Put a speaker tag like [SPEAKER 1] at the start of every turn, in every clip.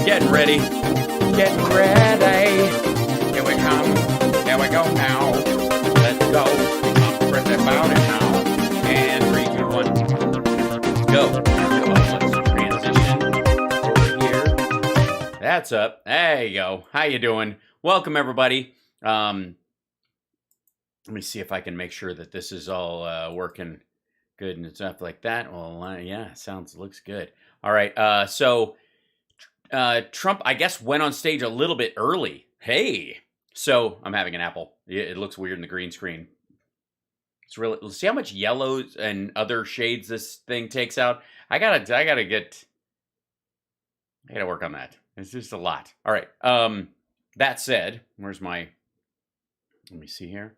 [SPEAKER 1] Getting ready. Getting ready. Here we come. Here we go now. Let's go. I'm crazy about it now. And 3, 2, 1. Go. Let's transition over here. That's up. There you go. How you doing? Welcome, everybody. Let me see if I can make sure that this is all working good and stuff like that. Well, yeah, looks good. All right. So Trump, I guess, went on stage a little bit early. Hey, so I'm having an apple. It looks weird in the green screen. It's really, see how much yellows and other shades this thing takes out. I gotta work on that. It's just a lot. All right. That said, where's my? Let me see here.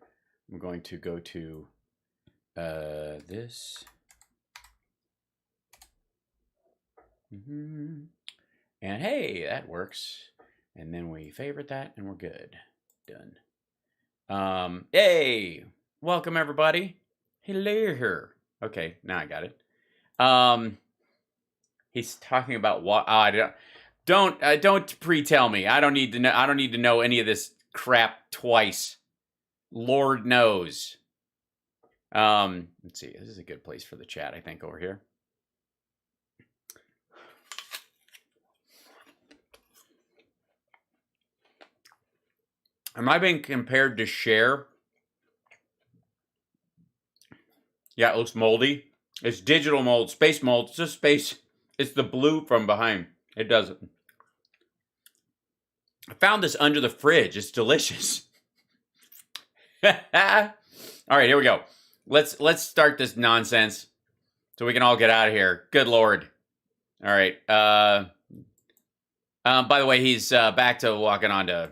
[SPEAKER 1] I'm going to go to this. And hey, that works. And then we favorite that and we're good. Done. Hey, welcome everybody. Hello. Okay, now I got it. He's talking about what don't pre-tell me. I don't need to know any of this crap twice. Lord knows. Let's see. This is a good place for the chat, I think, over here. Am I being compared to Cher? Yeah, it looks moldy. It's digital mold, space mold. It's just space. It's the blue from behind. It does it. I found this under the fridge. It's delicious. All right, here we go. Let's start this nonsense so we can all get out of here. Good Lord. All right. By the way, he's back to walking on to,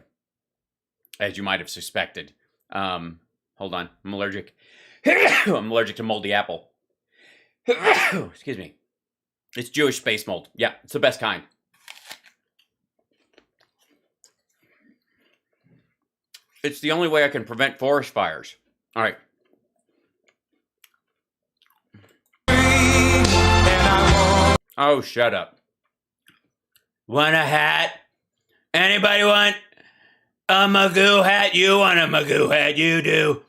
[SPEAKER 1] as you might have suspected. Hold on. I'm allergic. I'm allergic to moldy apple. Excuse me. It's Jewish space mold. Yeah, it's the best kind. It's the only way I can prevent forest fires. All right. Oh, shut up. Want a hat? Anybody want a Magoo hat? You want a Magoo hat? You do.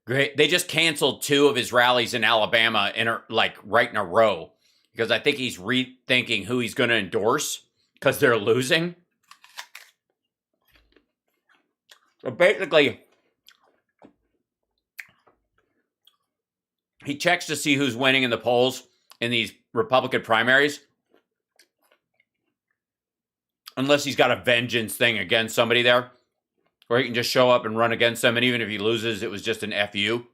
[SPEAKER 1] Great. They just canceled 2 of his rallies in Alabama right in a row because I think he's rethinking who he's going to endorse because they're losing. So basically, he checks to see who's winning in the polls in these Republican primaries. Unless he's got a vengeance thing against somebody there. Or he can just show up and run against them. And even if he loses, it was just an FU.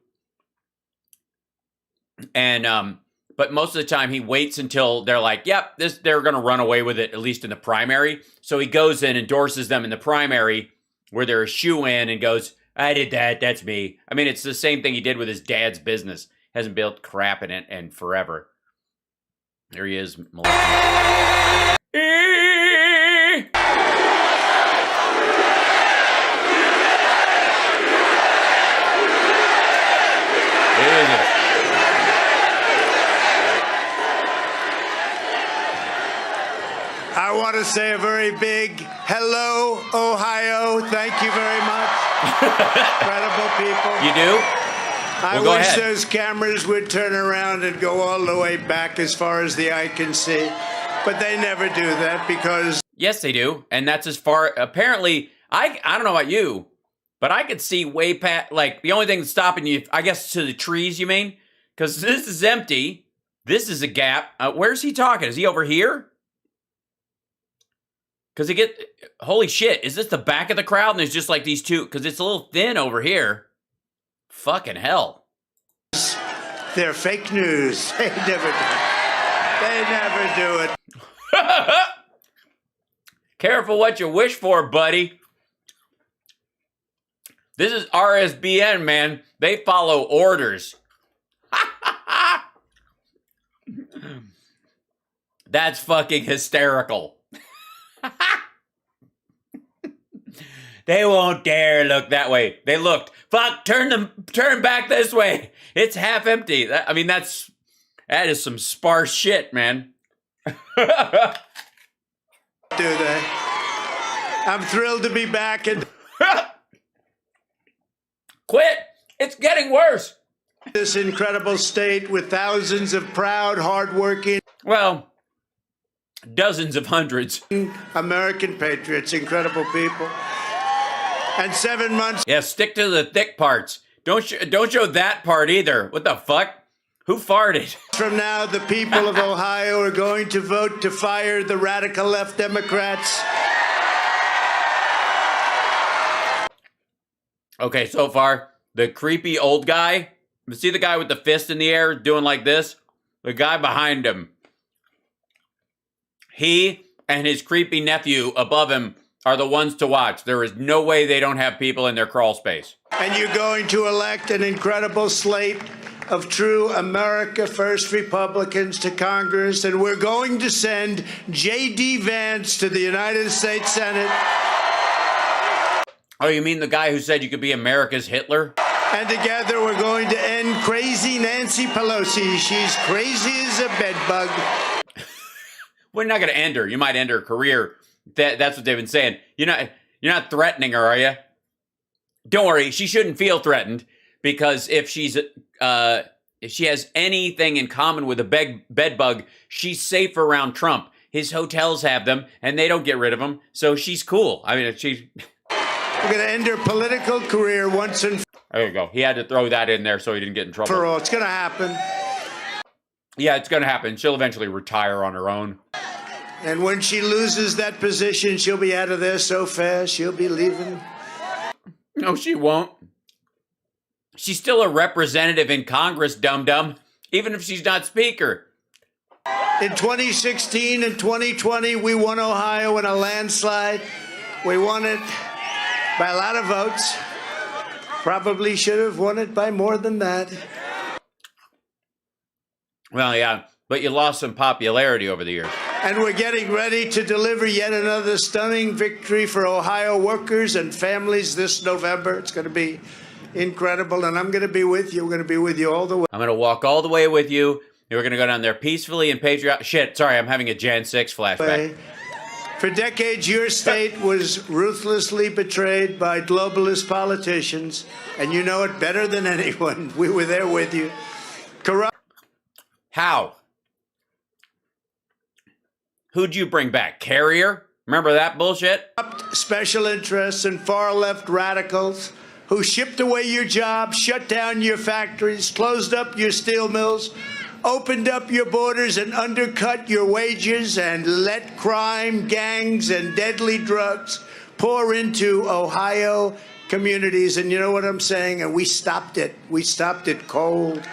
[SPEAKER 1] And, but most of the time he waits until they're like, yep, they're going to run away with it, at least in the primary. So he goes in, endorses them in the primary where they're a shoe-in and goes, I did that, that's me. I mean, it's the same thing he did with his dad's business. Hasn't built crap in it and forever. There he is.
[SPEAKER 2] I want to say a very big hello, Ohio. Thank you very much. Incredible people.
[SPEAKER 1] You do?
[SPEAKER 2] I wish those cameras would turn around and go all the way back as far as the eye can see. But they never do that because...
[SPEAKER 1] Yes, they do. And that's as far... Apparently, I don't know about you, but I could see way past... Like, the only thing that's stopping you, I guess, to the trees, you mean? Because this is empty. This is a gap. Where's he talking? Is he over here? Because holy shit, is this the back of the crowd? And there's just like these two, because it's a little thin over here. Fucking hell.
[SPEAKER 2] They're fake news. They never do it. They never do it.
[SPEAKER 1] Careful what you wish for, buddy. This is RSBN, man. They follow orders. That's fucking hysterical. They won't dare look that way. They looked. Fuck, turn back this way. It's half empty. That is some sparse shit, man.
[SPEAKER 2] Do they? I'm thrilled to be back and
[SPEAKER 1] quit. It's getting worse.
[SPEAKER 2] This incredible state with thousands of proud, hardworking,
[SPEAKER 1] well, dozens of hundreds
[SPEAKER 2] American patriots, incredible people. And 7 months.
[SPEAKER 1] Yeah, stick to the thick parts. Don't show that part either. What the fuck? Who farted?
[SPEAKER 2] From now, the people of Ohio are going to vote to fire the radical left Democrats.
[SPEAKER 1] Okay, so far, the creepy old guy. See the guy with the fist in the air doing like this? The guy behind him. He and his creepy nephew above him are the ones to watch. There is no way they don't have people in their crawl space.
[SPEAKER 2] And you're going to elect an incredible slate of true America First Republicans to Congress, and we're going to send J.D. Vance to the United States Senate.
[SPEAKER 1] Oh, you mean the guy who said you could be America's Hitler?
[SPEAKER 2] And together we're going to end crazy Nancy Pelosi. She's crazy as a bedbug.
[SPEAKER 1] We're not going to end her. You might end her career. That's what they've been saying. You're not threatening her, are you? Don't worry. She shouldn't feel threatened because if she has anything in common with a bed bug, she's safe around Trump. His hotels have them, and they don't get rid of them, so she's cool. I mean, she's...
[SPEAKER 2] We're going to end her political career once and...
[SPEAKER 1] There you go. He had to throw that in there so he didn't get in trouble.
[SPEAKER 2] For all, it's going to happen.
[SPEAKER 1] Yeah, it's going to happen. She'll eventually retire on her own.
[SPEAKER 2] And when she loses that position, she'll be out of there so fast, she'll be leaving.
[SPEAKER 1] No, she won't. She's still a representative in Congress, dum-dum, even if she's not speaker.
[SPEAKER 2] In 2016 and 2020, we won Ohio in a landslide. We won it by a lot of votes. Probably should have won it by more than that.
[SPEAKER 1] Well, yeah, but you lost some popularity over the years.
[SPEAKER 2] And we're getting ready to deliver yet another stunning victory for Ohio workers and families this November. It's going to be incredible, and I'm going to be with you. We're going to be with you all the way.
[SPEAKER 1] I'm going to walk all the way with you. We're going to go down there peacefully and patriotic. Shit, sorry, I'm having a Jan 6 flashback.
[SPEAKER 2] For decades, your state was ruthlessly betrayed by globalist politicians, and you know it better than anyone. We were there with you.
[SPEAKER 1] How? Who'd you bring back? Carrier? Remember that bullshit?
[SPEAKER 2] Special interests and far-left radicals who shipped away your jobs, shut down your factories, closed up your steel mills, opened up your borders and undercut your wages and let crime, gangs, and deadly drugs pour into Ohio communities. And you know what I'm saying? And we stopped it. We stopped it cold.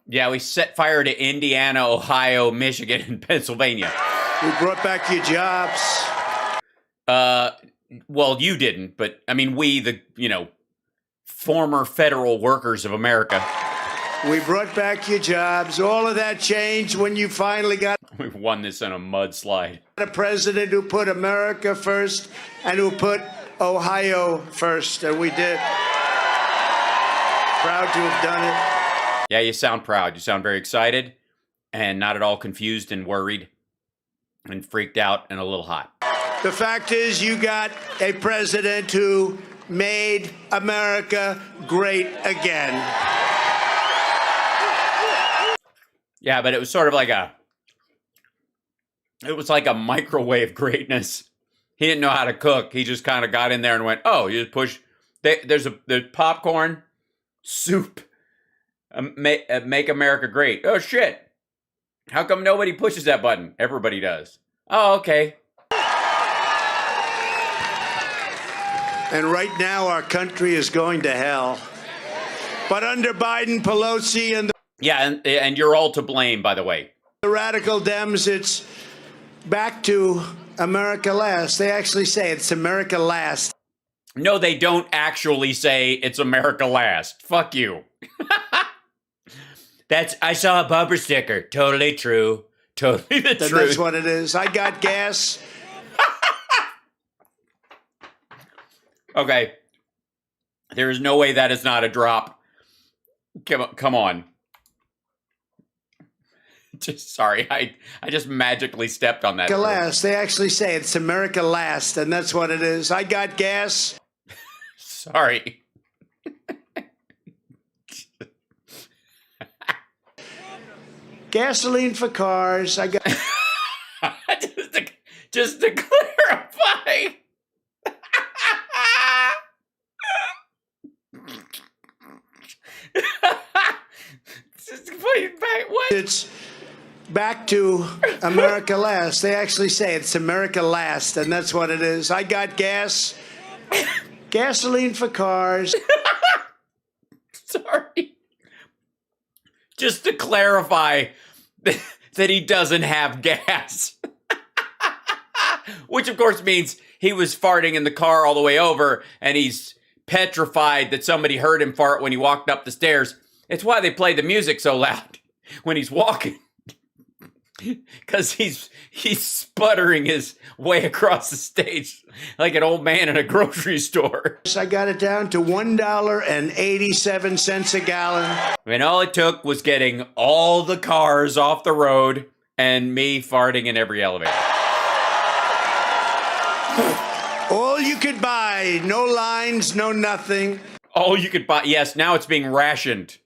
[SPEAKER 1] Yeah, we set fire to Indiana, Ohio, Michigan, and Pennsylvania.
[SPEAKER 2] We brought back your jobs.
[SPEAKER 1] Well, you didn't, but I mean, we, the, former federal workers of America.
[SPEAKER 2] We brought back your jobs. All of that changed when you finally got...
[SPEAKER 1] We won this in a mudslide.
[SPEAKER 2] A president who put America first and who put Ohio first, and we did. Proud to have done it.
[SPEAKER 1] Yeah, you sound proud. You sound very excited and not at all confused and worried and freaked out and a little hot.
[SPEAKER 2] The fact is, you got a president who made America great again.
[SPEAKER 1] Yeah, but it was sort of like it was like a microwave greatness. He didn't know how to cook. He just kind of got in there and went, oh, you just push. There's popcorn, soup, make America great. Oh, shit. How come nobody pushes that button? Everybody does. Oh, okay.
[SPEAKER 2] And right now, our country is going to hell. But under Biden, Pelosi, and
[SPEAKER 1] yeah, and you're all to blame, by the way.
[SPEAKER 2] The radical Dems, it's back to America last. They actually say it's America last.
[SPEAKER 1] No, they don't actually say it's America last. Fuck you. I saw a bumper sticker. Totally true. Totally the truth.
[SPEAKER 2] That's what it is. I got gas.
[SPEAKER 1] Okay. There is no way that is not a drop. Come on. Sorry, I just magically stepped on that.
[SPEAKER 2] Last. They actually say it's America last, and that's what it is. I got gas.
[SPEAKER 1] Sorry.
[SPEAKER 2] Gasoline for cars. I got.
[SPEAKER 1] just to clarify.
[SPEAKER 2] It's back to America last. They actually say it's America last, and that's what it is. I got gas. Gasoline for cars.
[SPEAKER 1] Sorry. Just to clarify that he doesn't have gas. Which, of course, means he was farting in the car all the way over, and he's petrified that somebody heard him fart when he walked up the stairs. It's why they play the music so loud when he's walking. Because he's sputtering his way across the stage like an old man in a grocery store.
[SPEAKER 2] I got it down to $1.87 a gallon.
[SPEAKER 1] And all it took was getting all the cars off the road and me farting in every elevator.
[SPEAKER 2] All you could buy. No lines, no nothing.
[SPEAKER 1] All you could buy. Yes, now it's being rationed.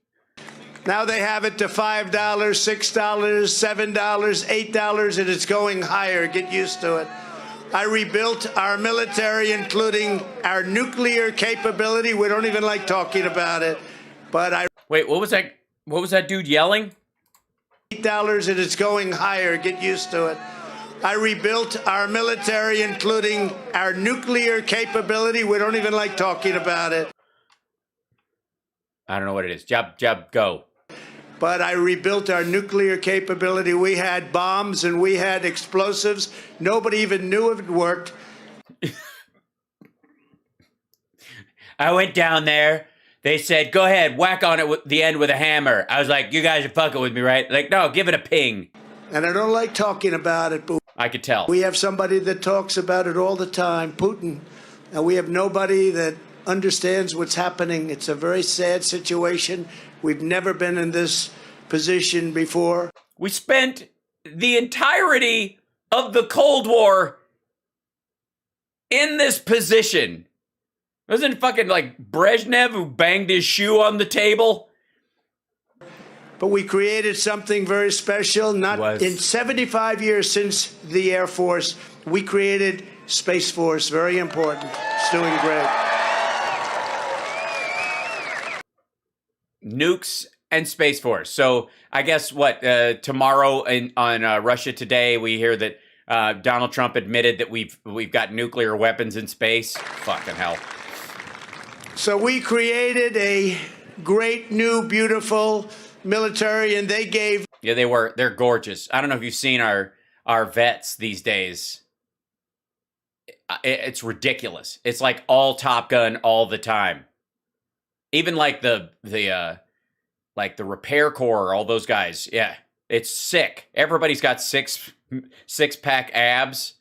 [SPEAKER 2] Now they have it to $5, $6, $7, $8, and it's going higher. Get used to it. I rebuilt our military, including our nuclear capability. We don't even like talking about it, but I...
[SPEAKER 1] Wait, what was that? What was that dude yelling?
[SPEAKER 2] $8 and it's going higher. Get used to it. I rebuilt our military, including our nuclear capability. We don't even like talking about it.
[SPEAKER 1] I don't know what it is. Jab, go.
[SPEAKER 2] But I rebuilt our nuclear capability. We had bombs and we had explosives. Nobody even knew if it worked.
[SPEAKER 1] I went down there. They said, go ahead, whack on it with the end with a hammer. I was like, you guys are fucking with me, right? Like, no, give it a ping.
[SPEAKER 2] And I don't like talking about it, but
[SPEAKER 1] I could tell.
[SPEAKER 2] We have somebody that talks about it all the time, Putin. And we have nobody that understands what's happening. It's a very sad situation. We've never been in this position before.
[SPEAKER 1] We spent the entirety of the Cold War in this position. Wasn't it fucking like Brezhnev who banged his shoe on the table?
[SPEAKER 2] But we created something very special. Not in 75 years since the Air Force, we created Space Force. Very important. It's doing great.
[SPEAKER 1] Nukes and Space Force. So I guess what tomorrow on Russia Today we hear that Donald Trump admitted that we've got nuclear weapons in space. Fucking hell.
[SPEAKER 2] So we created a great new beautiful military, and they gave...
[SPEAKER 1] Yeah, they're gorgeous. I don't know if you've seen our vets these days. It's ridiculous. It's like all Top Gun all the time. Even like the repair corps, all those guys. Yeah, it's sick. Everybody's got six pack abs.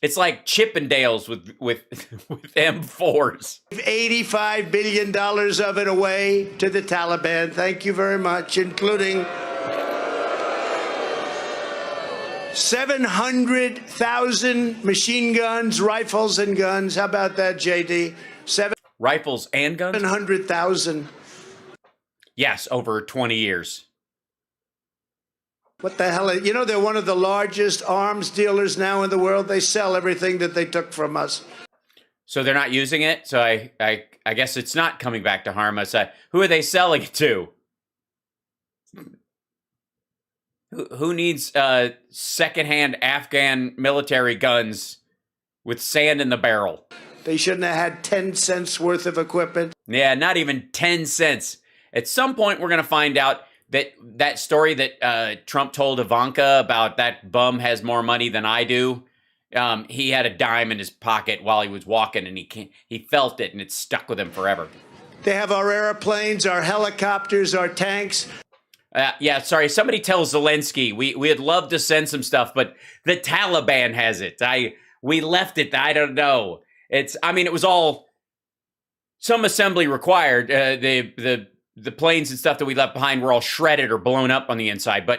[SPEAKER 1] It's like Chippendales with M4s.
[SPEAKER 2] $85 billion of it away to the Taliban. Thank you very much, including 700,000 machine guns, rifles, and guns. How about that, JD?
[SPEAKER 1] Rifles and guns?
[SPEAKER 2] 700,000.
[SPEAKER 1] Yes, over 20 years.
[SPEAKER 2] What the hell? You know, they're one of the largest arms dealers now in the world. They sell everything that they took from us.
[SPEAKER 1] So they're not using it? So I guess it's not coming back to harm us. Who are they selling it to? Who needs secondhand Afghan military guns with sand in the barrel?
[SPEAKER 2] They shouldn't have had 10 cents worth of equipment.
[SPEAKER 1] Yeah, not even 10 cents. At some point, we're going to find out that story that Trump told Ivanka about that bum has more money than I do. He had a dime in his pocket while he was walking, and he felt it, and it stuck with him forever.
[SPEAKER 2] They have our airplanes, our helicopters, our tanks.
[SPEAKER 1] Yeah, sorry. Somebody tell Zelensky we'd love to send some stuff, but the Taliban has it. We left it. I don't know. It was all some assembly required. The planes and stuff that we left behind were all shredded or blown up on the inside,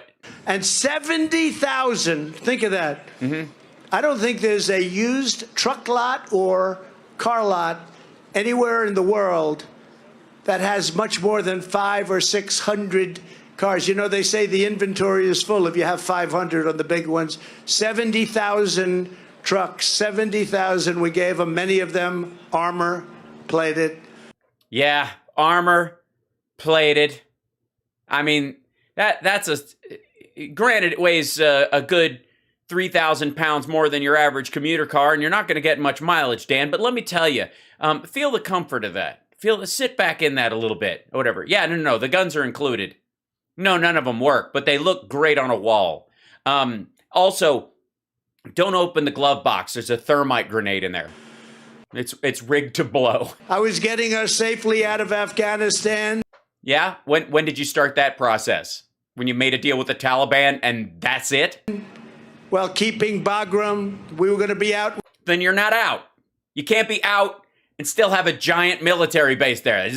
[SPEAKER 2] and 70,000. Think of that.
[SPEAKER 1] Mm-hmm.
[SPEAKER 2] I don't think there's a used truck lot or car lot anywhere in the world that has much more than 500 or 600 cars. You know, they say the inventory is full if you have 500 on the big ones. 70,000 trucks, 70,000 we gave them, many of them armor-plated.
[SPEAKER 1] Yeah, armor-plated. I mean, that's granted, it weighs a good 3,000 pounds more than your average commuter car, and you're not going to get much mileage, Dan, but let me tell you, feel the comfort of that. Sit back in that a little bit, or whatever. Yeah, no, the guns are included. No, none of them work, but they look great on a wall. Also, don't open the glove box. There's a thermite grenade in there. It's rigged to blow.
[SPEAKER 2] I was getting us safely out of Afghanistan.
[SPEAKER 1] Yeah? When did you start that process? When you made a deal with the Taliban and that's it?
[SPEAKER 2] Well, keeping Bagram, we were going to be out.
[SPEAKER 1] Then you're not out. You can't be out and still have a giant military base there.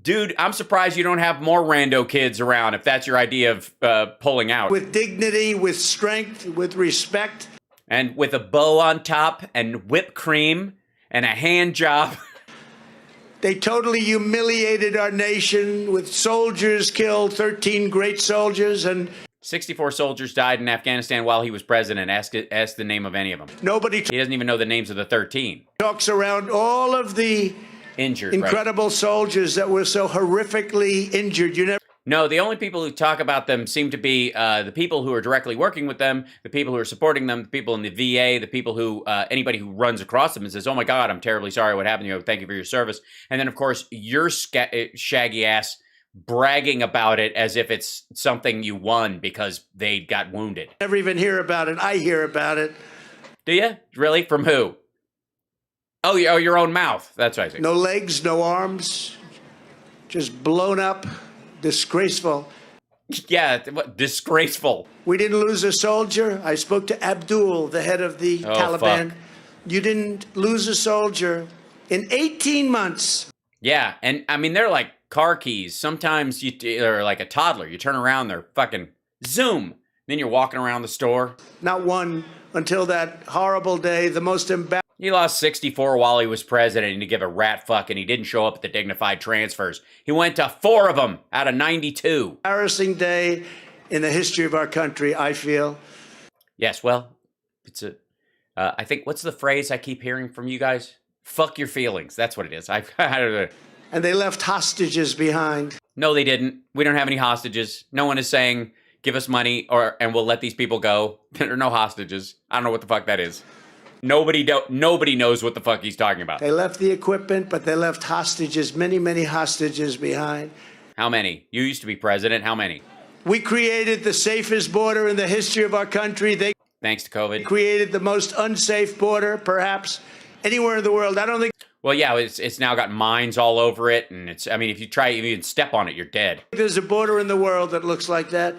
[SPEAKER 1] Dude, I'm surprised you don't have more rando kids around if that's your idea of pulling out.
[SPEAKER 2] With dignity, with strength, with respect.
[SPEAKER 1] And with a bow on top and whipped cream and a hand job.
[SPEAKER 2] They totally humiliated our nation with soldiers killed, 13 great soldiers. And
[SPEAKER 1] 64 soldiers died in Afghanistan while he was president. Ask the name of any of them.
[SPEAKER 2] Nobody
[SPEAKER 1] He doesn't even know the names of the 13.
[SPEAKER 2] talks around all of the
[SPEAKER 1] Injured,
[SPEAKER 2] incredible soldiers that were so horrifically injured. You never.
[SPEAKER 1] No, the only people who talk about them seem to be the people who are directly working with them, the people who are supporting them, the people in the VA, the people who, anybody who runs across them and says, oh my God, I'm terribly sorry what happened to you. Thank you for your service. And then, of course, your shaggy ass bragging about it as if it's something you won because they got wounded.
[SPEAKER 2] Never even hear about it. I hear about it.
[SPEAKER 1] Do you? Really? From who? Oh, your own mouth. That's what I say.
[SPEAKER 2] No legs, no arms, just blown up, disgraceful.
[SPEAKER 1] Yeah, what, disgraceful.
[SPEAKER 2] We didn't lose a soldier. I spoke to Abdul, the head of the Taliban.
[SPEAKER 1] Fuck.
[SPEAKER 2] You didn't lose a soldier in 18 months.
[SPEAKER 1] Yeah, and I mean, they're like car keys. Sometimes or like a toddler. You turn around, they're fucking zoom. Then you're walking around the store.
[SPEAKER 2] Not one until that horrible day, the most embarrassing.
[SPEAKER 1] He lost 64 while he was president and he gave a rat fuck, and he didn't show up at the dignified transfers. He went to 4 of them out of 92.
[SPEAKER 2] Embarrassing day in the history of our country, I feel.
[SPEAKER 1] Yes, well, it's I think, what's the phrase I keep hearing from you guys? Fuck your feelings. That's what it is. I don't know.
[SPEAKER 2] And they left hostages behind.
[SPEAKER 1] No, they didn't. We don't have any hostages. No one is saying, give us money and we'll let these people go. There are no hostages. I don't know what the fuck that is. Nobody knows what the fuck he's talking about.
[SPEAKER 2] They left the equipment, but they left hostages, many, many hostages behind.
[SPEAKER 1] How many? You used to be president. How many?
[SPEAKER 2] We created the safest border in the history of our country. They
[SPEAKER 1] Thanks to COVID.
[SPEAKER 2] created the most unsafe border, perhaps, anywhere in the world. I don't think
[SPEAKER 1] Well, yeah, it's now got mines all over it, and I mean, if you even step on it, you're dead.
[SPEAKER 2] there's a border in the world that looks like that.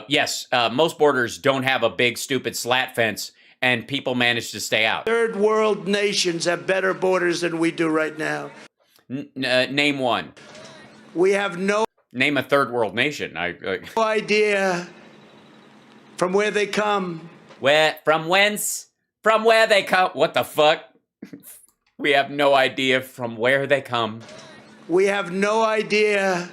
[SPEAKER 1] Yes, most borders don't have a big, stupid slat fence, and people manage to stay out.
[SPEAKER 2] Third world nations have better borders than we do right now.
[SPEAKER 1] Name one.
[SPEAKER 2] We have no
[SPEAKER 1] Name a third world nation.
[SPEAKER 2] idea from where they come.
[SPEAKER 1] From where they come. What the fuck? We have no idea from where they come.
[SPEAKER 2] We have no idea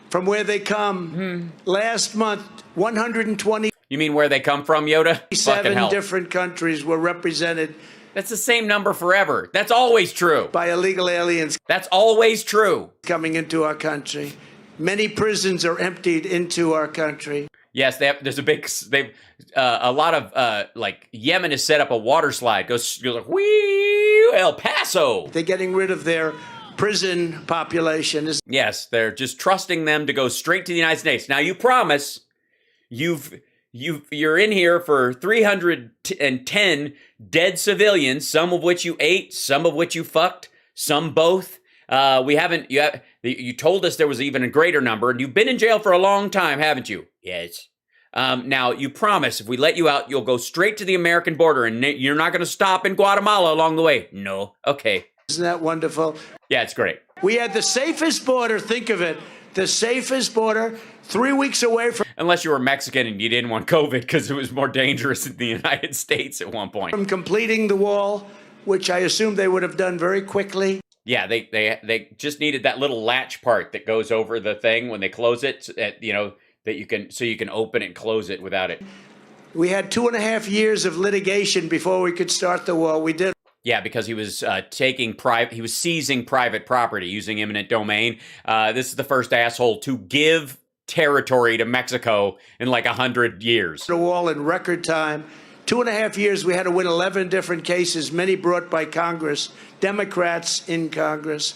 [SPEAKER 2] from where they come. Last month, 127
[SPEAKER 1] You mean where they come from, Yoda? Fucking hell.
[SPEAKER 2] different countries were represented
[SPEAKER 1] That's the same number forever. That's always true.
[SPEAKER 2] by illegal aliens
[SPEAKER 1] That's always true.
[SPEAKER 2] coming into our country. Many prisons are emptied into our country.
[SPEAKER 1] Yes, there's a lot of, like, Yemen has set up a water slide. Goes like, whee, El Paso.
[SPEAKER 2] They're getting rid of their prison population.
[SPEAKER 1] Yes, they're just trusting them to go straight to the United States. Now, you promise you're in here for 310 dead civilians, some of which you ate, some of which you fucked, some both. You told us there was even a greater number, and you've been in jail for a long time, haven't you? Yes. Now, you promise if we let you out, you'll go straight to the American border, and you're not going to stop in Guatemala along the way. No. Okay.
[SPEAKER 2] Isn't that wonderful?
[SPEAKER 1] Yeah, it's great.
[SPEAKER 2] We had the safest border, think of it, the safest border 3 weeks away from
[SPEAKER 1] Unless you were Mexican and you didn't want COVID because it was more dangerous in the United States at one point.
[SPEAKER 2] completing the wall, which I assume they would have done very quickly.
[SPEAKER 1] Yeah, they just needed that little latch part that goes over the thing when they close it, that you can open and close it without it.
[SPEAKER 2] We had 2.5 years of litigation before we could start the wall. We did.
[SPEAKER 1] Yeah, because he was seizing private property using eminent domain. This is the first asshole to give territory to Mexico in like 100 years.
[SPEAKER 2] The wall in record time. 2.5 years, we had to win 11 different cases, many brought by Congress, Democrats in Congress.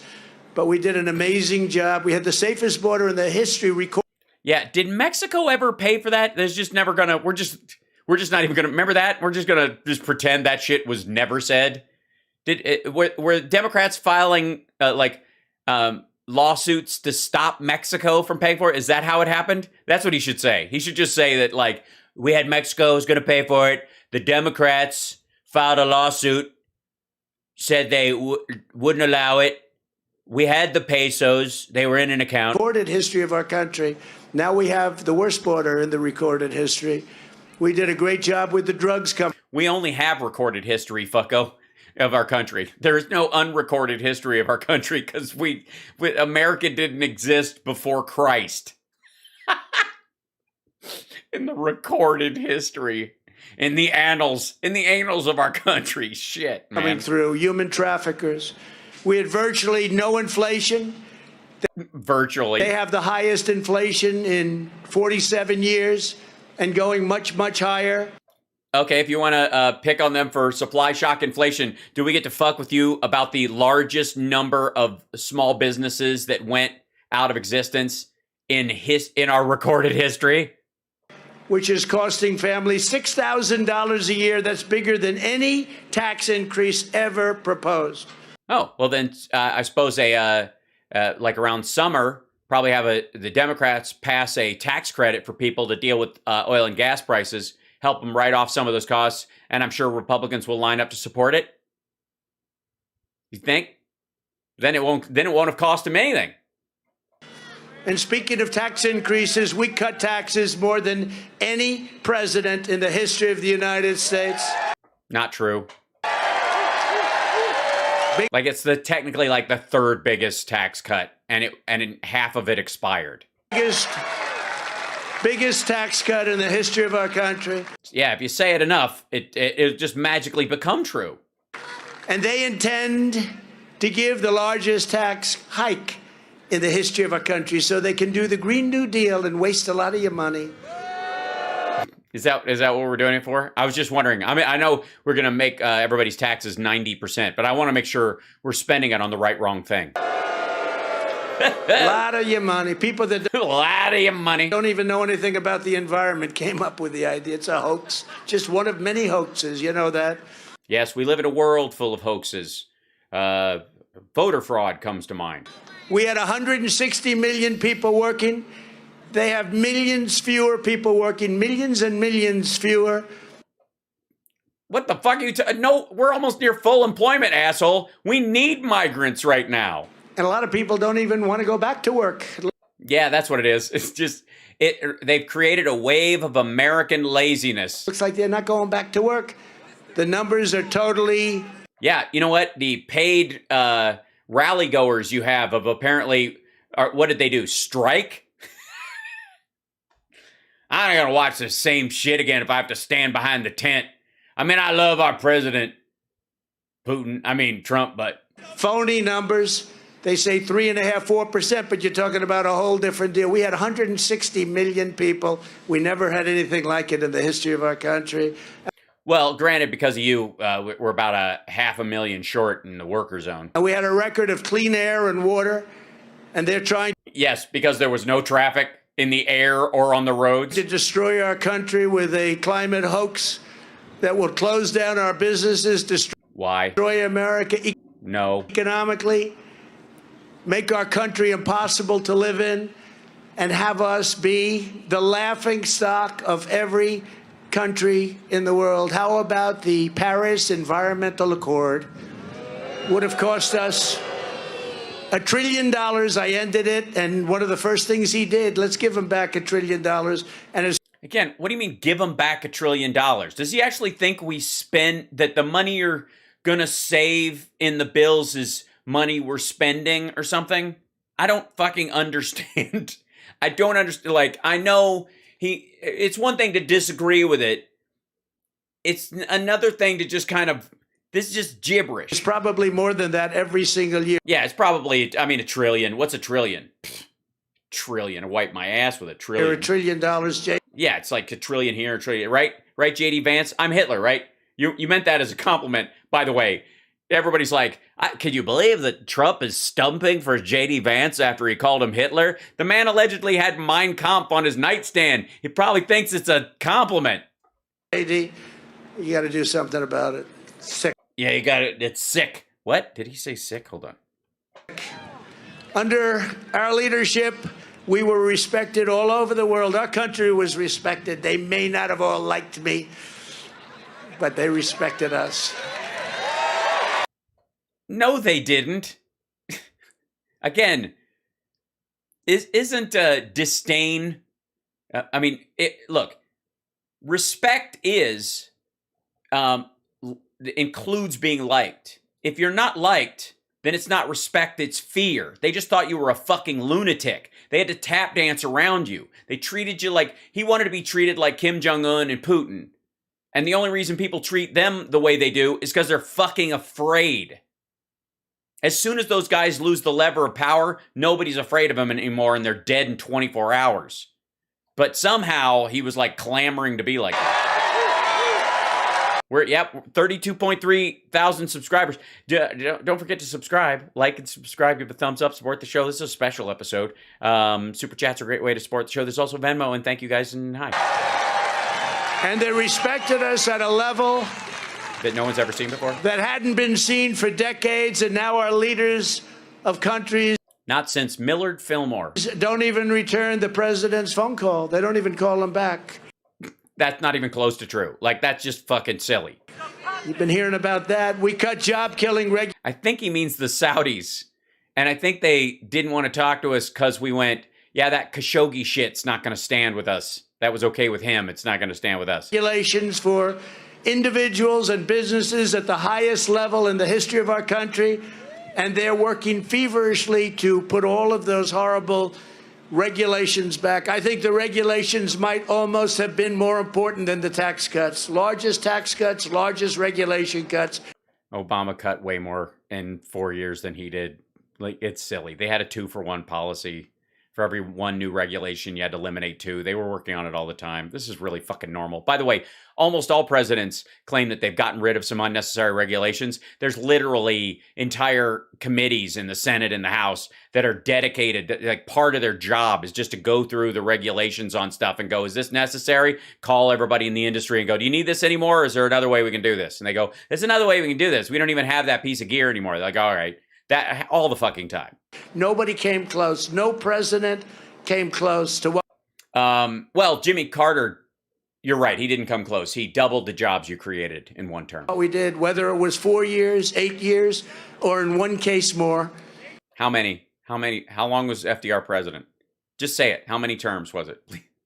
[SPEAKER 2] But we did an amazing job. We had the safest border in the history recorded.
[SPEAKER 1] Yeah, did Mexico ever pay for that? There's just never gonna. We're just not even gonna remember that. We're just gonna pretend that shit was never said. Were Democrats filing lawsuits to stop Mexico from paying for it? Is that how it happened? That's what he should say. He should just say that, like, we had Mexico was going to pay for it. The Democrats filed a lawsuit, said they wouldn't allow it. We had the pesos. They were in an account.
[SPEAKER 2] Recorded history of our country. Now we have the worst border in the recorded history. We did a great job with the drugs company.
[SPEAKER 1] We only have recorded history, fucko, of our country. There is no unrecorded history of our country because America didn't exist before Christ. in the recorded history, in the annals of our country. Shit, man.
[SPEAKER 2] Coming through human traffickers. We had virtually no inflation.
[SPEAKER 1] Virtually.
[SPEAKER 2] They have the highest inflation in 47 years and going much, much higher.
[SPEAKER 1] Okay, if you want to pick on them for supply shock inflation, do we get to fuck with you about the largest number of small businesses that went out of existence in our recorded history?
[SPEAKER 2] Which is costing families $6,000 a year. That's bigger than any tax increase ever proposed.
[SPEAKER 1] Oh, well then I suppose like around summer, probably have the Democrats pass a tax credit for people to deal with oil and gas prices, help them write off some of those costs, and I'm sure Republicans will line up to support it. You think? Then it won't have cost them anything.
[SPEAKER 2] And speaking of tax increases, we cut taxes more than any president in the history of the United States.
[SPEAKER 1] Not true. Like it's technically like the third biggest tax cut, and half of it expired.
[SPEAKER 2] Biggest tax cut in the history of our country.
[SPEAKER 1] Yeah, if you say it enough, it'll just magically become true.
[SPEAKER 2] And they intend to give the largest tax hike in the history of our country so they can do the Green New Deal and waste a lot of your money.
[SPEAKER 1] Is that what we're doing it for? I was just wondering. I mean, I know we're going to make everybody's taxes 90%, but I want to make sure we're spending it on the wrong thing.
[SPEAKER 2] A lot of your money. People that
[SPEAKER 1] a lot of your money
[SPEAKER 2] don't even know anything about the environment came up with the idea. It's a hoax. Just one of many hoaxes. You know that?
[SPEAKER 1] Yes, we live in a world full of hoaxes. Voter fraud comes to mind.
[SPEAKER 2] We had 160 million people working. They have millions fewer people working, millions and millions fewer.
[SPEAKER 1] What the fuck are you No, we're almost near full employment, asshole. We need migrants right now.
[SPEAKER 2] And a lot of people don't even want to go back to work.
[SPEAKER 1] Yeah, that's what it is. It's just, they've created a wave of American laziness.
[SPEAKER 2] Looks like they're not going back to work. The numbers are totally...
[SPEAKER 1] Yeah, you know what? The paid rally goers you have of apparently, what did they do? Strike? I'm not going to watch the same shit again if I have to stand behind the tent. I mean, I love our president, Trump, but...
[SPEAKER 2] Phony numbers. They say 3.5%, 4%, but you're talking about a whole different deal. We had 160 million people. We never had anything like it in the history of our country.
[SPEAKER 1] Well, granted, because of you, we're about 500,000 short in the worker zone.
[SPEAKER 2] And we had a record of clean air and water, and they're trying...
[SPEAKER 1] Yes, because there was no traffic in the air or on the roads.
[SPEAKER 2] ...to destroy our country with a climate hoax that will close down our businesses, destroy America economically, make our country impossible to live in, and have us be the laughing stock of every country in the world. How about the Paris Environmental Accord? Would have cost us $1 trillion. I ended it, and one of the first things he did, let's give him back $1 trillion. And
[SPEAKER 1] again, what do you mean give him back $1 trillion? Does he actually think that the money you're gonna save in the bills is money we're spending or something? I don't fucking understand. I don't understand. Like, I know it's one thing to disagree with it. It's another thing to just kind of, this is just gibberish.
[SPEAKER 2] It's probably more than that every single year.
[SPEAKER 1] Yeah, it's probably, $1 trillion. What's $1 trillion? Trillion. I wipe my ass with $1 trillion.
[SPEAKER 2] $1 trillion, Jay.
[SPEAKER 1] Yeah, it's like $1 trillion here, $1 trillion, right? Right, JD Vance? I'm Hitler, right? You meant that as a compliment, by the way. Everybody's like, can you believe that Trump is stumping for JD Vance after he called him Hitler? The man allegedly had Mein Kampf on his nightstand. He probably thinks it's a compliment.
[SPEAKER 2] JD, you got to do something about it. Sick.
[SPEAKER 1] Yeah, you got it. It's sick. What? Did he say sick? Hold on.
[SPEAKER 2] Under our leadership, we were respected all over the world. Our country was respected. They may not have all liked me, but they respected us.
[SPEAKER 1] No, they didn't. Again, isn't disdain... look, respect includes being liked. If you're not liked, then it's not respect, it's fear. They just thought you were a fucking lunatic. They had to tap dance around you. They treated you like, he wanted to be treated like Kim Jong-un and Putin. And the only reason people treat them the way they do is because they're fucking afraid. As soon as those guys lose the lever of power, nobody's afraid of them anymore and they're dead in 24 hours. But somehow he was like clamoring to be like that. We're, 32.3 thousand subscribers. Don't forget to subscribe. Like and subscribe. Give a thumbs up. Support the show. This is a special episode. Super chats are a great way to support the show. There's also Venmo, and thank you guys, and hi.
[SPEAKER 2] And they respected us at a level
[SPEAKER 1] that no one's ever seen before.
[SPEAKER 2] That hadn't been seen for decades, and now our leaders of countries,
[SPEAKER 1] not since Millard Fillmore,
[SPEAKER 2] don't even return the president's phone call. They don't even call him back.
[SPEAKER 1] That's not even close to true. Like, that's just fucking silly.
[SPEAKER 2] You've been hearing about that. We cut job-killing
[SPEAKER 1] I think he means the Saudis. And I think they didn't want to talk to us because we went, yeah, that Khashoggi shit's not going to stand with us. That was okay with him. It's not going to stand with us.
[SPEAKER 2] Regulations for individuals and businesses at the highest level in the history of our country. And they're working feverishly to put all of those horrible regulations back. I think the regulations might almost have been more important than the tax cuts. Largest tax cuts, largest regulation cuts.
[SPEAKER 1] Obama cut way more in 4 years than he did. Like, it's silly. They had a 2-for-1 policy. For every one new regulation, you had to eliminate 2. They were working on it all the time. This is really fucking normal. By the way, almost all presidents claim that they've gotten rid of some unnecessary regulations. There's literally entire committees in the Senate and the House that are dedicated, like part of their job is just to go through the regulations on stuff and go, is this necessary? Call everybody in the industry and go, do you need this anymore? Or is there another way we can do this? And they go, there's another way we can do this. We don't even have that piece of gear anymore. They're like, all right. That all the fucking time.
[SPEAKER 2] Nobody came close. No president came close to what.
[SPEAKER 1] Well, Jimmy Carter, you're right. He didn't come close. He doubled the jobs you created in one term.
[SPEAKER 2] What we did, whether it was 4 years, 8 years, or in one case more.
[SPEAKER 1] How many? How long was FDR president? Just say it. How many terms was it?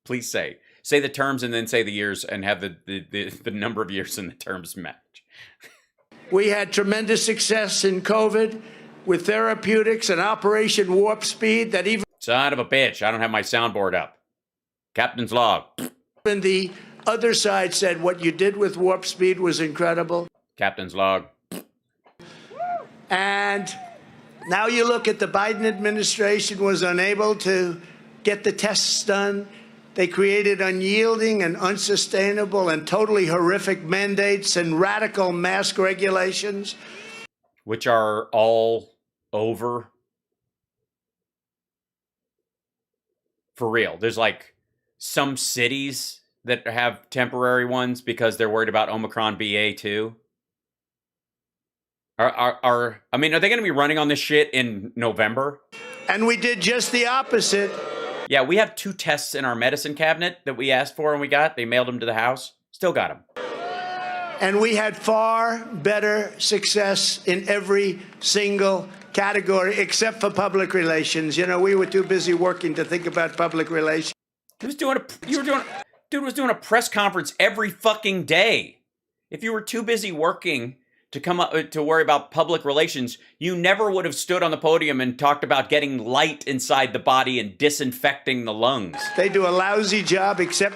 [SPEAKER 1] Please say. Say the terms and then say the years and have the number of years in the terms match.
[SPEAKER 2] We had tremendous success in COVID. With therapeutics and Operation Warp Speed that even...
[SPEAKER 1] Son of a bitch, I don't have my soundboard up. Captain's log.
[SPEAKER 2] Even the other side said what you did with Warp Speed was incredible.
[SPEAKER 1] Captain's log.
[SPEAKER 2] And now you look at the Biden administration was unable to get the tests done. They created unyielding and unsustainable and totally horrific mandates and radical mask regulations.
[SPEAKER 1] Which are all over. For real. There's like some cities that have temporary ones because they're worried about Omicron BA2. Are they going to be running on this shit in November?
[SPEAKER 2] And we did just the opposite.
[SPEAKER 1] Yeah, we have 2 tests in our medicine cabinet that we asked for and we got. They mailed them to the house. Still got them.
[SPEAKER 2] And we had far better success in every single category except for public relations. You know, we were too busy working to think about public relations.
[SPEAKER 1] Dude was doing a press conference every fucking day. If you were too busy working to come up to worry about public relations, you never would have stood on the podium and talked about getting light inside the body and disinfecting the lungs.
[SPEAKER 2] They do a lousy job, except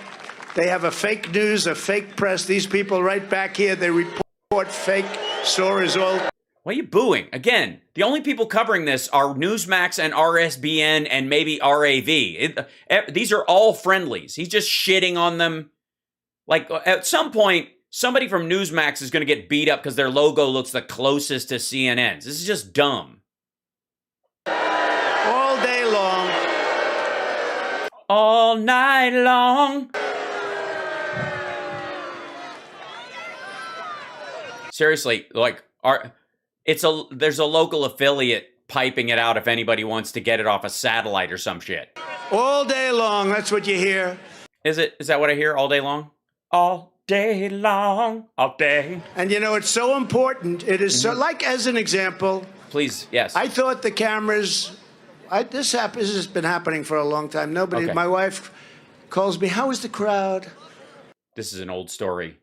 [SPEAKER 2] they have a fake news, a fake press. These people right back here, they report fake stories all.
[SPEAKER 1] Why are you booing? Again, the only people covering this are Newsmax and RSBN and maybe RAV. These are all friendlies. He's just shitting on them. Like, at some point, somebody from Newsmax is going to get beat up because their logo looks the closest to CNN's. This is just dumb.
[SPEAKER 2] All day long.
[SPEAKER 1] All night long. Seriously, like, there's a local affiliate piping it out if anybody wants to get it off a satellite or some shit.
[SPEAKER 2] All day long, that's what you hear.
[SPEAKER 1] Is that what I hear all day long? All day long, all day.
[SPEAKER 2] And you know, it's so important. It is so, like, as an example.
[SPEAKER 1] Please, yes.
[SPEAKER 2] I thought the cameras, this has been happening for a long time. My wife calls me, how is the crowd?
[SPEAKER 1] This is an old story.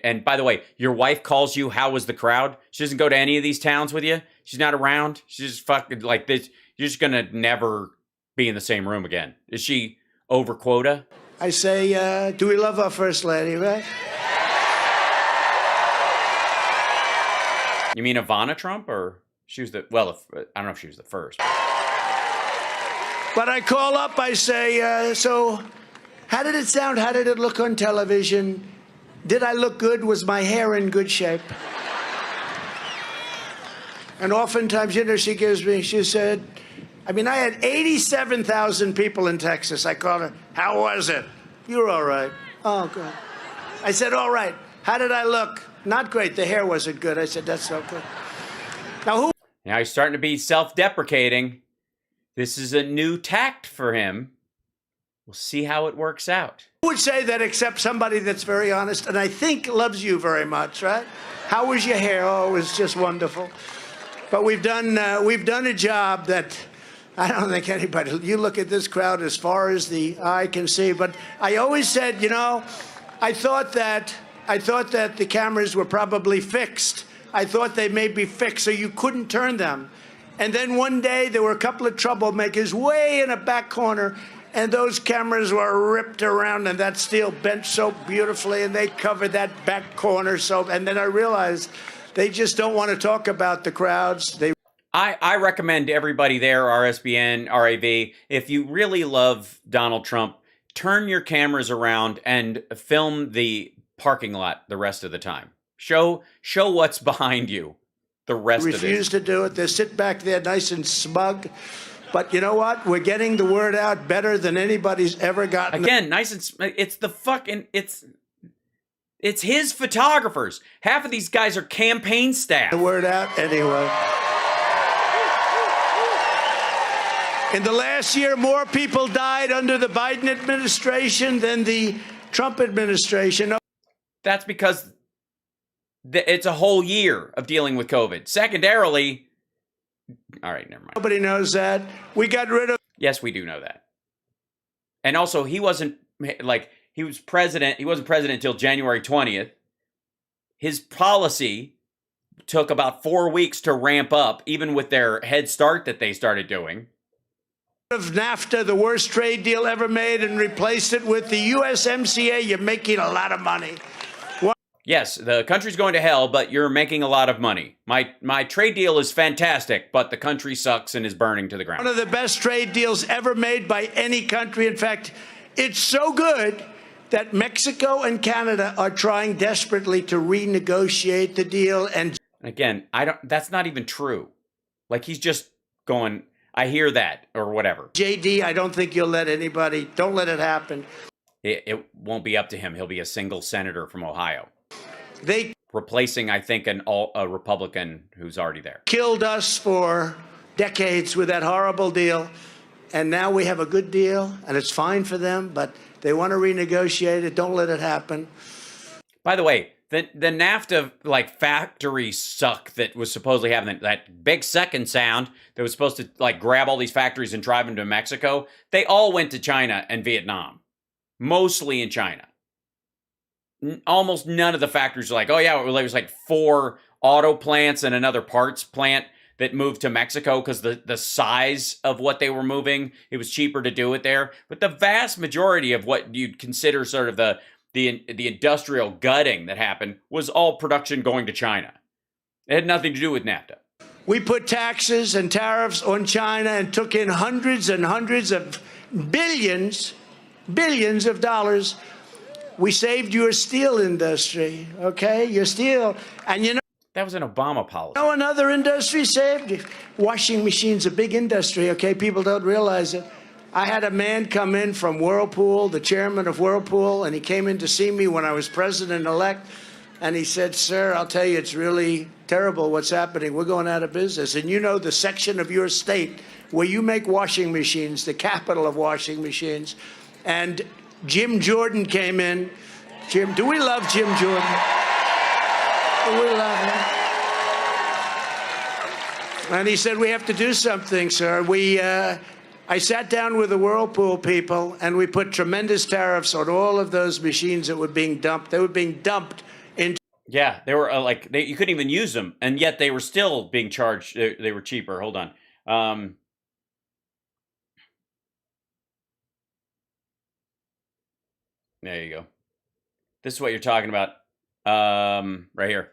[SPEAKER 1] And by the way, your wife calls you, how was the crowd? She doesn't go to any of these towns with you. She's not around. She's just fucking like this. You're just going to never be in the same room again. Is she over quota?
[SPEAKER 2] I say, do we love our First Lady, right?
[SPEAKER 1] You mean Ivana Trump, or she was the, well, I don't know if she was the first.
[SPEAKER 2] But I call up, I say, so how did it sound? How did it look on television? Did I look good? Was my hair in good shape? And oftentimes, you know, she said, I mean, I had 87,000 people in Texas. I called her, how was it? You're all right. Oh, good. I said, all right. How did I look? Not great. The hair wasn't good. I said, that's so good. Now
[SPEAKER 1] he's starting to be self-deprecating. This is a new tact for him. We'll see how it works out.
[SPEAKER 2] Who would say that except somebody that's very honest and I think loves you very much, right? How was your hair? Oh, it was just wonderful. But we've done a job that I don't think anybody, you look at this crowd as far as the eye can see, but I always said, you know, I thought that the cameras were probably fixed. I thought they may be fixed so you couldn't turn them. And then one day there were a couple of troublemakers way in a back corner, and those cameras were ripped around, and that steel bent so beautifully, and they covered that back corner so. And then I realized they just don't want to talk about the crowds.
[SPEAKER 1] I recommend everybody there, RSBN, RAV, if you really love Donald Trump, turn your cameras around and film the parking lot the rest of the time. Show what's behind you the rest of it.
[SPEAKER 2] Refuse to do it. They sit back there nice and smug. But you know what? We're getting the word out better than anybody's ever gotten.
[SPEAKER 1] Again, nice and it's the fucking it's his photographers. Half of these guys are campaign staff.
[SPEAKER 2] The word out anyway. In the last year, more people died under the Biden administration than the Trump administration.
[SPEAKER 1] That's because it's a whole year of dealing with COVID. Secondarily, all right, never mind.
[SPEAKER 2] Nobody knows that. We got rid of...
[SPEAKER 1] Yes, we do know that. And also, he wasn't, like, he wasn't president until January 20th. His policy took about 4 weeks to ramp up, even with their head start that they started doing.
[SPEAKER 2] Of NAFTA, the worst trade deal ever made, and replaced it with the USMCA. You're making a lot of money.
[SPEAKER 1] Yes, the country's going to hell, but you're making a lot of money. My trade deal is fantastic, but the country sucks and is burning to the ground.
[SPEAKER 2] One of the best trade deals ever made by any country. In fact, it's so good that Mexico and Canada are trying desperately to renegotiate the deal. And
[SPEAKER 1] again, that's not even true. Like, he's just going, I hear that, or whatever.
[SPEAKER 2] JD, I don't think you'll let anybody, don't let it happen.
[SPEAKER 1] It won't be up to him. He'll be a single senator from Ohio.
[SPEAKER 2] They
[SPEAKER 1] replacing, I think, a Republican who's already there.
[SPEAKER 2] Killed us for decades with that horrible deal, and now we have a good deal, and it's fine for them, but they want to renegotiate it. Don't let it happen.
[SPEAKER 1] By the way, the NAFTA like factory suck that was supposedly having that big second sound that was supposed to like grab all these factories and drive them to Mexico, they all went to China and Vietnam, mostly in China. Almost none of the factories are like, oh yeah, there was like 4 auto plants and another parts plant that moved to Mexico because the size of what they were moving, it was cheaper to do it there. But the vast majority of what you'd consider sort of the industrial gutting that happened was all production going to China. It had nothing to do with NAFTA.
[SPEAKER 2] We put taxes and tariffs on China and took in hundreds and hundreds of billions of dollars. We saved your steel industry, okay? Your steel, and you know...
[SPEAKER 1] That was an Obama policy.
[SPEAKER 2] No, another industry saved. Washing machines, a big industry, okay? People don't realize it. I had a man come in from Whirlpool, the chairman of Whirlpool, and he came in to see me when I was president-elect, and he said, sir, I'll tell you, it's really terrible what's happening. We're going out of business. And you know the section of your state where you make washing machines, the capital of washing machines, and Jim Jordan came in. Jim, do we love Jim Jordan? Do we love him? And he said, we have to do something, sir. I sat down with the Whirlpool people, and we put tremendous tariffs on all of those machines that were being dumped. They were being dumped into.
[SPEAKER 1] Yeah, they were you couldn't even use them, and yet they were still being charged. They were cheaper. Hold on. There you go. This is what you're talking about. Right here.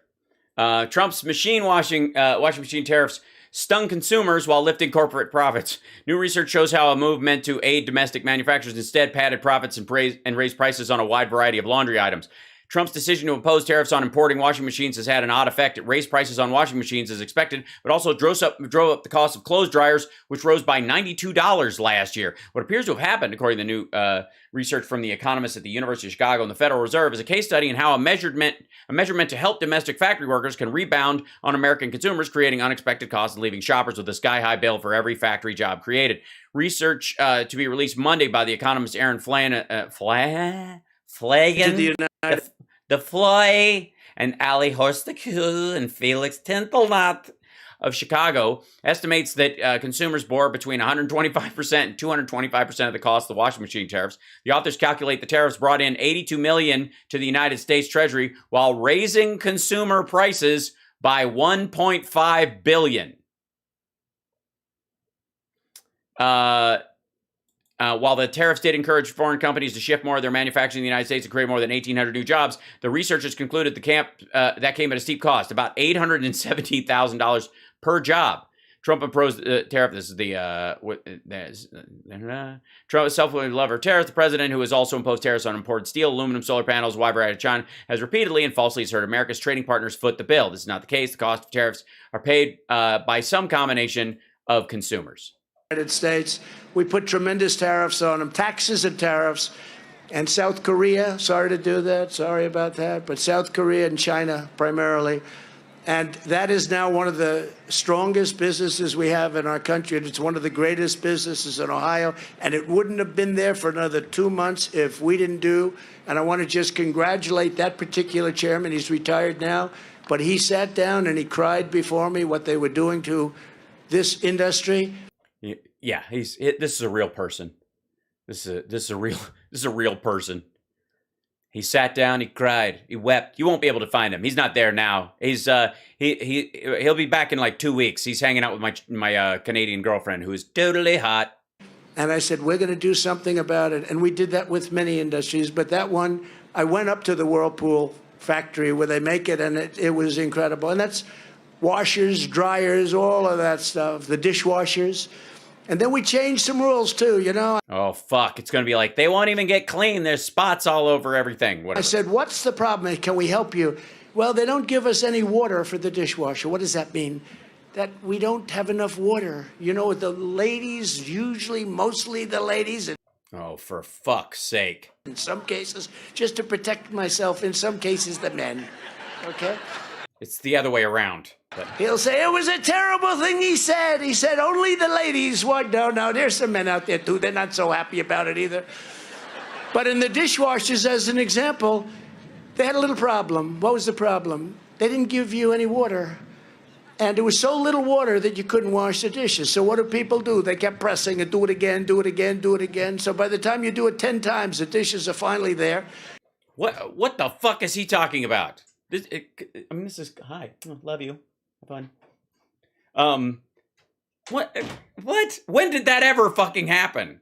[SPEAKER 1] Trump's washing machine tariffs stung consumers while lifting corporate profits. New research shows how a move meant to aid domestic manufacturers instead padded profits and raised prices on a wide variety of laundry items. Trump's decision to impose tariffs on importing washing machines has had an odd effect. It raised prices on washing machines as expected, but also drove up the cost of clothes dryers, which rose by $92 last year. What appears to have happened, according to the new research from the economists at the University of Chicago and the Federal Reserve, is a case study in how a measurement to help domestic factory workers can rebound on American consumers, creating unexpected costs and leaving shoppers with a sky-high bill for every factory job created. Research to be released Monday by the economist Aaron Flagan, the Floy, and Ali Horstaku and Felix Tintelnot of Chicago estimates that consumers bore between 125% and 225% of the cost of the washing machine tariffs. The authors calculate the tariffs brought in $82 million to the United States Treasury while raising consumer prices by $1.5 billion. While the tariffs did encourage foreign companies to shift more of their manufacturing in the United States and create more than 1,800 new jobs, the researchers concluded that came at a steep cost, about $817,000 per job. Trump imposed the tariff. This is Trump, self-fulfilling lover of tariffs. The president, who has also imposed tariffs on imported steel, aluminum, solar panels, wide variety of China, has repeatedly and falsely asserted America's trading partners foot the bill. This is not the case. The cost of tariffs are paid by some combination of consumers.
[SPEAKER 2] United States. We put tremendous tariffs on them, taxes and tariffs. And South Korea, sorry to do that, sorry about that, but South Korea and China primarily. And that is now one of the strongest businesses we have in our country. And it's one of the greatest businesses in Ohio. And it wouldn't have been there for another 2 months if we didn't do. And I want to just congratulate that particular chairman. He's retired now. But he sat down and he cried before me what they were doing to this industry.
[SPEAKER 1] Yeah, this is a real person. This is a real person. He sat down, he cried, he wept. You won't be able to find him. He's not there now. He's he'll be back in like 2 weeks. He's hanging out with my Canadian girlfriend, who is totally hot.
[SPEAKER 2] And I said, we're going to do something about it. And we did that with many industries, but that one, I went up to the Whirlpool factory where they make it, and it was incredible. And that's washers, dryers, all of that stuff, the dishwashers. And then we changed some rules, too, you know.
[SPEAKER 1] Oh, fuck. It's going to be like, they won't even get clean. There's spots all over everything. Whatever.
[SPEAKER 2] I said, what's the problem? Can we help you? Well, they don't give us any water for the dishwasher. What does that mean? That we don't have enough water. You know, the ladies, usually, mostly the ladies.
[SPEAKER 1] Oh, for fuck's sake.
[SPEAKER 2] In some cases, just to protect myself. In some cases, the men. Okay?
[SPEAKER 1] It's the other way around. But
[SPEAKER 2] he'll say, it was a terrible thing he said. He said only the ladies would. No, there's some men out there, too. They're not so happy about it either. But in the dishwashers, as an example, they had a little problem. What was the problem? They didn't give you any water. And there was so little water that you couldn't wash the dishes. So what do people do? They kept pressing it, do it again, do it again, do it again. So by the time you do it 10 times, the dishes are finally there.
[SPEAKER 1] What the fuck is he talking about? This is, hi, love you. Have fun. What? When did that ever fucking happen?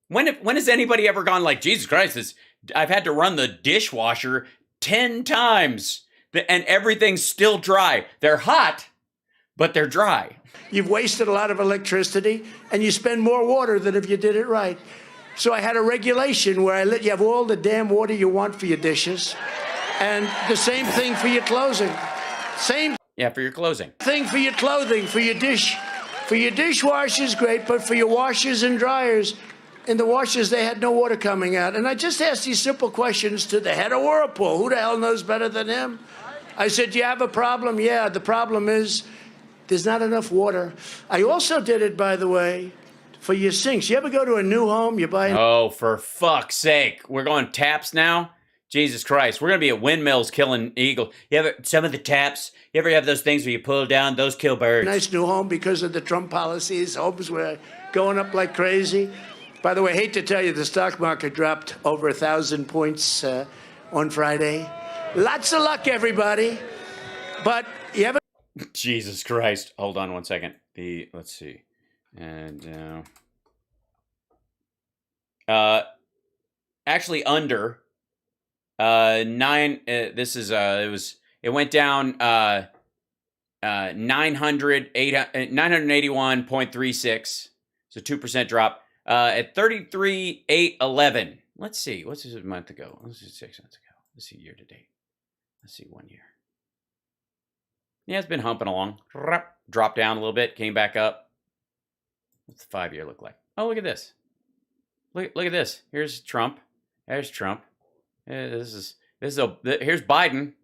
[SPEAKER 1] When has anybody ever gone like, Jesus Christ, I've had to run the dishwasher 10 times and everything's still dry. They're hot, but they're dry.
[SPEAKER 2] You've wasted a lot of electricity and you spend more water than if you did it right. So I had a regulation where I let you have all the damn water you want for your dishes. And the same thing for your closing.
[SPEAKER 1] Yeah, for your closing.
[SPEAKER 2] Thing for your clothing, for your dishwashers, great, but for your washers and dryers, in the washers, they had no water coming out. And I just asked these simple questions to the head of Whirlpool. Who the hell knows better than him? I said, do you have a problem? Yeah, the problem is there's not enough water. I also did it, by the way, for your sinks. You ever go to a new home, you buy...
[SPEAKER 1] Oh, for fuck's sake. We're going taps now? Jesus Christ, we're going to be at windmills killing eagles. Some of the taps, you ever have those things where you pull down, those kill birds?
[SPEAKER 2] Nice new home because of the Trump policies, homes where going up like crazy. By the way, hate to tell you, the stock market dropped over 1,000 points on Friday. Lots of luck, everybody. But you have
[SPEAKER 1] Jesus Christ. Hold on one second. Let's see. And actually under 9 this is it went down 981.36. So 2% drop at 33,811. Let's see. What's this a month ago? Let's see 6 months ago. Let's see year to date. Let's see 1 year. Yeah, it's been humping along. Dropped down a little bit, came back up. What's the 5 year look like? Oh, look at this. Look at this. Here's Trump. There's Trump. Here's Biden.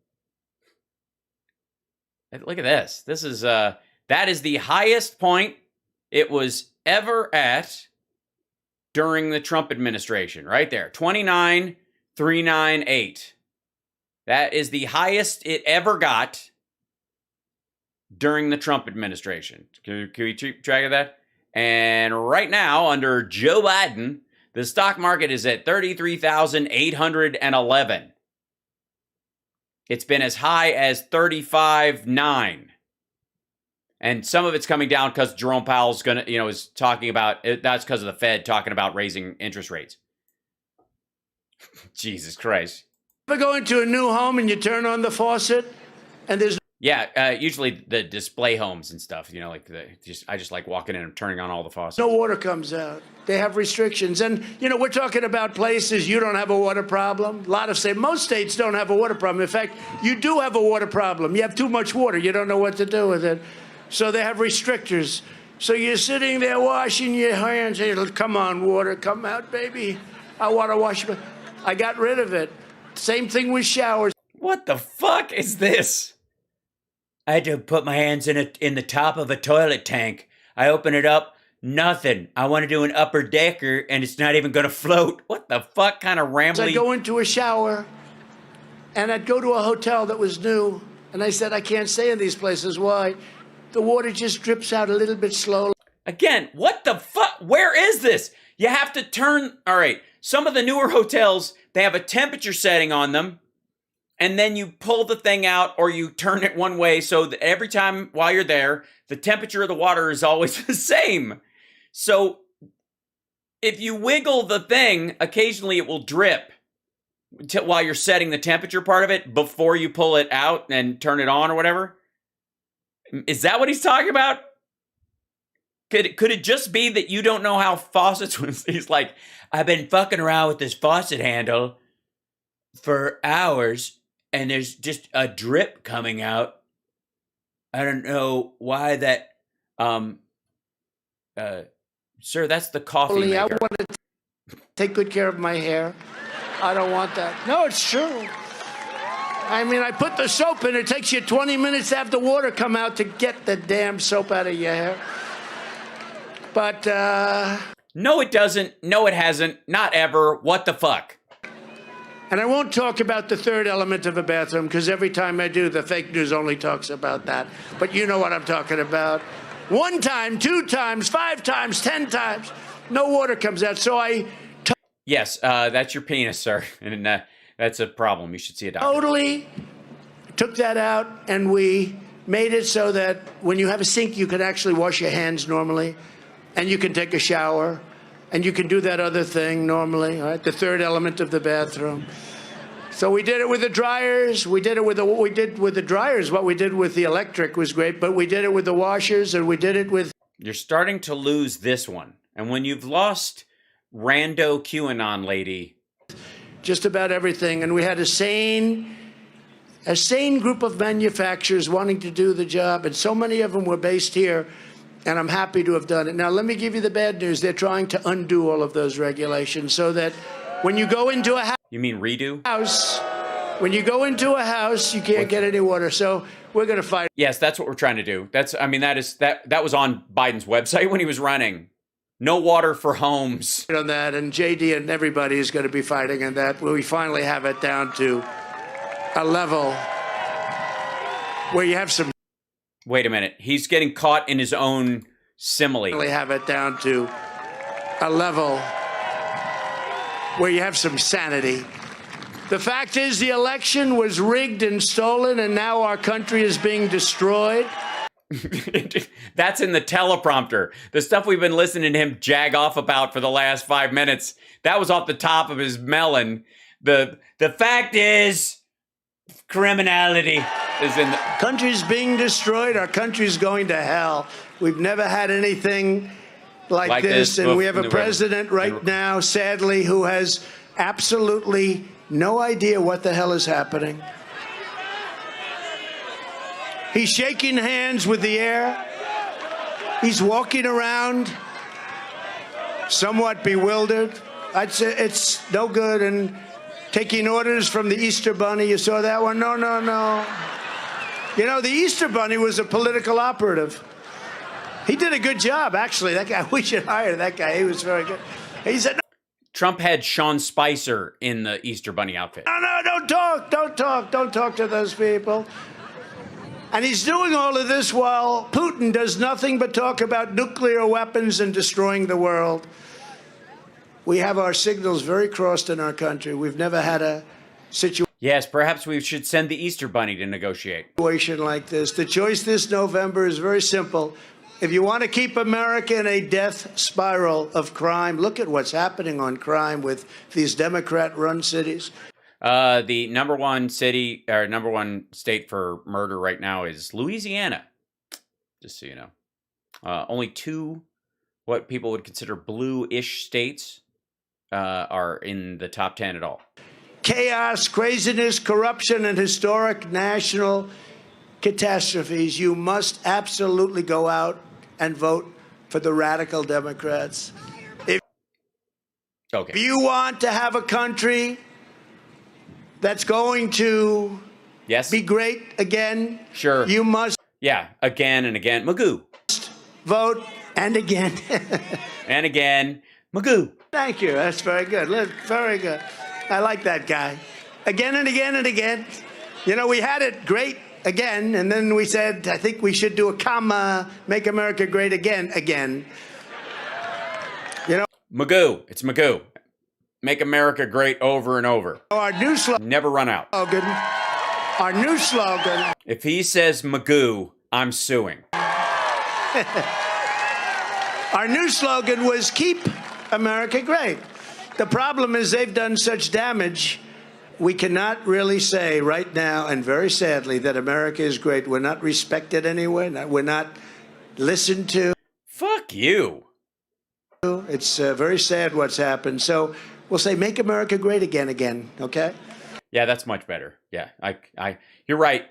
[SPEAKER 1] Look at this. This is that is the highest point it was ever at during the Trump administration. Right there. 29,398. That is the highest it ever got during the Trump administration. Can we keep track of that? And right now, under Joe Biden, the stock market is at 33,811. It's been as high as 35,900. And some of it's coming down because Jerome Powell's is talking about it. That's because of the Fed talking about raising interest rates. Jesus Christ.
[SPEAKER 2] ever go into a new home and you turn on the faucet and there's
[SPEAKER 1] usually the display homes and stuff, like I just like walking in and turning on all the faucets.
[SPEAKER 2] no water comes out. They have restrictions. And, we're talking about places you don't have a water problem. Most states don't have a water problem. In fact, you do have a water problem. You have too much water. You don't know what to do with it. So they have restrictors. So you're sitting there washing your hands. Come on, water, come out, baby. I want to wash. I got rid of it. Same thing with showers.
[SPEAKER 1] What the fuck is this? I had to put my hands in the top of a toilet tank. I open it up, nothing. I want to do an upper decker, and it's not even going to float. What the fuck kind of rambling?
[SPEAKER 2] I'd go into a shower, and I'd go to a hotel that was new, and I said, I can't stay in these places. Why? The water just drips out a little bit slowly.
[SPEAKER 1] Again, what the fuck? Where is this? You have to turn... All right, some of the newer hotels, they have a temperature setting on them, and then you pull the thing out or you turn it one way so that every time while you're there, the temperature of the water is always the same. So if you wiggle the thing, occasionally it will drip while you're setting the temperature part of it before you pull it out and turn it on or whatever. Is that what he's talking about? Could it just be that you don't know how faucets work? He's like, I've been fucking around with this faucet handle for hours, and there's just a drip coming out. I don't know why that. Sir, that's the coffee maker.
[SPEAKER 2] I want to take good care of my hair. I don't want that. No, it's true. I mean, I put the soap in. It takes you 20 minutes to have the water come out to get the damn soap out of your hair. But,
[SPEAKER 1] no, it doesn't. No, it hasn't. Not ever. What the fuck?
[SPEAKER 2] And I won't talk about the third element of a bathroom, because every time I do, the fake news only talks about that. But you know what I'm talking about. 1 time, 2 times, 5 times, 10 times, no water comes out. So
[SPEAKER 1] yes, that's your penis, sir. And that's a problem. You should see a doctor.
[SPEAKER 2] Totally took that out, and we made it so that when you have a sink, you can actually wash your hands normally, and you can take a shower, and you can do that other thing normally, right? The third element of the bathroom. So we did it with the dryers. We did it with what we did with the dryers. What we did with the electric was great, but we did it with the washers, and we did it with...
[SPEAKER 1] You're starting to lose this one. And when you've lost rando QAnon lady...
[SPEAKER 2] just about everything. And we had a sane group of manufacturers wanting to do the job, and so many of them were based here, and I'm happy to have done it. Now, let me give you the bad news. They're trying to undo all of those regulations so that when you go into a house...
[SPEAKER 1] You mean redo?
[SPEAKER 2] When you go into a house, you can't get any water. So we're going to fight.
[SPEAKER 1] Yes, that's what we're trying to do. That was on Biden's website when he was running. No water for homes.
[SPEAKER 2] On that, and JD and everybody is going to be fighting on that. We finally have it down to a level where you have some...
[SPEAKER 1] Wait a minute. He's getting caught in his own simile.
[SPEAKER 2] Really have it down to a level where you have some sanity. The fact is the election was rigged and stolen, and now our country is being destroyed.
[SPEAKER 1] That's in the teleprompter. The stuff we've been listening to him jag off about for the last 5 minutes, that was off the top of his melon. The fact is, criminality is in the
[SPEAKER 2] country's being destroyed. Our country's going to hell. We've never had anything like this, and we have a president right now, sadly, who has absolutely no idea what the hell is happening. He's shaking hands with the air. He's walking around somewhat bewildered. I'd say it's no good. And taking orders from the Easter Bunny. You saw that one? No, no, no. You know, the Easter Bunny was a political operative. He did a good job, actually. That guy, we should hire that guy. He was very good. He said,
[SPEAKER 1] Trump had Sean Spicer in the Easter Bunny outfit.
[SPEAKER 2] no, no, don't talk to those people. And he's doing all of this while Putin does nothing but talk about nuclear weapons and destroying the world. We have our signals very crossed in our country. We've never had a situation
[SPEAKER 1] Yes, perhaps we should send the Easter Bunny to negotiate.
[SPEAKER 2] Like this. The choice this November is very simple. If you want to keep America in a death spiral of crime, look at what's happening on crime with these Democrat-run cities.
[SPEAKER 1] The number one city or number one state for murder right now is Louisiana. Just so you know, only two what people would consider blue-ish states are in the top 10 at all.
[SPEAKER 2] Chaos, craziness, corruption, and historic national catastrophes. You must absolutely go out and vote for the radical Democrats. If you want to have a country that's going to be great again, you must
[SPEAKER 1] again and again. Magoo.
[SPEAKER 2] Vote and again.
[SPEAKER 1] And again. Magoo.
[SPEAKER 2] Thank you. That's very good. Very good. I like that guy. Again and again and again. You know, we had it great again, and then we said, I think we should do a comma, make America great again. You know?
[SPEAKER 1] Magoo. It's Magoo. Make America great over and over.
[SPEAKER 2] Our new slogan.
[SPEAKER 1] Never run out.
[SPEAKER 2] Our new slogan.
[SPEAKER 1] If he says Magoo, I'm suing.
[SPEAKER 2] Our new slogan was keep America great. The problem is they've done such damage, we cannot really say right now, and very sadly, that America is great. We're not respected anywhere. We're not listened to.
[SPEAKER 1] Fuck you.
[SPEAKER 2] It's very sad what's happened. So we'll say make America great again, okay?
[SPEAKER 1] Yeah, that's much better. Yeah, you're right.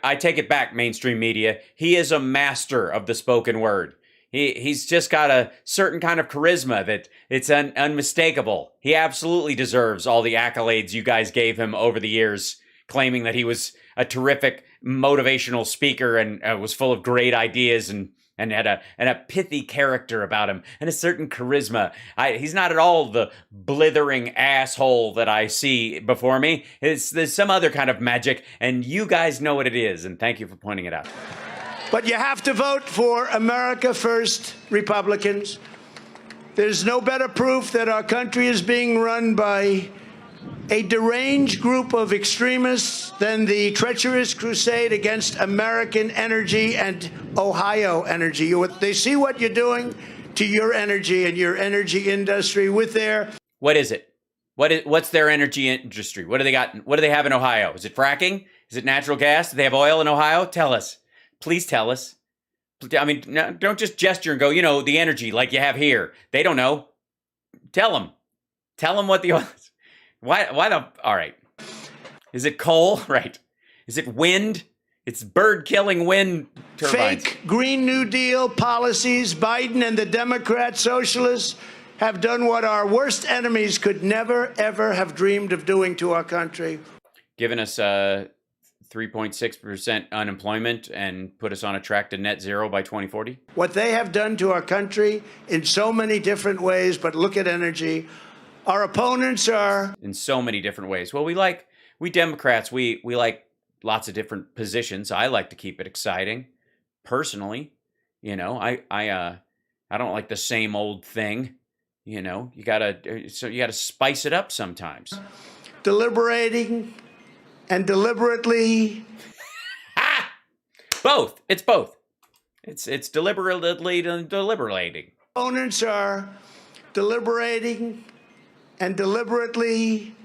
[SPEAKER 1] I take it back, mainstream media. He is a master of the spoken word. He's just got a certain kind of charisma that it's unmistakable. He absolutely deserves all the accolades you guys gave him over the years, claiming that he was a terrific motivational speaker and was full of great ideas and had a pithy character about him and a certain charisma. He's not at all the blithering asshole that I see before me. There's some other kind of magic, and you guys know what it is, and thank you for pointing it out.
[SPEAKER 2] But you have to vote for America First Republicans. There's no better proof that our country is being run by a deranged group of extremists than the treacherous crusade against American energy and Ohio energy. They see what you're doing to your energy and your energy industry with their...
[SPEAKER 1] What is it? What's their energy industry? What do they got? What do they have in Ohio? Is it fracking? Is it natural gas? Do they have oil in Ohio? Tell us. Please tell us. I mean, no, don't just gesture and go, you know, the energy like you have here. They don't know. Tell them. Tell them what the oil is. Why the... All right. Is it coal? Right. Is it wind? It's bird-killing wind turbines.
[SPEAKER 2] Fake Green New Deal policies. Biden and the Democrat socialists have done what our worst enemies could never, ever have dreamed of doing to our country.
[SPEAKER 1] Given us 3.6% unemployment and put us on a track to net zero by 2040?
[SPEAKER 2] What they have done to our country in so many different ways, but look at energy. Our opponents are...
[SPEAKER 1] In so many different ways. Well, we Democrats, we like lots of different positions. I like to keep it exciting, personally. You know, I don't like the same old thing. You know, you gotta spice it up sometimes.
[SPEAKER 2] Deliberating and deliberately.
[SPEAKER 1] Ah, both. It's both. It's deliberately deliberating.
[SPEAKER 2] Opponents are deliberating and deliberately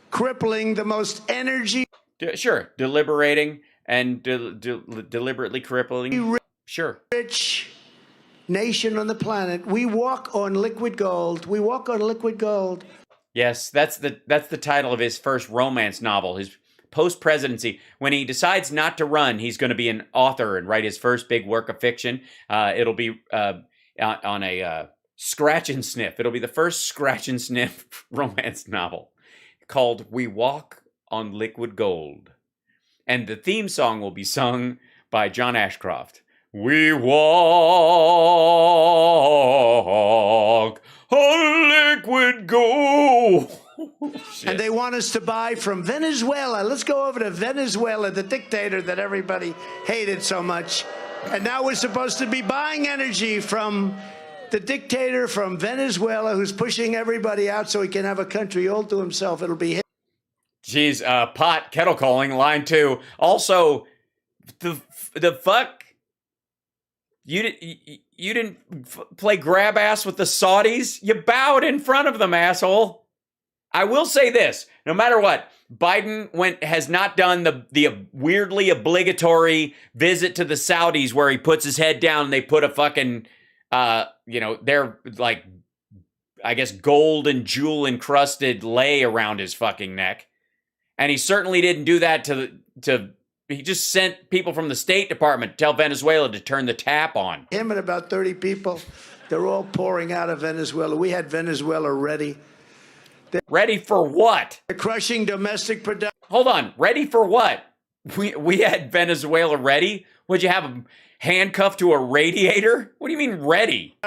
[SPEAKER 2] crippling the most energy.
[SPEAKER 1] Sure, deliberating and deliberately crippling. Sure.
[SPEAKER 2] Rich nation on the planet. We walk on liquid gold. We walk on liquid gold.
[SPEAKER 1] Yes, that's the title of his first romance novel, his post-presidency. When he decides not to run, he's going to be an author and write his first big work of fiction. It'll be on a scratch and sniff. It'll be the first scratch and sniff romance novel called We Walk on Liquid Gold. And the theme song will be sung by John Ashcroft. We walk on liquid gold.
[SPEAKER 2] And they want us to buy from Venezuela. Let's go over to Venezuela, the dictator that everybody hated so much. And now we're supposed to be buying energy from the dictator from Venezuela who's pushing everybody out so he can have a country all to himself. It'll be his.
[SPEAKER 1] Geez, pot, kettle calling, line 2. Also, the fuck? You didn't play grab ass with the Saudis? You bowed in front of them, asshole. I will say this, no matter what, Biden has not done the weirdly obligatory visit to the Saudis where he puts his head down and they put a fucking, they're like, I guess, gold and jewel encrusted lei around his fucking neck. And he certainly didn't do that he just sent people from the State Department to tell Venezuela to turn the tap on.
[SPEAKER 2] Him and about 30 people, they're all pouring out of Venezuela. We had Venezuela ready.
[SPEAKER 1] Ready for what?
[SPEAKER 2] They're crushing domestic production.
[SPEAKER 1] Hold on, ready for what? We had Venezuela ready? Would you have them handcuffed to a radiator? What do you mean ready?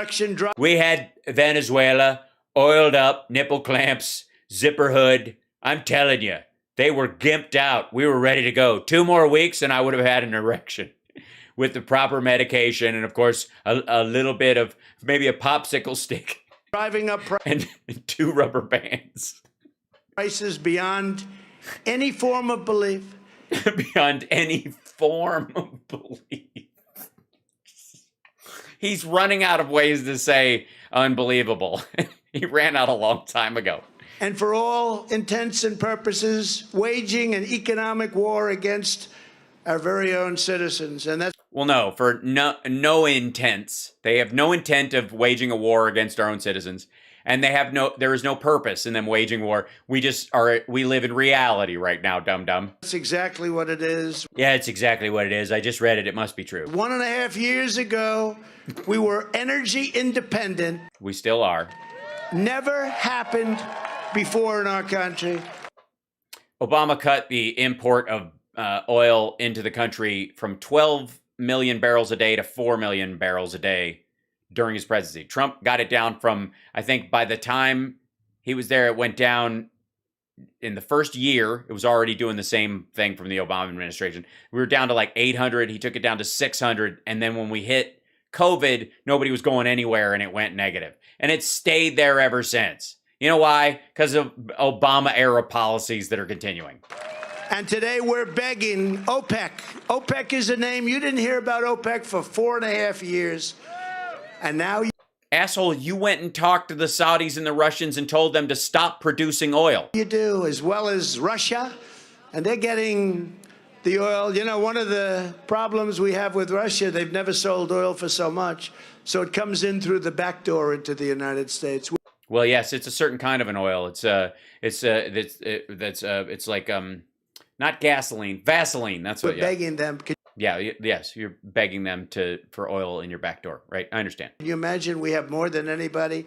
[SPEAKER 1] We had Venezuela oiled up, nipple clamps, zipper hood. I'm telling you. They were gimped out. We were ready to go. 2 more weeks and I would have had an erection with the proper medication and, of course, a little bit of maybe a popsicle stick.
[SPEAKER 2] Driving up
[SPEAKER 1] and 2 rubber bands.
[SPEAKER 2] Prices beyond any form of belief.
[SPEAKER 1] Beyond any form of belief. He's running out of ways to say unbelievable. He ran out a long time ago.
[SPEAKER 2] And for all intents and purposes, waging an economic war against our very own citizens. And that's
[SPEAKER 1] well, no, for no intents. They have no intent of waging a war against our own citizens. And there is no purpose in them waging war. We live in reality right now, dum-dum.
[SPEAKER 2] That's exactly what it is.
[SPEAKER 1] Yeah, it's exactly what it is. I just read it. It must be true.
[SPEAKER 2] 1.5 years ago, we were energy independent.
[SPEAKER 1] We still are.
[SPEAKER 2] Never happened before in our country.
[SPEAKER 1] Obama cut the import of oil into the country from 12 million barrels a day to 4 million barrels a day during his presidency. Trump got it down from, I think by the time he was there, it went down in the first year. It was already doing the same thing from the Obama administration. We were down to like 800. He took it down to 600. And then when we hit COVID, nobody was going anywhere and it went negative. And it stayed there ever since. You know why? Because of Obama-era policies that are continuing.
[SPEAKER 2] And today we're begging OPEC. OPEC is a name. You didn't hear about OPEC for 4.5 years. And now
[SPEAKER 1] asshole, you went and talked to the Saudis and the Russians and told them to stop producing oil.
[SPEAKER 2] You do, as well as Russia. And they're getting the oil. You know, one of the problems we have with Russia, they've never sold oil for so much. So it comes in through the back door into the United States.
[SPEAKER 1] Well, yes, it's a certain kind of an oil. It's like not gasoline, Vaseline. That's what.
[SPEAKER 2] We're begging them.
[SPEAKER 1] Yeah, yes, you're begging them for oil in your back door, right? I understand.
[SPEAKER 2] Can you imagine we have more than anybody?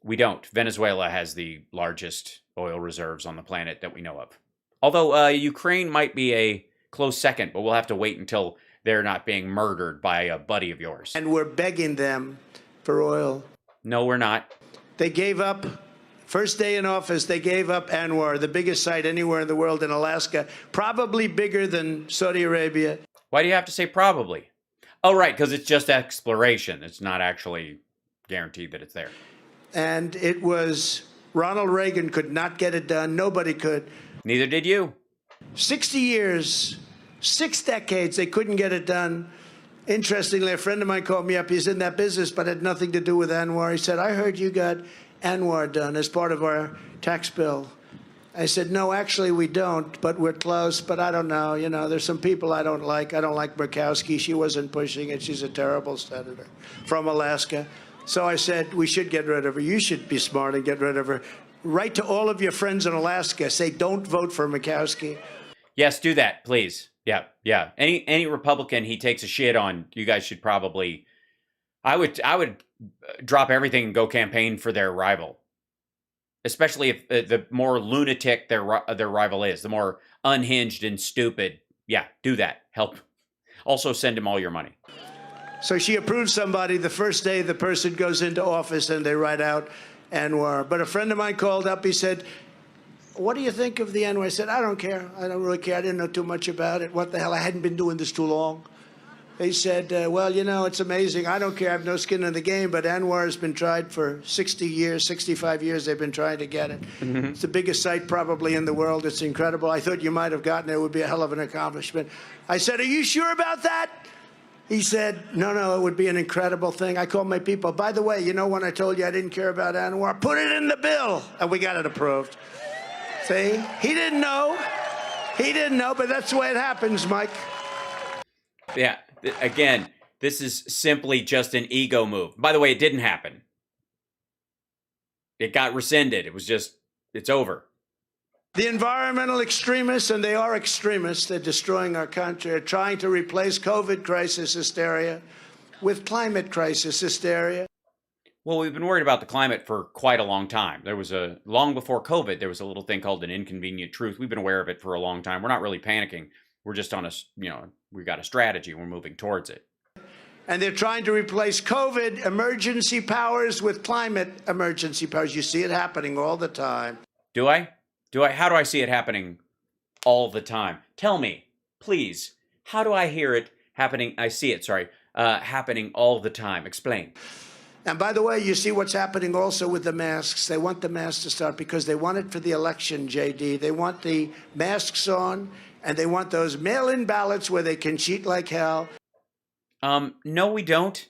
[SPEAKER 1] We don't. Venezuela has the largest oil reserves on the planet that we know of. Although Ukraine might be a close second, but we'll have to wait until they're not being murdered by a buddy of yours.
[SPEAKER 2] And we're begging them for oil.
[SPEAKER 1] No, we're not.
[SPEAKER 2] They gave up, first day in office, they gave up Anwar, the biggest site anywhere in the world in Alaska, probably bigger than Saudi Arabia.
[SPEAKER 1] Why do you have to say probably? Oh, right, because it's just exploration. It's not actually guaranteed that it's there.
[SPEAKER 2] And it was Ronald Reagan could not get it done. Nobody could.
[SPEAKER 1] Neither did you.
[SPEAKER 2] 60 years, 6 decades, they couldn't get it done. Interestingly, a friend of mine called me up. He's in that business, but had nothing to do with Anwar. He said, I heard you got Anwar done as part of our tax bill. I said, no, actually, we don't, but we're close. But I don't know. You know, there's some people I don't like. I don't like Murkowski. She wasn't pushing it. She's a terrible senator from Alaska. So I said, we should get rid of her. You should be smart and get rid of her. Write to all of your friends in Alaska. Say, don't vote for Murkowski.
[SPEAKER 1] Yes, do that, please. Yeah, yeah. Any Republican he takes a shit on, you guys should probably. I would drop everything and go campaign for their rival, especially if the more lunatic their rival is, the more unhinged and stupid. Yeah, do that. Help. Also, send him all your money.
[SPEAKER 2] So she approved somebody the first day the person goes into office, and they write out Anwar. But a friend of mine called up. He said, what do you think of the Anwar? I said, I don't care. I don't really care. I didn't know too much about it. What the hell? I hadn't been doing this too long. They said, well, you know, it's amazing. I don't care. I have no skin in the game. But Anwar has been tried for 60 years, 65 years. They've been trying to get it. It's the biggest site probably in the world. It's incredible. I thought you might have gotten it. It would be a hell of an accomplishment. I said, are you sure about that? He said, no, it would be an incredible thing. I called my people. By the way, you know when I told you I didn't care about Anwar? Put it in the bill. And we got it approved. See? He didn't know. He didn't know, but that's the way it happens, Mike.
[SPEAKER 1] Yeah. Again, this is simply just an ego move. By the way, it didn't happen. It got rescinded. It was just, it's over.
[SPEAKER 2] The environmental extremists, and they are extremists, they're destroying our country, are trying to replace COVID crisis hysteria with climate crisis hysteria.
[SPEAKER 1] Well, we've been worried about the climate for quite a long time. Long before COVID, there was a little thing called an inconvenient truth. We've been aware of it for a long time. We're not really panicking. We're just on we got a strategy. We're moving towards it.
[SPEAKER 2] And they're trying to replace COVID emergency powers with climate emergency powers. You see it happening all the time.
[SPEAKER 1] Do I? How do I see it happening all the time? Tell me, please. How do I hear it happening? I see it, happening all the time. Explain.
[SPEAKER 2] And by the way, you see what's happening also with the masks. They want the masks to start because they want it for the election, JD. They want the masks on, and they want those mail-in ballots where they can cheat like hell.
[SPEAKER 1] No, we don't.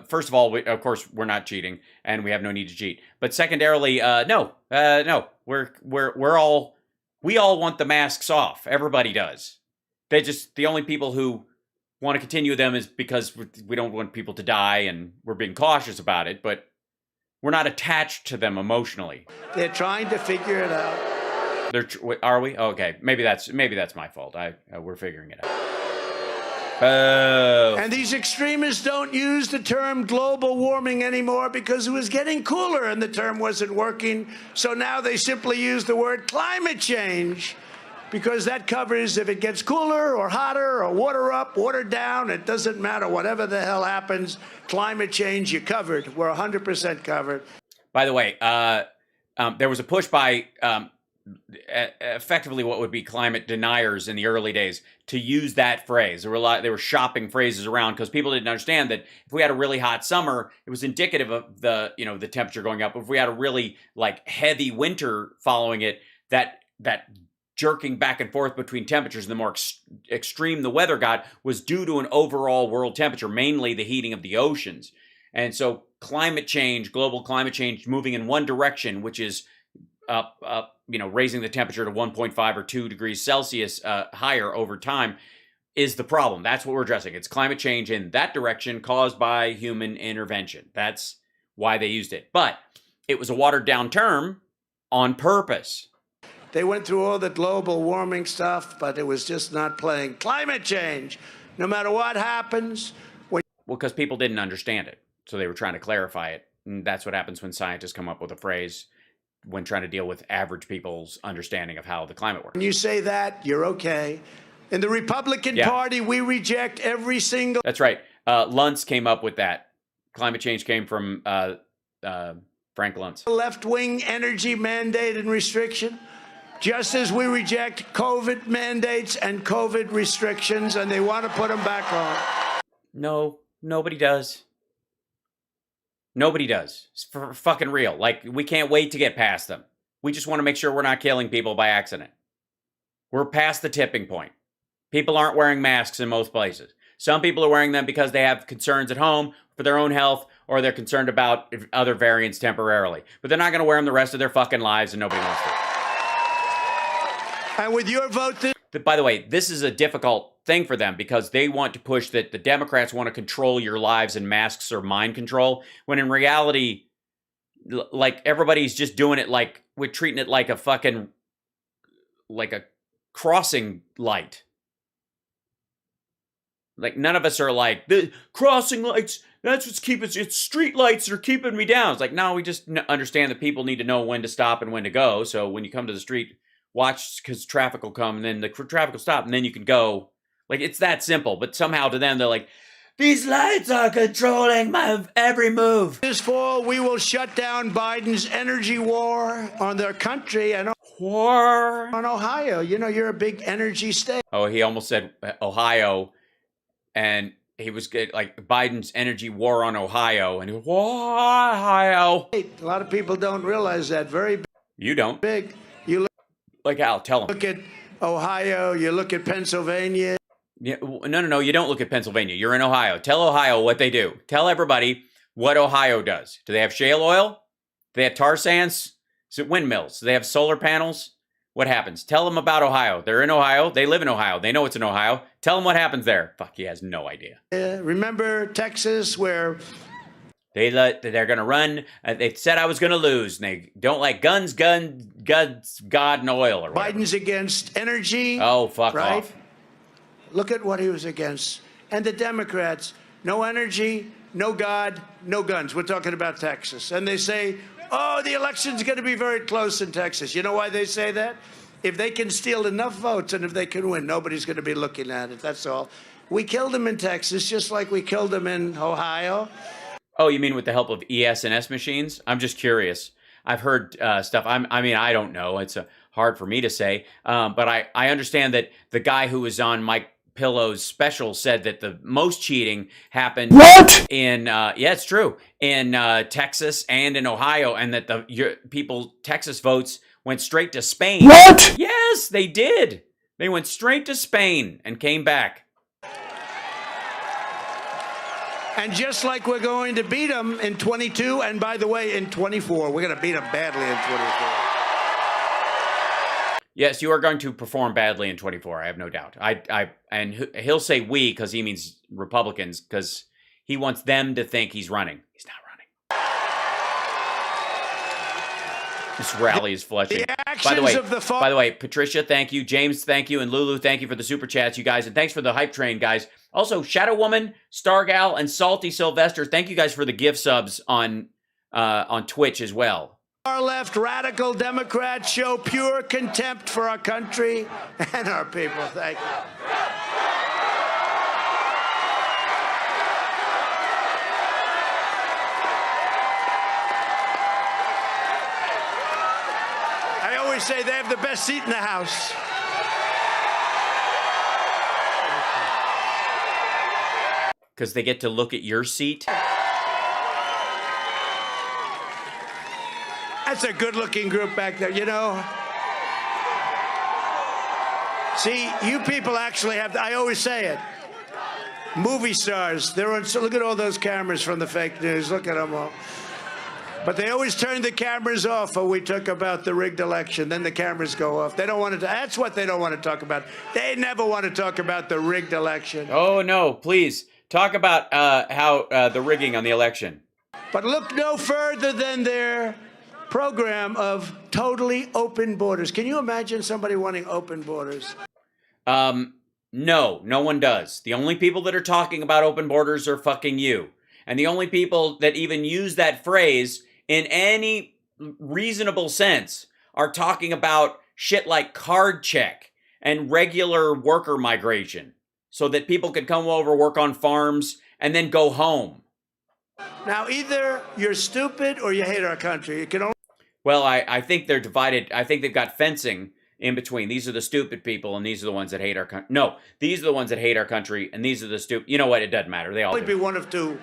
[SPEAKER 1] First of all, of course, we're not cheating, and we have no need to cheat. But secondarily, no. We all want the masks off. Everybody does. The only people who want to continue them is because we don't want people to die, and we're being cautious about it. But we're not attached to them emotionally.
[SPEAKER 2] They're trying to figure it out.
[SPEAKER 1] Are we? Okay, maybe that's my fault. We're figuring it out. Oh.
[SPEAKER 2] And these extremists don't use the term global warming anymore because it was getting cooler and the term wasn't working. So now they simply use the word climate change because that covers if it gets cooler or hotter or water up, water down. It doesn't matter. Whatever the hell happens, climate change, you're covered. We're 100% covered.
[SPEAKER 1] By the way, there was a push by effectively what would be climate deniers in the early days to use that phrase. They were shopping phrases around because people didn't understand that if we had a really hot summer, it was indicative of the temperature going up. If we had a really heavy winter following it, that jerking back and forth between temperatures, the more extreme the weather got, was due to an overall world temperature, mainly the heating of the oceans. And so climate change, global climate change, moving in one direction, which is raising the temperature to 1.5 or 2 degrees Celsius higher over time, is the problem. That's what we're addressing. It's climate change in that direction caused by human intervention. That's why they used it. But it was a watered down term on purpose.
[SPEAKER 2] They went through all the global warming stuff, but it was just not playing. Climate change, no matter what happens.
[SPEAKER 1] Well, because people didn't understand it. So they were trying to clarify it. And that's what happens when scientists come up with a phrase when trying to deal with average people's understanding of how the climate works.
[SPEAKER 2] When you say that, you're okay. In the Republican Party, we reject every single...
[SPEAKER 1] That's right. Luntz came up with that. Climate change came from Frank Luntz.
[SPEAKER 2] Left-wing energy mandate and restriction. just as we reject COVID mandates and COVID restrictions, and they want to put them back on.
[SPEAKER 1] No, nobody does. Nobody does. It's for fucking real. Like, we can't wait to get past them. We just want to make sure we're not killing people by accident. We're past the tipping point. People aren't wearing masks in most places. Some people are wearing them because they have concerns at home for their own health, or they're concerned about other variants temporarily. But they're not going to wear them the rest of their fucking lives, and nobody wants to.
[SPEAKER 2] And with your vote this...
[SPEAKER 1] By the way, this is a difficult thing for them because they want to push that the Democrats want to control your lives and masks are mind control, when in reality, like, everybody's just doing it like, we're treating it like a fucking, like a crossing light. Like, none of us are like, the crossing lights, that's what's keeping, it's street lights that are keeping me down. It's like, no, we just understand that people need to know when to stop and when to go. So when you come to the street, watch, because traffic will come, and then the traffic will stop, and then you can go. Like, it's that simple. But somehow to them, they're like, these lights are controlling my every move.
[SPEAKER 2] This fall, we will shut down Biden's energy war on their country and
[SPEAKER 1] War
[SPEAKER 2] on Ohio. You know, you're a big energy state.
[SPEAKER 1] Oh, he almost said Ohio, and he was like, Biden's energy war on Ohio, and he was, Ohio.
[SPEAKER 2] A lot of people don't realize that. Very big.
[SPEAKER 1] You don't.
[SPEAKER 2] Big. You look,
[SPEAKER 1] Like, Al, tell him.
[SPEAKER 2] look at Ohio, you look at Pennsylvania.
[SPEAKER 1] Yeah, no, you don't look at Pennsylvania. You're in Ohio. Tell Ohio what they do. Tell everybody what Ohio does. Do they have shale oil? Do they have tar sands? Is it windmills? Do they have solar panels? What happens? Tell them about Ohio. They're in Ohio. They live in Ohio. They know it's in Ohio. Tell them what happens there. Fuck, he has no idea.
[SPEAKER 2] Remember Texas, where
[SPEAKER 1] they're going to run. They said I was going to lose. And they don't like guns, God, and oil. Or whatever.
[SPEAKER 2] Biden's against energy.
[SPEAKER 1] Oh, fuck
[SPEAKER 2] right?
[SPEAKER 1] off.
[SPEAKER 2] Look at what he was against. And the Democrats, no energy, no God, no guns. We're talking about Texas. And they say, oh, the election's going to be very close in Texas. You know why they say that? If they can steal enough votes and if they can win, nobody's going to be looking at it. That's all. We killed them in Texas, just like we killed them in Ohio.
[SPEAKER 1] Oh, you mean with the help of ES and S machines? I'm just curious. I've heard stuff. I mean, I don't know. It's hard for me to say. But I understand that the guy who was on Mike Pillow's special said that the most cheating happened in yeah, it's true, in Texas and in Ohio, and that Texas votes went straight to Spain.
[SPEAKER 3] What?
[SPEAKER 1] Yes, they did. They went straight to Spain and came back.
[SPEAKER 2] And just like we're going to beat them in 22, and by the way, in 24, we're going to beat them badly in 24.
[SPEAKER 1] Yes, you are going to perform badly in 24. I have no doubt. And he'll say we because he means Republicans, because he wants them to think he's running. He's not running. This rally is flushing. By the way, Patricia, thank you. James, thank you. And Lulu, thank you for the super chats, you guys. And thanks for the hype train, guys. Also, Shadow Woman, Stargal, and Salty Sylvester, thank you guys for the gift subs on Twitch as well.
[SPEAKER 2] Our left radical Democrats show pure contempt for our country and our people. Thank you. I always say they have the best seat in the House.
[SPEAKER 1] Because they get to look at your seat.
[SPEAKER 2] That's a good-looking group back there, you know. See, you people actually have, I always say it, movie stars. They're on, so look at all those cameras from the fake news. Look at them all. But they always turn the cameras off when we talk about the rigged election. Then the cameras go off. They don't want to, that's what they don't want to talk about. They never want to talk about the rigged election.
[SPEAKER 1] Oh, no, please. Talk about how the rigging on the election.
[SPEAKER 2] But look no further than their program of totally open borders. Can you imagine somebody wanting open borders?
[SPEAKER 1] No, no one does. The only people that are talking about open borders are fucking you. And the only people that even use that phrase in any reasonable sense are talking about shit like card check and regular worker migration so that people could come over, work on farms, and then go home.
[SPEAKER 2] Now, either you're stupid or you hate our country. You can only...
[SPEAKER 1] Well, I think they're divided. I think they've got fencing in between. These are the stupid people, and these are the ones that hate our country. No, these are the ones that hate our country, and these are the stupid. You know what? It doesn't matter. They all
[SPEAKER 2] Only be one of two.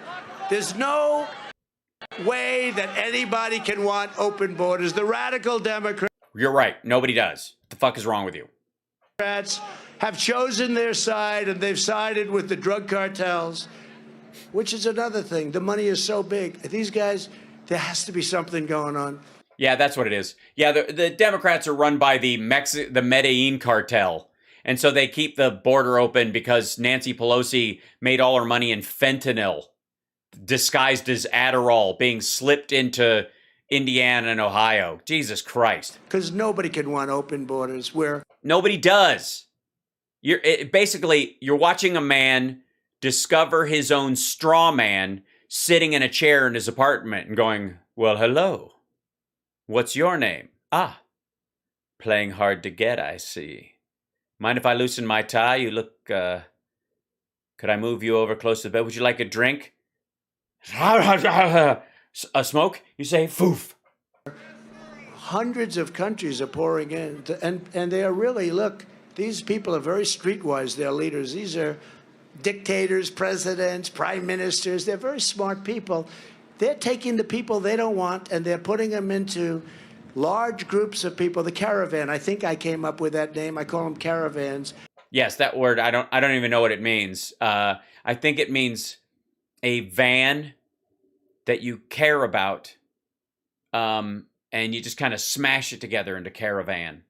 [SPEAKER 2] There's no way that anybody can want open borders. The radical Democrats.
[SPEAKER 1] You're right. Nobody does. What the fuck is wrong with you?
[SPEAKER 2] Have chosen their side, and they've sided with the drug cartels, which is another thing. The money is so big. These guys, there has to be something going on.
[SPEAKER 1] Yeah, that's what it is. Yeah, the Democrats are run by the Medellin cartel. And so they keep the border open because Nancy Pelosi made all her money in fentanyl, disguised as Adderall, being slipped into Indiana and Ohio. Jesus Christ.
[SPEAKER 2] Because nobody can want open borders where...
[SPEAKER 1] Nobody does. Basically, you're watching a man discover his own straw man sitting in a chair in his apartment and going, well, hello. What's your name? Ah, playing hard to get, I see. Mind if I loosen my tie? You look, could I move you over close to the bed? Would you like a drink? A smoke? You say, foof.
[SPEAKER 2] Hundreds of countries are pouring in, and they are really, look, these people are very streetwise, they're leaders. These are dictators, presidents, prime ministers. They're very smart people. They're taking the people they don't want, and they're putting them into large groups of people. The caravan, I think I came up with that name. I call them caravans.
[SPEAKER 1] Yes, that word, I don't even know what it means. I think it means a van that you care about, and you just kind of smash it together into caravan.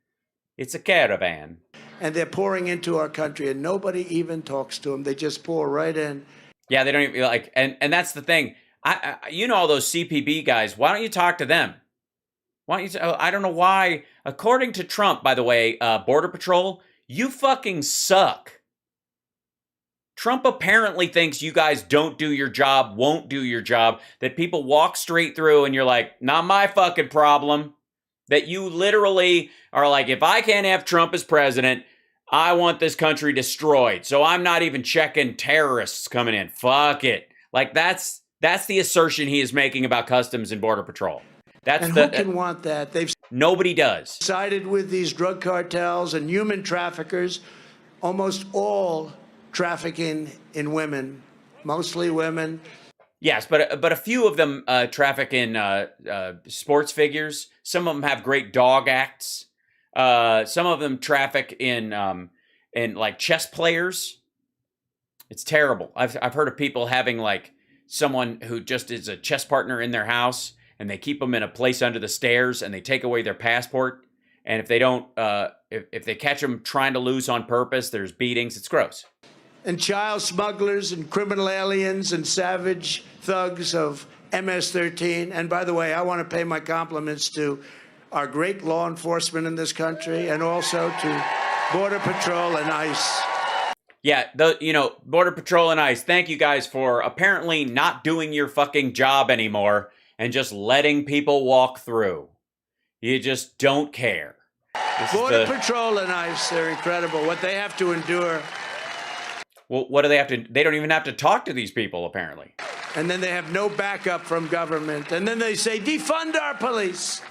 [SPEAKER 1] It's a caravan.
[SPEAKER 2] And they're pouring into our country, and nobody even talks to them. They just pour right in.
[SPEAKER 1] Yeah, they don't even like, and that's the thing. You know all those CPB guys. Why don't you talk to them? Why don't you? I don't know why. According to Trump, by the way, Border Patrol, you fucking suck. Trump apparently thinks you guys don't do your job, won't do your job, that people walk straight through and you're like, not my fucking problem. That you literally are like, if I can't have Trump as president, I want this country destroyed. So I'm not even checking terrorists coming in. Fuck it. Like that's the assertion he is making about Customs and Border Patrol.
[SPEAKER 2] And who can want that?
[SPEAKER 1] Nobody does.
[SPEAKER 2] Sided with these drug cartels and human traffickers, almost all trafficking in women, mostly women.
[SPEAKER 1] Yes, but a few of them traffic in sports figures. Some of them have great dog acts. Some of them traffic in like chess players. It's terrible. I've heard of people having like someone who just is a chess partner in their house, and they keep them in a place under the stairs, and they take away their passport. And if they don't, if they catch them trying to lose on purpose, there's beatings. It's gross.
[SPEAKER 2] And child smugglers and criminal aliens and savage thugs of MS-13. And by the way, I want to pay my compliments to our great law enforcement in this country, and also to Border Patrol and ICE.
[SPEAKER 1] Yeah, Border Patrol and ICE, thank you guys for apparently not doing your fucking job anymore and just letting people walk through. You just don't care.
[SPEAKER 2] Border Patrol and ICE, they're incredible. What they have to endure.
[SPEAKER 1] Well, what do they have to? They don't even have to talk to these people, apparently.
[SPEAKER 2] And then they have no backup from government. And then they say, defund our police.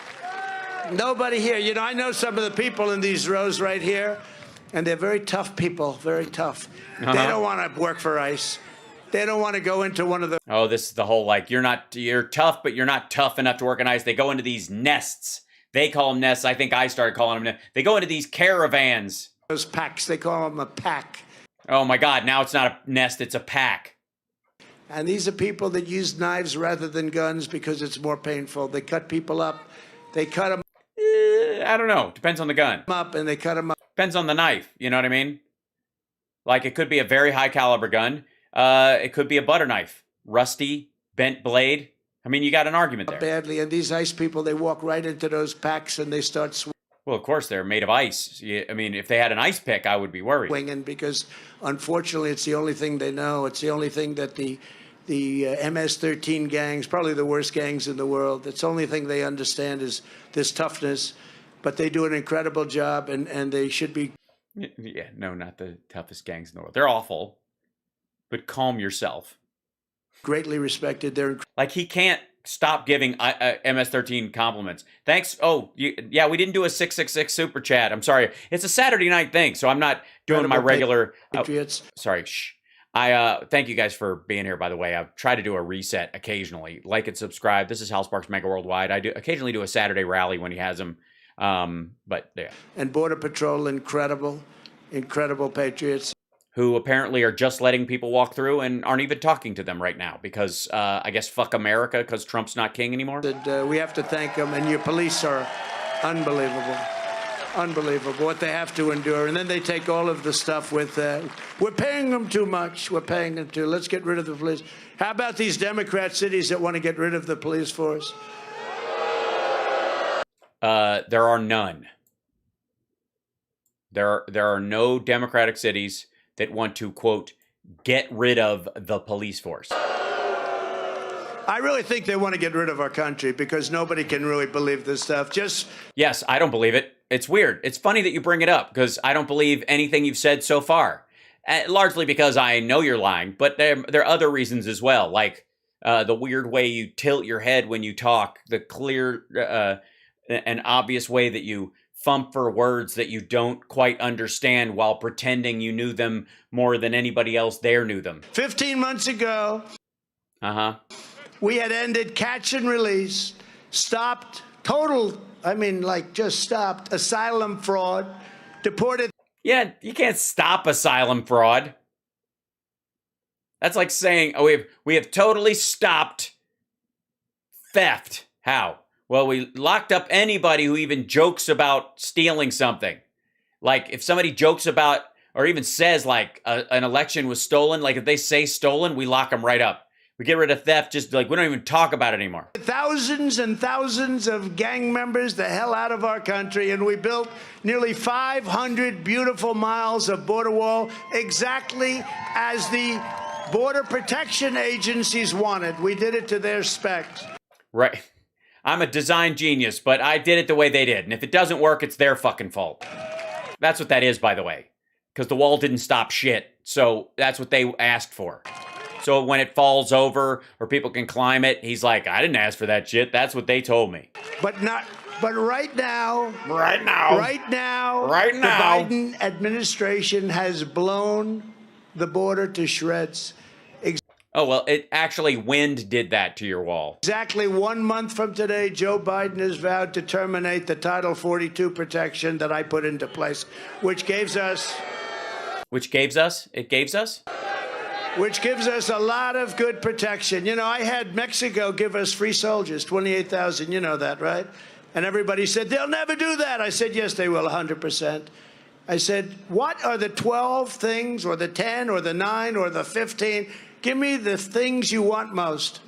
[SPEAKER 2] Nobody here. You know, I know some of the people in these rows right here, and they're very tough people, very tough. They don't want to work for ICE. They don't want to go into one of the...
[SPEAKER 1] Oh, this is the whole, like, you're tough, but you're not tough enough to work in ICE. They go into these nests. They call them nests. I think I started calling them nests. They go into these caravans.
[SPEAKER 2] Those packs, they call them a pack.
[SPEAKER 1] Oh, my God. Now it's not a nest, it's a pack.
[SPEAKER 2] And these are people that use knives rather than guns because it's more painful. They cut people up. They cut them
[SPEAKER 1] I don't know. Depends on the gun.
[SPEAKER 2] up, and they cut them up.
[SPEAKER 1] Depends on the knife. You know what I mean? Like, it could be a very high caliber gun. It could be a butter knife. Rusty, bent blade. I mean, you got an argument there.
[SPEAKER 2] Badly. And these ICE people, they walk right into those packs and they start
[SPEAKER 1] Well, of course, they're made of ice. I mean, if they had an ice pick, I would be worried.
[SPEAKER 2] swinging because, unfortunately, it's the only thing they know. It's the only thing that the MS-13 gangs, probably the worst gangs in the world, it's the only thing they understand is this toughness. But they do an incredible job, and they should be...
[SPEAKER 1] Yeah, no, not the toughest gangs in the world. They're awful. But calm yourself.
[SPEAKER 2] Greatly respected. They're
[SPEAKER 1] like, he can't stop giving MS-13 compliments. Thanks. Oh, yeah, we didn't do a 666 super chat. I'm sorry. It's a Saturday night thing, so I'm not doing my regular...
[SPEAKER 2] Patriots.
[SPEAKER 1] Sorry, shh. I thank you guys for being here, by the way. I've tried to do a reset occasionally. Like and subscribe. This is HAL Sparks Mega Worldwide. I do occasionally do a Saturday rally when he has them. But yeah.
[SPEAKER 2] And Border Patrol, incredible patriots.
[SPEAKER 1] Who apparently are just letting people walk through and aren't even talking to them right now because, I guess, fuck America because Trump's not king anymore.
[SPEAKER 2] We have to thank them, and your police are unbelievable. Unbelievable what they have to endure. And then they take all of the stuff with, we're paying them too much. We're paying them too. Let's get rid of the police. How about these Democrat cities that want to get rid of the police force?
[SPEAKER 1] There are none. There are no Democratic cities that want to, quote, get rid of the police force.
[SPEAKER 2] I really think they want to get rid of our country because nobody can really believe this stuff.
[SPEAKER 1] Yes, I don't believe it. It's weird. It's funny that you bring it up because I don't believe anything you've said so far. Largely because I know you're lying, but there are other reasons as well, like the weird way you tilt your head when you talk, the clear and obvious way that you thump for words that you don't quite understand while pretending you knew them more than anybody else there knew them.
[SPEAKER 2] 15 months ago, we had ended catch and release, stopped asylum fraud, deported.
[SPEAKER 1] Yeah, you can't stop asylum fraud. That's like saying, oh, we have totally stopped theft. How? Well, we locked up anybody who even jokes about stealing something. Like, if somebody jokes about, or even says, like, an election was stolen, like, if they say stolen, we lock them right up. We get rid of theft, just, like, we don't even talk about it anymore.
[SPEAKER 2] Thousands and thousands of gang members the hell out of our country, and we built nearly 500 beautiful miles of border wall, exactly as the border protection agencies wanted. We did it to their specs.
[SPEAKER 1] Right. I'm a design genius, but I did it the way they did. And if it doesn't work, it's their fucking fault. That's what that is, by the way. Because the wall didn't stop shit. So that's what they asked for. So when it falls over or people can climb it, he's like, I didn't ask for that shit. That's what they told me.
[SPEAKER 2] But right now, the Biden administration has blown the border to shreds.
[SPEAKER 1] Oh, well, wind did that to your wall.
[SPEAKER 2] Exactly 1 month from today, Joe Biden has vowed to terminate the Title 42 protection that I put into place, which gives us a lot of good protection. You know, I had Mexico give us free soldiers, 28,000. You know that, right? And everybody said, they'll never do that. I said, yes, they will, 100%. I said, what are the 12 things, or the 10, or the 9, or the 15? Give me the things you want most.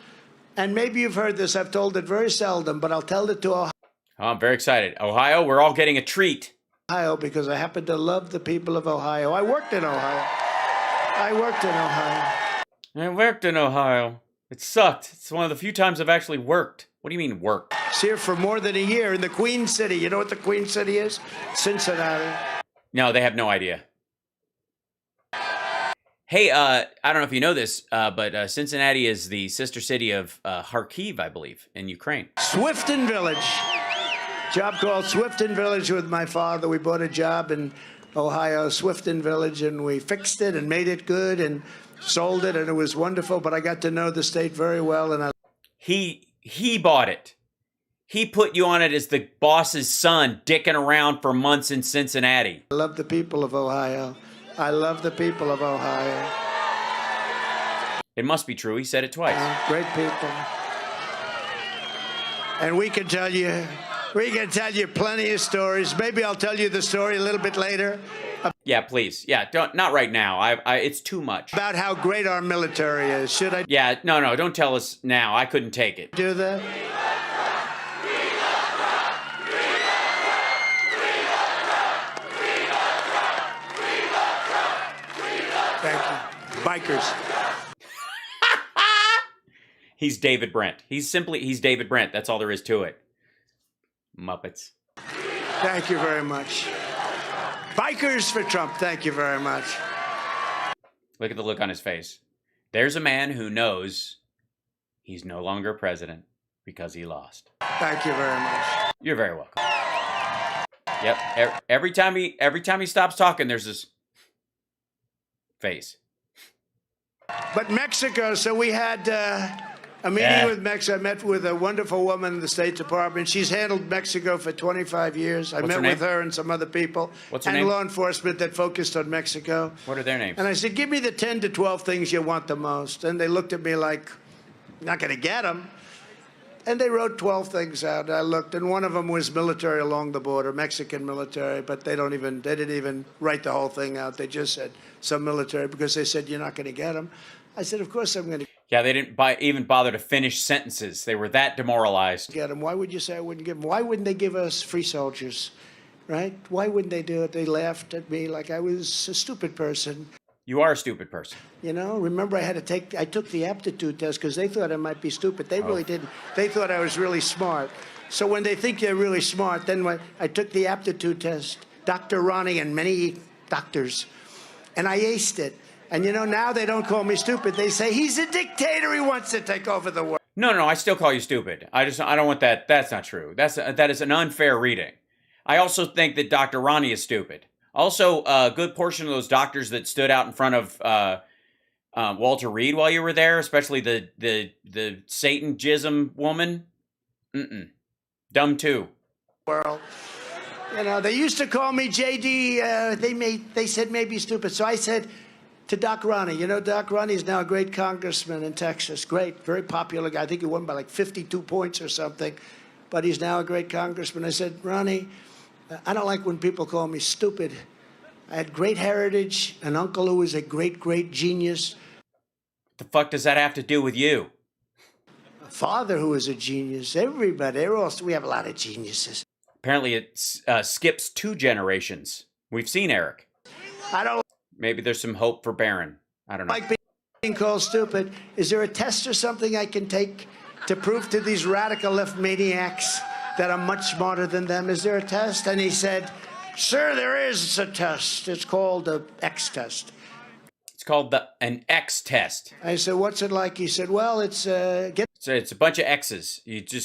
[SPEAKER 2] And maybe you've heard this. I've told it very seldom, but I'll tell it to Ohio.
[SPEAKER 1] Oh, I'm very excited. Ohio, we're all getting a treat.
[SPEAKER 2] Ohio, because I happen to love the people of Ohio. I worked in Ohio. I worked in Ohio. It sucked. It's one of the few times I've actually worked. What do you mean worked? I was here for more than a year in the Queen City. You know what the Queen City is? Cincinnati.
[SPEAKER 1] No, they have no idea. Hey, I don't know if you know this, but Cincinnati is the sister city of Kharkiv, I believe, in Ukraine.
[SPEAKER 2] Swifton Village. Job called Swifton Village with my father. We bought a job in Ohio, Swifton Village, and we fixed it and made it good and sold it, and it was wonderful. But I got to know the state very well, and
[SPEAKER 1] he bought it. He put you on it as the boss's son, dicking around for months in Cincinnati.
[SPEAKER 2] I love the people of Ohio. I love the people of Ohio.
[SPEAKER 1] It must be true. He said it twice.
[SPEAKER 2] Great people. And we can tell you plenty of stories. Maybe I'll tell you the story a little bit later.
[SPEAKER 1] Yeah, please. Yeah, not right now. It's too much.
[SPEAKER 2] About how great our military is. Should I?
[SPEAKER 1] Yeah, no, don't tell us now. I couldn't take it.
[SPEAKER 2] Do that? Thank you. Bikers.
[SPEAKER 1] He's David Brent. He's David Brent. That's all there is to it. Muppets.
[SPEAKER 2] Thank you very much. Bikers for Trump. Thank you very much.
[SPEAKER 1] Look at the look on his face. There's a man who knows he's no longer president. because he lost.
[SPEAKER 2] Thank you very much.
[SPEAKER 1] You're very welcome. Yep. Every time he stops talking, there's this face.
[SPEAKER 2] But Mexico, so we had a meeting with Mexico. I met with a wonderful woman in the State Department. She's handled Mexico for 25 years. I met with her and some other people.
[SPEAKER 1] What's her
[SPEAKER 2] and
[SPEAKER 1] name?
[SPEAKER 2] law enforcement that focused on Mexico.
[SPEAKER 1] What are their names?
[SPEAKER 2] And I said, give me the 10 to 12 things you want the most. And they looked at me like, not going to get them. And they wrote 12 things out. I looked, and one of them was military along the border, Mexican military, but they didn't even write the whole thing out. They just said some military because they said, you're not going to get them. I said, of course I'm going to
[SPEAKER 1] Yeah, they didn't even bother to finish sentences. They were that demoralized.
[SPEAKER 2] get them. Why would you say I wouldn't give them? Why wouldn't they give us free soldiers, right? Why wouldn't they do it? They laughed at me like I was a stupid person.
[SPEAKER 1] You are a stupid person.
[SPEAKER 2] You know, remember I took the aptitude test because they thought I might be stupid. They really didn't. They thought I was really smart. So when they think you're really smart, then when I took the aptitude test, Dr. Ronnie and many doctors, and I aced it. And you know, now they don't call me stupid. They say, he's a dictator. He wants to take over the world.
[SPEAKER 1] No, I still call you stupid. I don't want that. That's not true. That is an unfair reading. I also think that Dr. Ronnie is stupid. Also, a good portion of those doctors that stood out in front of Walter Reed while you were there, especially the Satan jism woman, dumb too.
[SPEAKER 2] World. You know, they used to call me JD. They said maybe stupid. So I said to Doc Ronnie, you know, Doc Ronnie is now a great congressman in Texas. Great, very popular guy. I think he won by like 52 points or something. But he's now a great congressman. I said, Ronnie, I don't like when people call me stupid. I had great heritage, an uncle who was a great genius.
[SPEAKER 1] The fuck does that have to do with you?
[SPEAKER 2] A father who was a genius. Everybody, we have a lot of geniuses.
[SPEAKER 1] Apparently it skips 2 generations. We've seen Eric.
[SPEAKER 2] I don't
[SPEAKER 1] Maybe there's some hope for Barron. I don't know.
[SPEAKER 2] like being called stupid. Is there a test or something I can take to prove to these radical left maniacs that I'm much smarter than them? Is there a test? And he said, sir, there is a test. It's called the X test.
[SPEAKER 1] It's called an X test.
[SPEAKER 2] I said, what's it like? He said, well, it's
[SPEAKER 1] So it's a bunch of X's.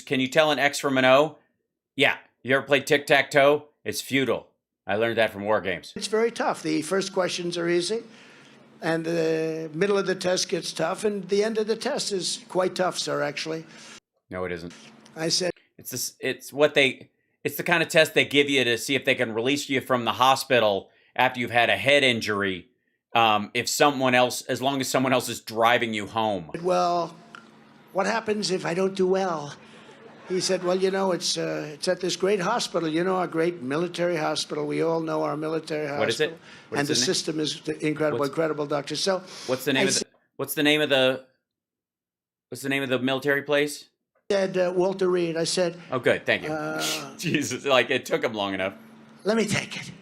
[SPEAKER 1] Can you tell an X from an O? Yeah. You ever played tic-tac-toe? It's futile. I learned that from war games.
[SPEAKER 2] It's very tough. The first questions are easy, and the middle of the test gets tough, and the end of the test is quite tough, sir, actually.
[SPEAKER 1] No, it isn't.
[SPEAKER 2] I said,
[SPEAKER 1] It's the kind of test they give you to see if they can release you from the hospital after you've had a head injury, as long as someone else is driving you home.
[SPEAKER 2] well, what happens if I don't do well? He said, well, you know, it's at this great hospital, you know, our great military hospital. We all know our military hospital.
[SPEAKER 1] What is it?
[SPEAKER 2] And the system is incredible, doctor. So
[SPEAKER 1] what's the name of the military place?
[SPEAKER 2] Said Walter Reed. I said,
[SPEAKER 1] oh, good. Thank you. Jesus, like it took him long enough.
[SPEAKER 2] Let me take it.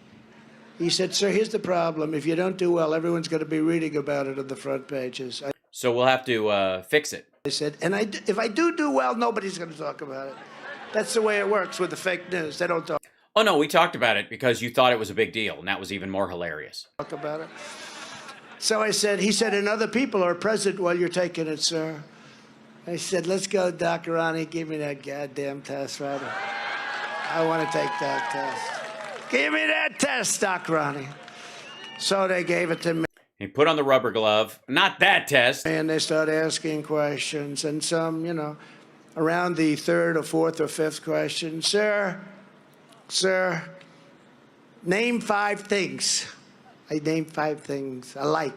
[SPEAKER 2] He said, sir, here's the problem. If you don't do well, everyone's going to be reading about it on the front pages.
[SPEAKER 1] So we'll have to fix it.
[SPEAKER 2] I said, and if I do well, nobody's going to talk about it. That's the way it works with the fake news. They don't talk
[SPEAKER 1] Oh, no, we talked about it because you thought it was a big deal, and that was even more hilarious.
[SPEAKER 2] about it. So he said, and other people are present while you're taking it, sir. I said, let's go, Dr. Ronnie. Give me that goddamn test, right? I want to take that test. Give me that test, Dr. Ronnie. So they gave it to me.
[SPEAKER 1] He put on the rubber glove. Not that test.
[SPEAKER 2] And they start asking questions, and some, you know, around the third or fourth or fifth question, sir, name 5 things. I named 5 things I like.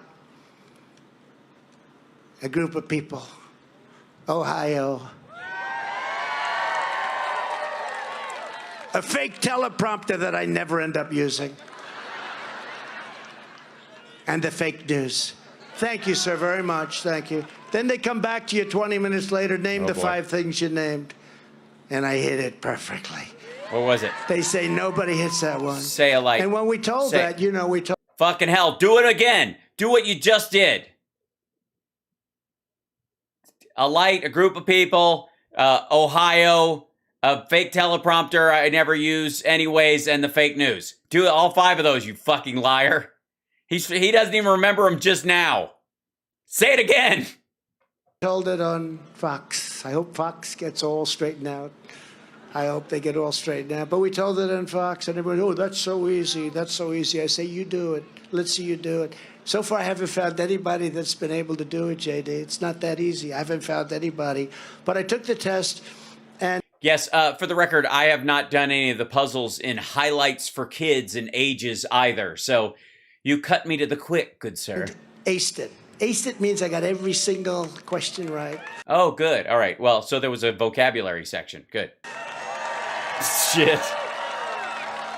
[SPEAKER 2] A group of people. Ohio. A fake teleprompter that I never end up using. And the fake news. Thank you, sir, very much. Thank you. Then they come back to you 20 minutes later, name the 5 things you named. And I hit it perfectly.
[SPEAKER 1] What was it?
[SPEAKER 2] They say nobody hits that one.
[SPEAKER 1] Say a light.
[SPEAKER 2] And when we told that, you know, we told.
[SPEAKER 1] Fucking hell, do it again. Do what you just did. A light, a group of people, Ohio, a fake teleprompter I never use anyways, and the fake news. Do all 5 of those, you fucking liar. He doesn't even remember them just now. Say it again.
[SPEAKER 2] Told it on Fox. I hope Fox gets all straightened out. I hope they get all straightened out. But we told it on Fox, and everyone, oh, that's so easy. That's so easy. I say, you do it. Let's see you do it. So far, I haven't found anybody that's been able to do it, JD. It's not that easy. I haven't found anybody. But I took the test, and...
[SPEAKER 1] Yes, for the record, I have not done any of the puzzles in highlights for kids and ages either. So you cut me to the quick, good sir.
[SPEAKER 2] Aced it. Aced it means I got every single question right.
[SPEAKER 1] Oh, good. All right. Well, so there was a vocabulary section. Good. Shit.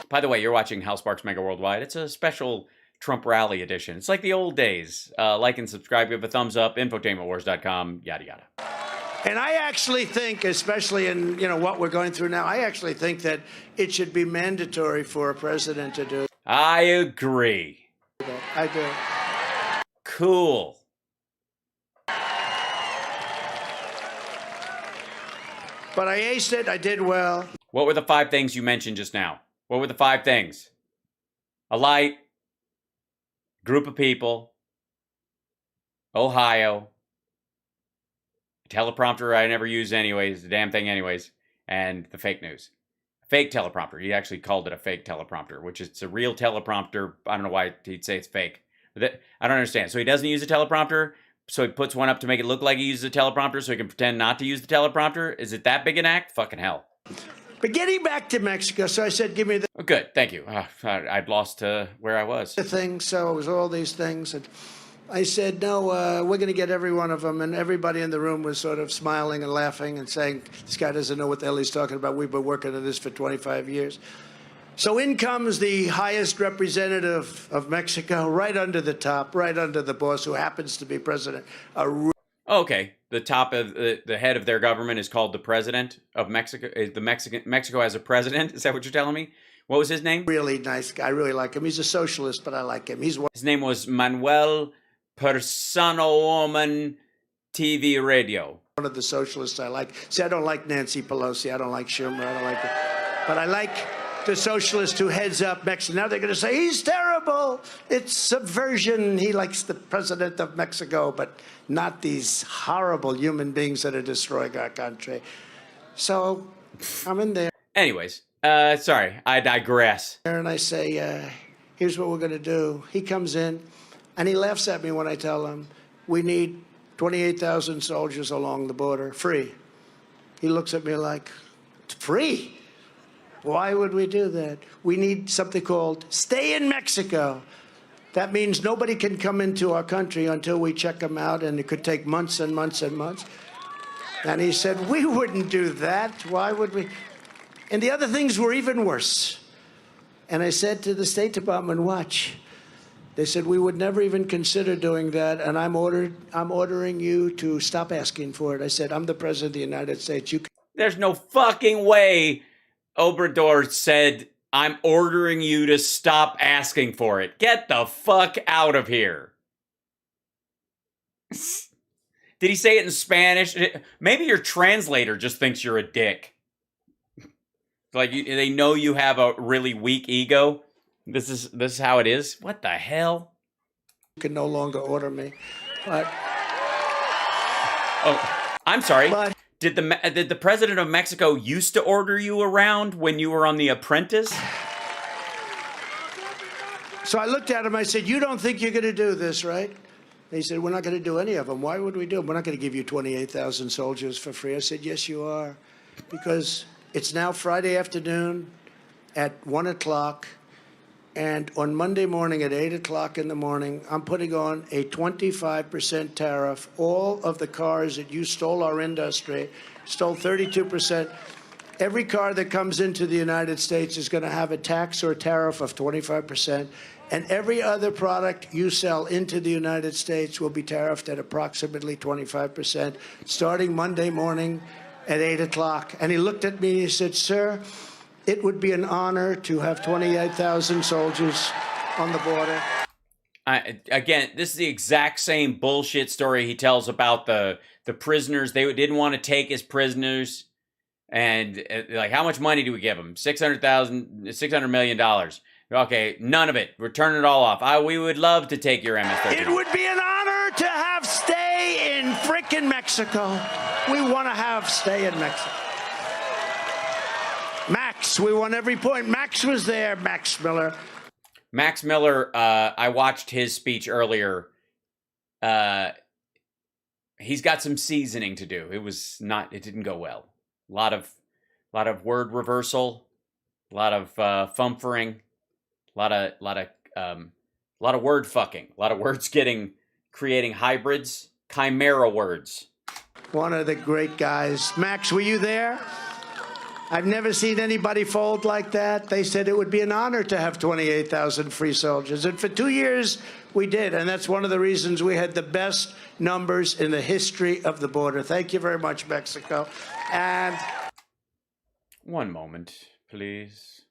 [SPEAKER 1] By the way, you're watching HAL Sparks Mega Worldwide. It's a special Trump rally edition. It's like the old days. Like and subscribe, give a thumbs up, infotainmentwars.com, yada, yada.
[SPEAKER 2] And I actually think, especially in what we're going through now, I actually think that it should be mandatory for a president to do it.
[SPEAKER 1] I agree.
[SPEAKER 2] I do.
[SPEAKER 1] Cool.
[SPEAKER 2] But I aced it. I did well.
[SPEAKER 1] What were the 5 things you mentioned just now? What were the 5 things? A light, group of people, Ohio, teleprompter I never use anyways, the damn thing anyways, and the fake news. Fake teleprompter. He actually called it a fake teleprompter, which is a real teleprompter. I don't know why he'd say it's fake. I don't understand. So he doesn't use a teleprompter, so he puts one up to make it look like he uses a teleprompter so he can pretend not to use the teleprompter? Is it that big an act? Fucking hell.
[SPEAKER 2] But getting back to Mexico, so I said, give me the...
[SPEAKER 1] Oh, good, thank you. I'd lost where I was.
[SPEAKER 2] The thing, so it was all these things. And I said, no, we're going to get every one of them. And everybody in the room was sort of smiling and laughing and saying, this guy doesn't know what the hell he's talking about. We've been working on this for 25 years. So in comes the highest representative of Mexico, right under the top, right under the boss, who happens to be president.
[SPEAKER 1] Okay, the top of the head of their government is called the president of Mexico. Mexico has a president. Is that what you're telling me? What was his name?
[SPEAKER 2] Really nice guy. I really like him. He's a socialist, but I like him. His
[SPEAKER 1] name was Manuel Persona Woman TV Radio.
[SPEAKER 2] One of the socialists I like. See, I don't like Nancy Pelosi. I don't like Schumer. I don't like it. But I like the socialist who heads up Mexico. Now they're going to say, he's terrible. It's subversion. He likes the president of Mexico, but not these horrible human beings that are destroying our country. So I'm in there.
[SPEAKER 1] Anyways, sorry, I digress.
[SPEAKER 2] And I say, here's what we're going to do. He comes in, and he laughs at me when I tell him, we need 28,000 soldiers along the border, free. He looks at me like, free? Why would we do that? We need something called stay in Mexico. That means nobody can come into our country until we check them out, and it could take months and months and months. And he said, we wouldn't do that. Why would we? And the other things were even worse. And I said to the State Department, watch. They said, we would never even consider doing that, and I'm ordering you to stop asking for it. I said, I'm the President of the United States.
[SPEAKER 1] There's no fucking way Obrador said, I'm ordering you to stop asking for it. Get the fuck out of here. Did he say it in Spanish? Maybe your translator just thinks you're a dick. Like, they know you have a really weak ego. This is how it is? What the hell?
[SPEAKER 2] You can no longer order me. But...
[SPEAKER 1] Oh, I'm sorry.
[SPEAKER 2] But...
[SPEAKER 1] Did the president of Mexico used to order you around when you were on The Apprentice?
[SPEAKER 2] So I looked at him, I said, you don't think you're going to do this, right? And he said, we're not going to do any of them. Why would we do them? We're not going to give you 28,000 soldiers for free. I said, yes, you are. Because it's now Friday afternoon at 1 o'clock. And on Monday morning at 8 o'clock in the morning, I'm putting on a 25% tariff. All of the cars that you stole our industry, stole 32%. Every car that comes into the United States is going to have a tax or a tariff of 25%. And every other product you sell into the United States will be tariffed at approximately 25%, starting Monday morning at 8 o'clock. And he looked at me and he said, sir, it would be an honor to have 28,000 soldiers on the border.
[SPEAKER 1] Again, this is the exact same bullshit story he tells about the prisoners. They didn't want to take his prisoners. And like, how much money do we give them? $600 million. Okay, none of it. We're turning it all off. We would love to take your MS-13.
[SPEAKER 2] It would be an honor to have stay in frickin' in Mexico. We want to stay in Mexico. Max, we won every point. Max was there, Max Miller.
[SPEAKER 1] Max Miller, I watched his speech earlier. He's got some seasoning to do. It didn't go well. A lot of word reversal, a lot of fumfering, a lot of word fucking, a lot of words creating hybrids, chimera words.
[SPEAKER 2] One of the great guys. Max, were you there? I've never seen anybody fold like that. They said it would be an honor to have 28,000 free soldiers. And for 2 years, we did. And that's one of the reasons we had the best numbers in the history of the border. Thank you very much, Mexico. And
[SPEAKER 1] one moment, please.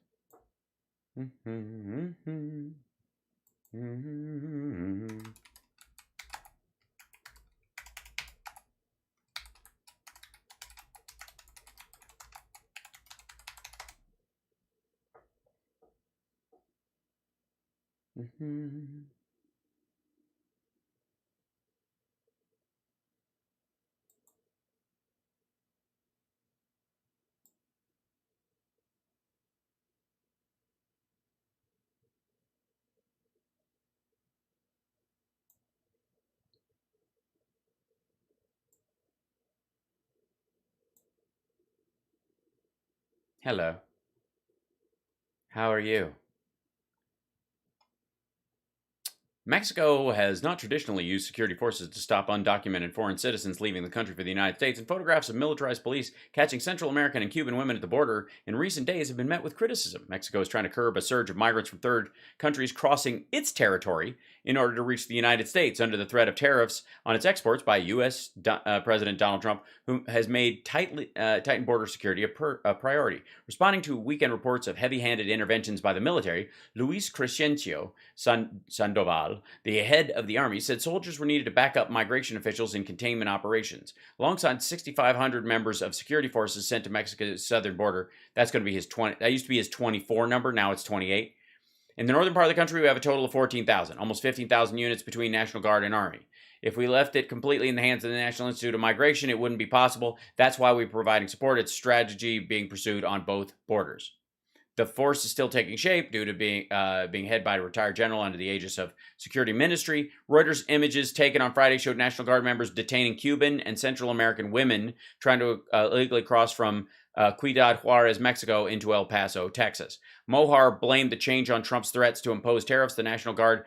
[SPEAKER 1] Hello. How are you? Mexico has not traditionally used security forces to stop undocumented foreign citizens leaving the country for the United States, and photographs of militarized police catching Central American and Cuban women at the border in recent days have been met with criticism. Mexico is trying to curb a surge of migrants from third countries crossing its territory in order to reach the United States under the threat of tariffs on its exports by U.S. President Donald Trump, who has made tightened border security a priority. Responding to weekend reports of heavy-handed interventions by the military, Luis Crescencio Sandoval, the head of the army, said soldiers were needed to back up migration officials in containment operations. Alongside 6,500 members of security forces sent to Mexico's southern border, that's going to be his 20. That used to be his 24 number. Now it's 28. In the northern part of the country, we have a total of 14,000, almost 15,000 units between National Guard and Army. If we left it completely in the hands of the National Institute of Migration, it wouldn't be possible. That's why we're providing support. It's strategy being pursued on both borders. The force is still taking shape due to being headed by a retired general under the aegis of Security Ministry. Reuters images taken on Friday showed National Guard members detaining Cuban and Central American women trying to illegally cross from Ciudad Juarez, Mexico, into El Paso, Texas. Mohar blamed the change on Trump's threats to impose tariffs. The National Guard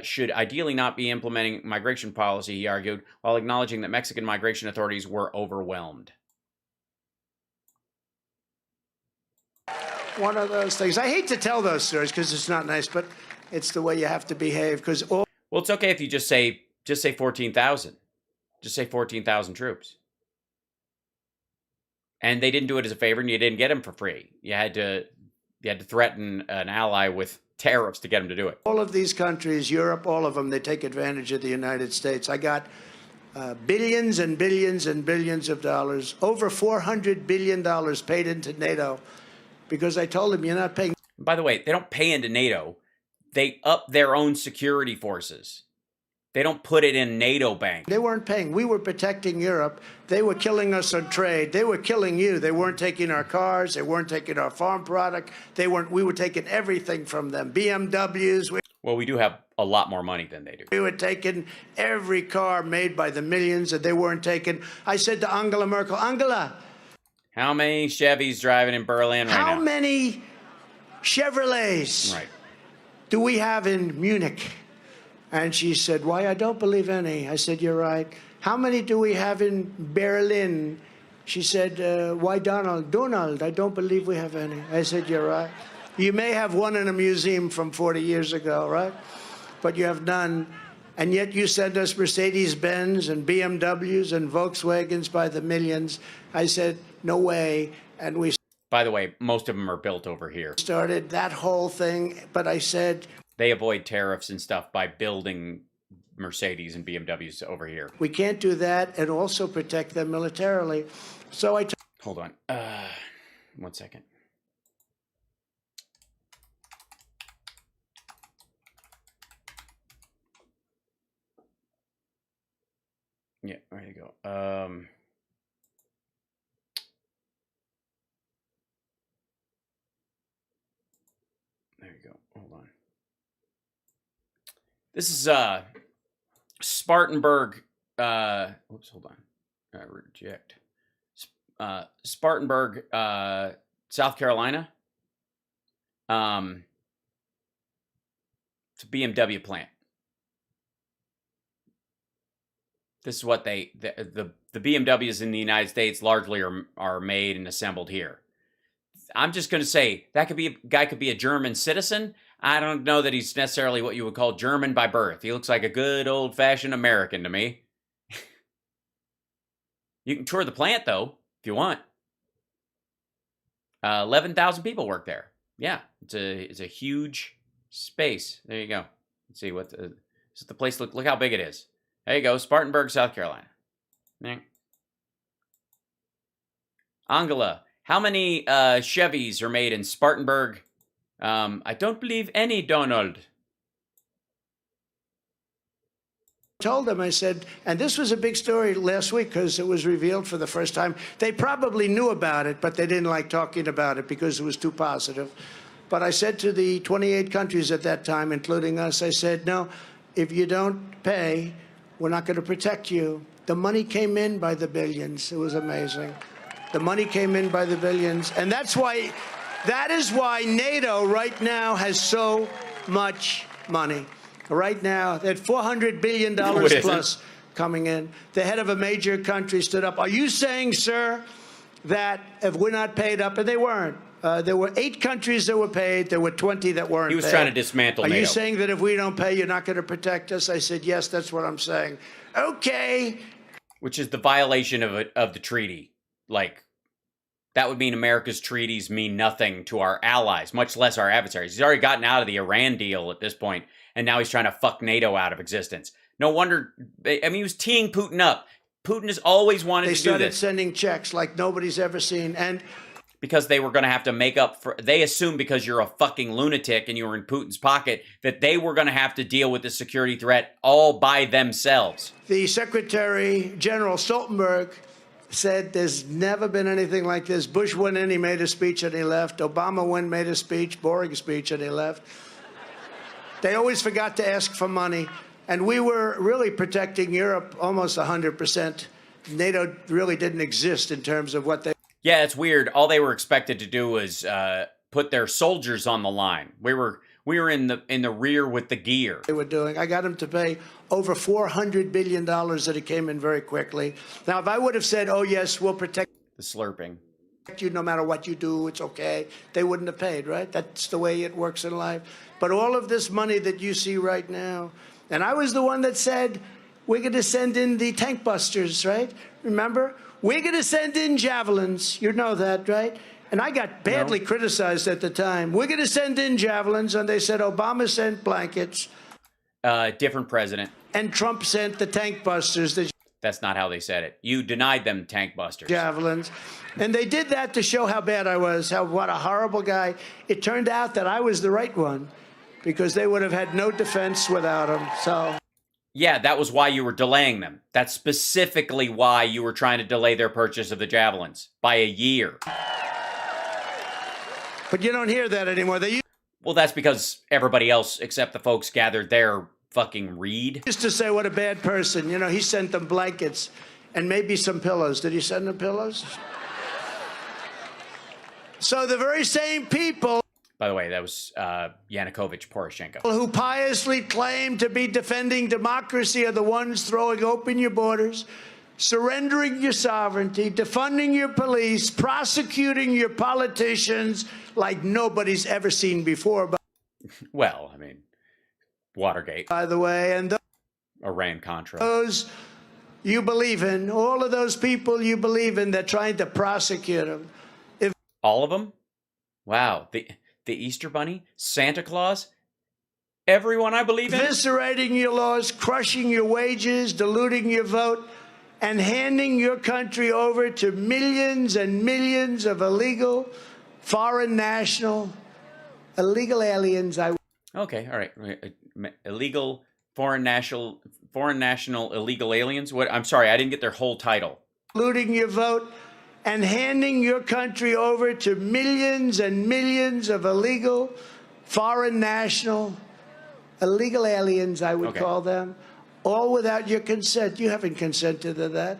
[SPEAKER 1] should ideally not be implementing migration policy, he argued, while acknowledging that Mexican migration authorities were overwhelmed.
[SPEAKER 2] one of those things. I hate to tell those stories because it's not nice, but it's the way you have to behave. Because
[SPEAKER 1] well, it's okay if you just say 14,000. Just say 14,000 troops. And they didn't do it as a favor, and you didn't get them for free. You had to threaten an ally with tariffs to get them to do it.
[SPEAKER 2] All of these countries, Europe, all of them, they take advantage of the United States. I got billions and billions and billions of dollars, over $400 billion paid into NATO, because I told them you're not paying.
[SPEAKER 1] By the way, they don't pay into NATO. They up their own security forces. They don't put it in NATO bank.
[SPEAKER 2] They weren't paying. We were protecting Europe. They were killing us on trade. They were killing you. They weren't taking our cars. They weren't taking our farm product. We were taking everything from them. BMWs.
[SPEAKER 1] Well, we do have a lot more money than they do.
[SPEAKER 2] We were taking every car made by the millions that they weren't taking. I said to Angela Merkel, Angela,
[SPEAKER 1] how many Chevys driving in Berlin right now?
[SPEAKER 2] How many Chevrolets do we have in Munich? And she said, why, I don't believe any. I said, you're right. How many do we have in Berlin? She said, why, Donald, I don't believe we have any. I said, you're right. You may have one in a museum from 40 years ago, right? But you have none. And yet you send us Mercedes-Benz and BMWs and Volkswagens by the millions. I said, no way. And we...
[SPEAKER 1] By the way, most of them are built over here.
[SPEAKER 2] Started that whole thing, but I said...
[SPEAKER 1] They avoid tariffs and stuff by building Mercedes and BMWs over here.
[SPEAKER 2] We can't do that and also protect them militarily. So I...
[SPEAKER 1] Hold on. 1 second. Yeah, there you go. There you go. Hold on. This is Spartanburg. Whoops, hold on. Reject. Spartanburg, South Carolina. It's a BMW plant. This is what the BMWs in the United States largely are made and assembled here. I'm just going to say that guy could be a German citizen. I don't know that he's necessarily what you would call German by birth. He looks like a good old-fashioned American to me. You can tour the plant, though, if you want. 11,000 people work there. Yeah, it's a huge space. There you go. Let's see what the place look how big it is. There you go, Spartanburg, South Carolina. Angela, how many Chevys are made in Spartanburg? I don't believe any, Donald.
[SPEAKER 2] Told them, I said, and this was a big story last week because it was revealed for the first time. They probably knew about it, but they didn't like talking about it because it was too positive. But I said to the 28 countries at that time, including us, I said, no, if you don't pay, we're not going to protect you. The money came in by the billions. It was amazing. The money came in by the billions. And that is why NATO right now has so much money. Right now, they had $400 billion plus coming in. The head of a major country stood up. Are you saying, sir, that if we're not paid up, and they weren't, there were 8 countries that were paid, there were 20 that weren't paid.
[SPEAKER 1] He was trying to dismantle NATO.
[SPEAKER 2] Are you saying that if we don't pay, you're not going to protect us? I said, yes, that's what I'm saying. Okay.
[SPEAKER 1] Which is the violation of the treaty. Like, that would mean America's treaties mean nothing to our allies, much less our adversaries. He's already gotten out of the Iran deal at this point, and now he's trying to fuck NATO out of existence. No wonder, I mean, he was teeing Putin up. Putin has always wanted to do this.
[SPEAKER 2] They started sending checks like nobody's ever seen. And
[SPEAKER 1] because they were going to have to make up for, they assumed because you're a fucking lunatic and you were in Putin's pocket, that they were going to have to deal with the security threat all by themselves.
[SPEAKER 2] The Secretary General Stoltenberg said there's never been anything like this. Bush went in, he made a speech and he left. Obama went, made a speech, boring speech, and he left. They always forgot to ask for money. And we were really protecting Europe almost 100%. NATO really didn't exist in terms of what they...
[SPEAKER 1] Yeah, it's weird. All they were expected to do was put their soldiers on the line. We were in the rear with the gear.
[SPEAKER 2] They were doing. I got them to pay over $400 billion that it came in very quickly. Now, if I would have said, oh, yes, we'll protect
[SPEAKER 1] the slurping.
[SPEAKER 2] You no matter what you do, it's okay, they wouldn't have paid, right? That's the way it works in life. But all of this money that you see right now, and I was the one that said, we're going to send in the tank busters, right? Remember? We're going to send in javelins. You know that, right? And I got badly criticized at the time. We're going to send in javelins. And they said Obama sent blankets.
[SPEAKER 1] Different president.
[SPEAKER 2] And Trump sent the tank busters.
[SPEAKER 1] That's not how they said it. You denied them tank busters.
[SPEAKER 2] Javelins. And they did that to show how bad I was, what a horrible guy. It turned out that I was the right one because they would have had no defense without him. So...
[SPEAKER 1] Yeah, that was why you were delaying them. That's specifically why you were trying to delay their purchase of the javelins by a year.
[SPEAKER 2] But you don't hear that anymore.
[SPEAKER 1] Well, that's because everybody else except the folks gathered their fucking read.
[SPEAKER 2] Used to say what a bad person. You know, he sent them blankets and maybe some pillows. Did he send them pillows? So the very same people...
[SPEAKER 1] By the way, that was Yanukovych Poroshenko.
[SPEAKER 2] Who piously claim to be defending democracy are the ones throwing open your borders, surrendering your sovereignty, defunding your police, prosecuting your politicians like nobody's ever seen before.
[SPEAKER 1] Well, I mean, Watergate.
[SPEAKER 2] By the way, and
[SPEAKER 1] Iran-Contra.
[SPEAKER 2] Those you believe in, all of those people you believe in, they're trying to prosecute them.
[SPEAKER 1] All of them? Wow. The Easter Bunny, Santa Claus, everyone I believe in.
[SPEAKER 2] Eviscerating your laws, crushing your wages, diluting your vote, and handing your country over to millions and millions of illegal, foreign national, illegal aliens.
[SPEAKER 1] Okay, all right. Illegal foreign Foreign national illegal aliens? What? I'm sorry, I didn't get their whole title.
[SPEAKER 2] Including your vote and handing your country over to millions and millions of illegal foreign national, illegal aliens, I would call them, all without your consent. You haven't consented to that.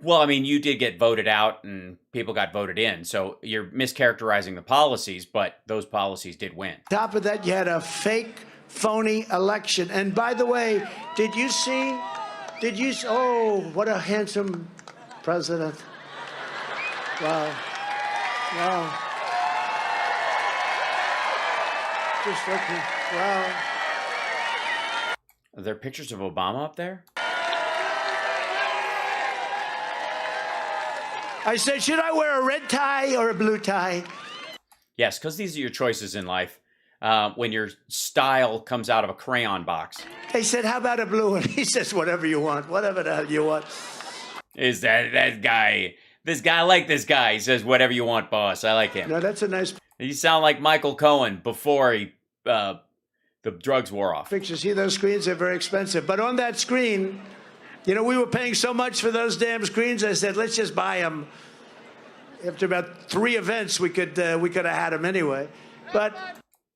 [SPEAKER 1] Well, I mean, you did get voted out and people got voted in, so you're mischaracterizing the policies, but those policies did win.
[SPEAKER 2] On top of that, you had a fake, phony election. And by the way, oh, what a handsome president. Wow. Wow. Just looking, wow.
[SPEAKER 1] Are there pictures of Obama up there?
[SPEAKER 2] I said, should I wear a red tie or a blue tie?
[SPEAKER 1] Yes, because these are your choices in life. When your style comes out of a crayon box.
[SPEAKER 2] They said, how about a blue one? He says, whatever you want, whatever the hell you want.
[SPEAKER 1] Is that guy? I like this guy. He says, whatever you want, boss. I like him.
[SPEAKER 2] No, that's a nice
[SPEAKER 1] You sound like Michael Cohen before the drugs wore off.
[SPEAKER 2] picture. See those screens? They're very expensive. But on that screen, you know, we were paying so much for those damn screens. I said, let's just buy them. After about 3 events, we could have had them anyway. But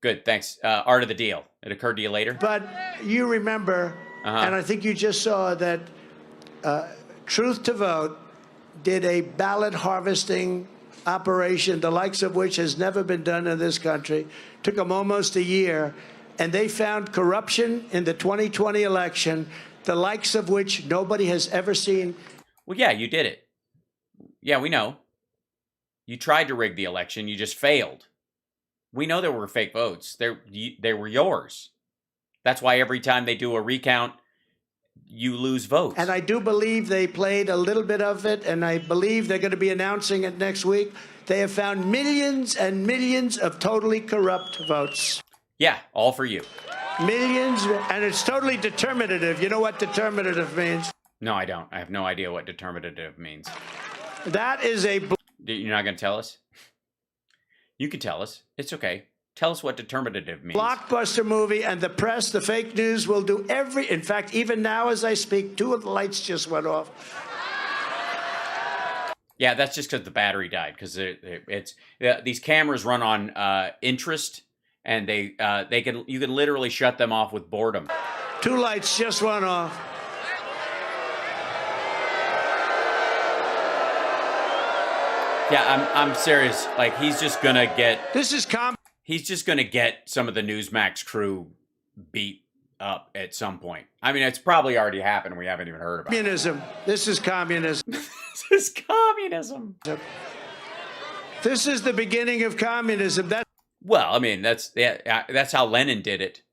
[SPEAKER 1] Good, thanks. Art of the deal. It occurred to you later?
[SPEAKER 2] But you remember, and I think you just saw that Truth to Vote did a ballot harvesting operation, the likes of which has never been done in this country. Took them almost a year, and they found corruption in the 2020 election, the likes of which nobody has ever seen.
[SPEAKER 1] Well, yeah, you did it. Yeah, we know. You tried to rig the election. You just failed. We know there were fake votes. They were yours. That's why every time they do a recount, you lose votes.
[SPEAKER 2] And I do believe they played a little bit of it, and I believe they're going to be announcing it next week. They have found millions and millions of totally corrupt votes.
[SPEAKER 1] Yeah, all for you.
[SPEAKER 2] Millions, and it's totally determinative. You know what determinative means?
[SPEAKER 1] No, I don't. I have no idea what determinative means.
[SPEAKER 2] That is a...
[SPEAKER 1] You're not going to tell us? You can tell us. It's okay. Tell us what determinative means.
[SPEAKER 2] Blockbuster movie, and the press, the fake news will do in fact, even now as I speak, 2 of the lights just went off.
[SPEAKER 1] Yeah, that's just because the battery died. Because these cameras run on interest, and you can literally shut them off with boredom.
[SPEAKER 2] 2 lights just went off.
[SPEAKER 1] Yeah, I'm serious. Like, he's just gonna get. He's just gonna get some of the Newsmax crew beat up at some point. I mean, it's probably already happened. We haven't even heard about
[SPEAKER 2] Communism. This is communism.
[SPEAKER 1] This is communism.
[SPEAKER 2] This is the beginning of communism.
[SPEAKER 1] Well, I mean, that's how Lenin did it.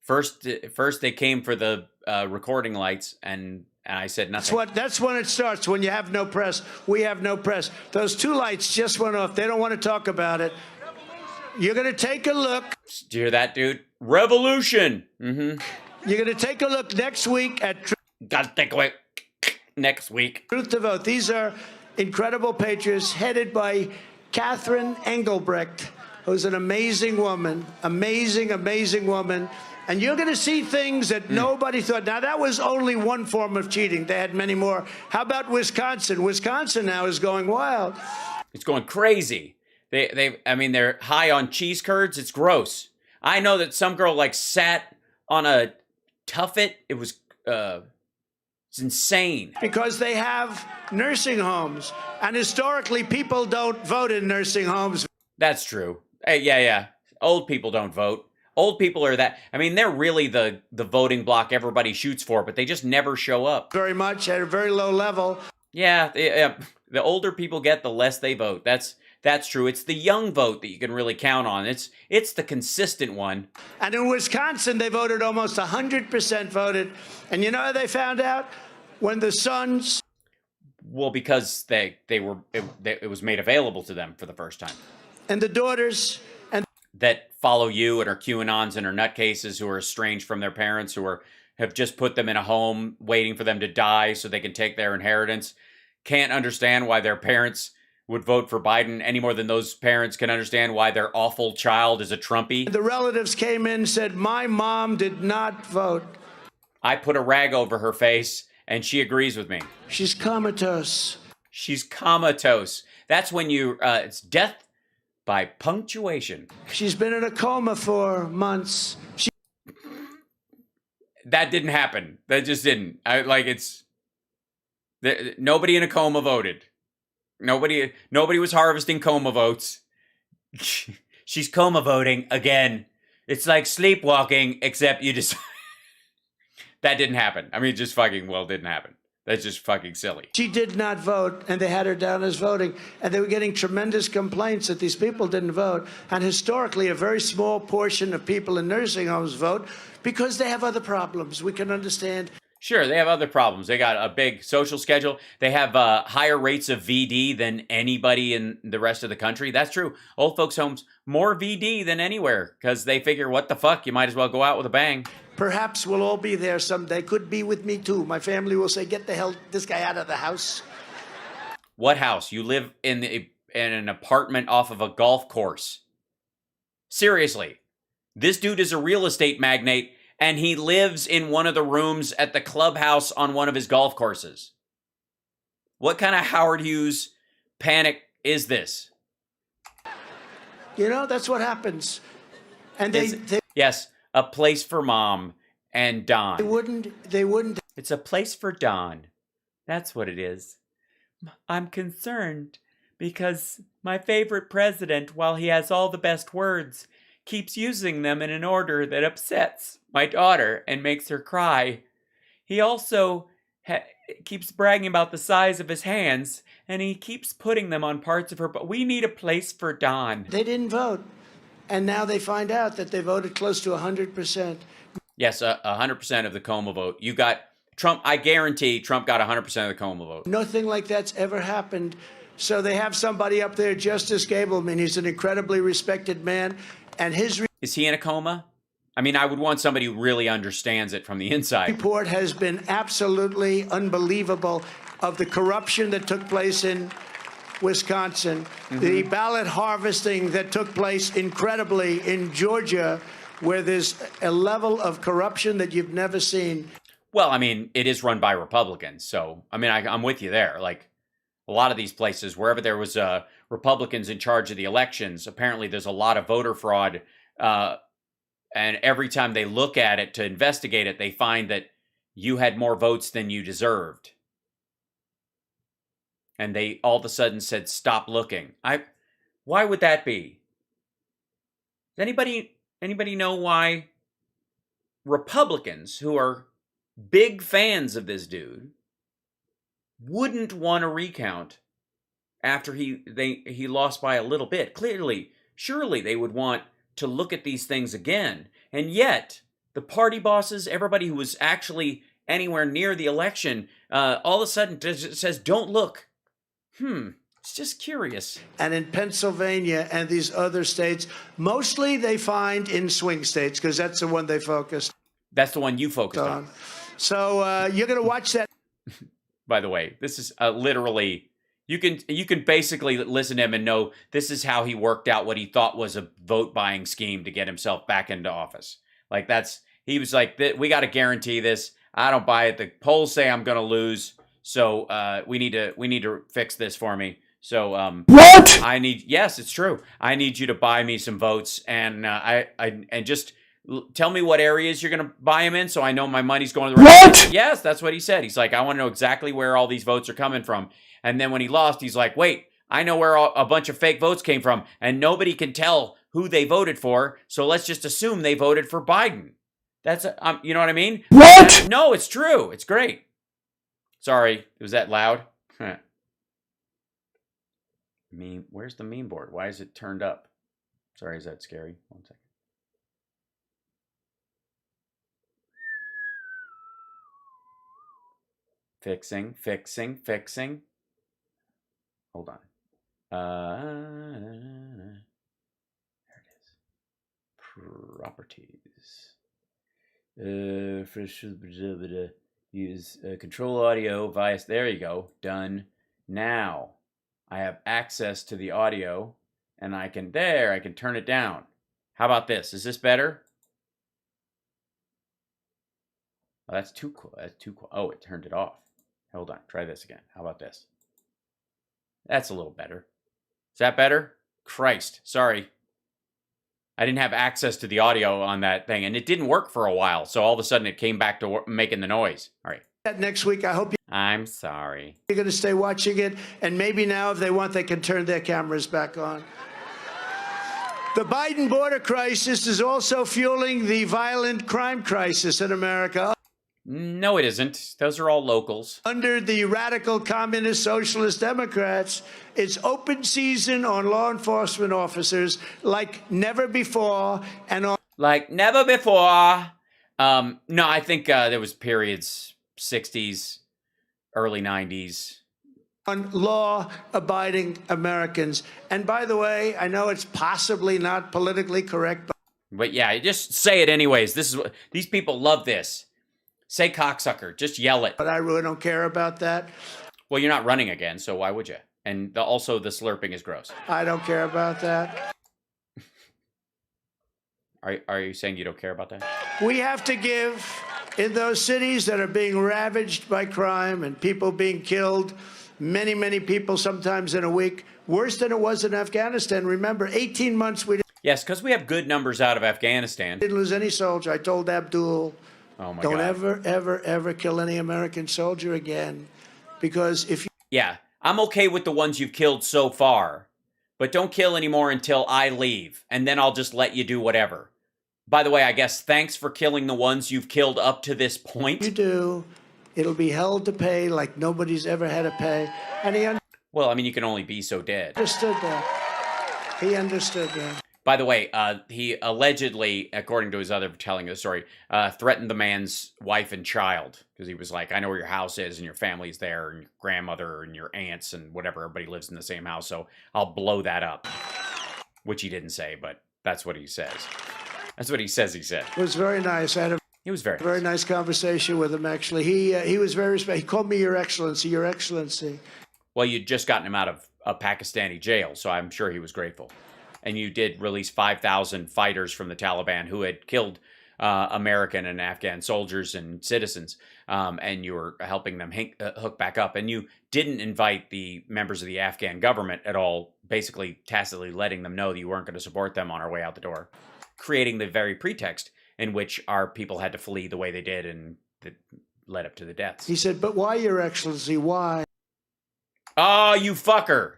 [SPEAKER 1] First they came for the recording lights, and I said nothing.
[SPEAKER 2] That's when it starts, when you have no press. We have no press. Those 2 lights just went off. They don't want to talk about it. You're going to take a look.
[SPEAKER 1] Do you hear that, dude? Revolution! Mm-hmm.
[SPEAKER 2] You're going to take a look next week at...
[SPEAKER 1] Gotta take away next week.
[SPEAKER 2] Truth to Vote. These are incredible pages headed by Catherine Engelbrecht, who's an amazing woman. Amazing, amazing woman. And you're going to see things that nobody thought. Now, that was only one form of cheating. They had many more. How about Wisconsin? Wisconsin now is going wild.
[SPEAKER 1] It's going crazy. I mean, they're high on cheese curds. It's gross. I know that some girl sat on a tuffet. It's insane.
[SPEAKER 2] Because they have nursing homes. And historically, people don't vote in nursing homes.
[SPEAKER 1] That's true. Hey, yeah. Old people don't vote. Old people are that. I mean, they're really the voting block everybody shoots for, but they just never show up.
[SPEAKER 2] Very much at a very low level.
[SPEAKER 1] Yeah, the older people get, the less they vote. That's true. It's the young vote that you can really count on. It's the consistent one.
[SPEAKER 2] And in Wisconsin, they voted almost 100% voted. And you know how they found out? When the sons...
[SPEAKER 1] Well, because it was made available to them for the first time.
[SPEAKER 2] And the daughters...
[SPEAKER 1] that follow you and are QAnons and are nutcases who are estranged from their parents, who have just put them in a home waiting for them to die so they can take their inheritance, can't understand why their parents would vote for Biden any more than those parents can understand why their awful child is a Trumpy.
[SPEAKER 2] The relatives came in and said, my mom did not vote.
[SPEAKER 1] I put a rag over her face, and she agrees with me.
[SPEAKER 2] She's comatose.
[SPEAKER 1] She's comatose. That's when it's death by punctuation.
[SPEAKER 2] She's been in a coma for months.
[SPEAKER 1] That didn't happen. That just didn't. Nobody in a coma voted. Nobody was harvesting coma votes. She's coma voting again. It's like sleepwalking, except you just... That didn't happen. I mean, it just fucking didn't happen. That's just fucking silly.
[SPEAKER 2] She did not vote, and they had her down as voting. And they were getting tremendous complaints that these people didn't vote. And historically, a very small portion of people in nursing homes vote because they have other problems. We can understand.
[SPEAKER 1] Sure, they have other problems. They got a big social schedule. They have higher rates of VD than anybody in the rest of the country. That's true. Old folks' homes, more VD than anywhere because they figure, what the fuck? You might as well go out with a bang.
[SPEAKER 2] Perhaps we'll all be there someday. Could be with me, too. My family will say, get the hell, this guy out of the house.
[SPEAKER 1] What house? You live in an apartment off of a golf course. Seriously. This dude is a real estate magnate, and he lives in one of the rooms at the clubhouse on one of his golf courses. What kind of Howard Hughes panic is this?
[SPEAKER 2] You know, that's what happens. And they
[SPEAKER 1] yes, a place for Mom and Don.
[SPEAKER 2] They wouldn't.
[SPEAKER 1] It's a place for Don. That's what it is. I'm concerned because my favorite president, while he has all the best words, keeps using them in an order that upsets my daughter and makes her cry. He also keeps bragging about the size of his hands, and he keeps putting them on parts of her, but we need a place for Don.
[SPEAKER 2] They didn't vote, and now they find out that they voted close to 100%.
[SPEAKER 1] Yes, 100% of the coma vote. You got Trump. I guarantee Trump got 100% of the coma vote.
[SPEAKER 2] Nothing like that's ever happened. So they have somebody up there, Justice Gableman. He's an incredibly respected man. And his
[SPEAKER 1] is he in a coma? I mean, I would want somebody who really understands it from the inside.
[SPEAKER 2] Report has been absolutely unbelievable of the corruption that took place in Wisconsin, the ballot harvesting that took place incredibly in Georgia, where there's a level of corruption that you've never seen.
[SPEAKER 1] Well, I mean, it is run by Republicans, so I mean, I'm with you there. Like a lot of these places, wherever there was Republicans in charge of the elections, apparently there's a lot of voter fraud. And every time they look at it to investigate it, they find that you had more votes than you deserved. And they all of a sudden said, stop looking. Why would that be? Does anybody know why Republicans, who are big fans of this dude, wouldn't want a recount after he lost by a little bit? Clearly, surely they would want to look at these things again. And yet, the party bosses, everybody who was actually anywhere near the election, all of a sudden says, don't look. It's just curious.
[SPEAKER 2] And in Pennsylvania and these other states, mostly they find in swing states, because that's the one they focused.
[SPEAKER 1] That's the one you focused on.
[SPEAKER 2] So you're going to watch that.
[SPEAKER 1] By the way, this is literally... You can basically listen to him and know this is how he worked out what he thought was a vote-buying scheme to get himself back into office. Like he was like, we got to guarantee this. I don't buy it. The polls say I'm going to lose, so we need to fix this for me. So
[SPEAKER 2] What?
[SPEAKER 1] Yes, it's true. I need you to buy me some votes, and and just tell me what areas you're going to buy them in, so I know my money's going to the right place. Yes, that's what he said. He's like, I want to know exactly where all these votes are coming from. And then when he lost, he's like, wait, I know where a bunch of fake votes came from, and nobody can tell who they voted for, so let's just assume they voted for Biden. That's, you know what I mean?
[SPEAKER 2] What?
[SPEAKER 1] No, it's true. It's great. Sorry, was that loud? Where's the meme board? Why is it turned up? Sorry, is that scary? 1 second. Fixing. Hold on. There it is. Properties. Use control audio via. There you go. Done. Now I have access to the audio, and I can turn it down. How about this? Is this better? Oh, that's too cool. That's too cool. Oh, it turned it off. Hold on. Try this again. How about this? That's a little better. Is that better? Christ. Sorry. I didn't have access to the audio on that thing, and it didn't work for a while. So all of a sudden, it came back to making the noise. All right.
[SPEAKER 2] Next week, I hope
[SPEAKER 1] I'm sorry.
[SPEAKER 2] you're going to stay watching it. And maybe now, if they want, they can turn their cameras back on. The Biden border crisis is also fueling the violent crime crisis in America.
[SPEAKER 1] No, it isn't. Those are all locals.
[SPEAKER 2] Under the radical communist socialist Democrats, it's open season on law enforcement officers like never before. And on
[SPEAKER 1] Like never before. No, I think there was periods, 60s, early 90s.
[SPEAKER 2] on law-abiding Americans. And by the way, I know it's possibly not politically correct,
[SPEAKER 1] But yeah, just say it anyways. This is what these people love this. Say cocksucker. Just yell it.
[SPEAKER 2] but I really don't care about that.
[SPEAKER 1] Well, you're not running again, so why would you? And also, the slurping is gross.
[SPEAKER 2] I don't care about that.
[SPEAKER 1] Are you saying you don't care about that?
[SPEAKER 2] We have to give in those cities that are being ravaged by crime and people being killed, many, many people sometimes in a week, worse than it was in Afghanistan. Remember, 18 months we
[SPEAKER 1] Yes, because we have good numbers out of Afghanistan.
[SPEAKER 2] didn't lose any soldier. I told Abdul,
[SPEAKER 1] Oh my
[SPEAKER 2] don't
[SPEAKER 1] God.
[SPEAKER 2] ever, ever, ever kill any American soldier again. Because if you
[SPEAKER 1] Yeah, I'm okay with the ones you've killed so far, but don't kill anymore until I leave, and then I'll just let you do whatever. By the way, I guess thanks for killing the ones you've killed up to this point.
[SPEAKER 2] do, it'll be hell to pay like nobody's ever had to pay. And he
[SPEAKER 1] Well, I mean, you can only be so dead.
[SPEAKER 2] understood that. He understood that.
[SPEAKER 1] By the way, he allegedly, according to his other telling of the story, threatened the man's wife and child because he was like, I know where your house is and your family's there and your grandmother and your aunts and whatever. Everybody lives in the same house, so I'll blow that up. Which he didn't say, but that's what he says. That's what he says he said.
[SPEAKER 2] It was very nice. I had a
[SPEAKER 1] He was very
[SPEAKER 2] very nice conversation with him, actually. He was very respectful. He called me Your Excellency, Your Excellency.
[SPEAKER 1] Well, you'd just gotten him out of a Pakistani jail, so I'm sure he was grateful. And you did release 5,000 fighters from the Taliban who had killed American and Afghan soldiers and citizens, and you were helping them hook back up. And you didn't invite the members of the Afghan government at all, basically tacitly letting them know that you weren't going to support them on our way out the door, creating the very pretext in which our people had to flee the way they did and that led up to the deaths.
[SPEAKER 2] He said, but why, Your Excellency, why?
[SPEAKER 1] Oh, you fucker.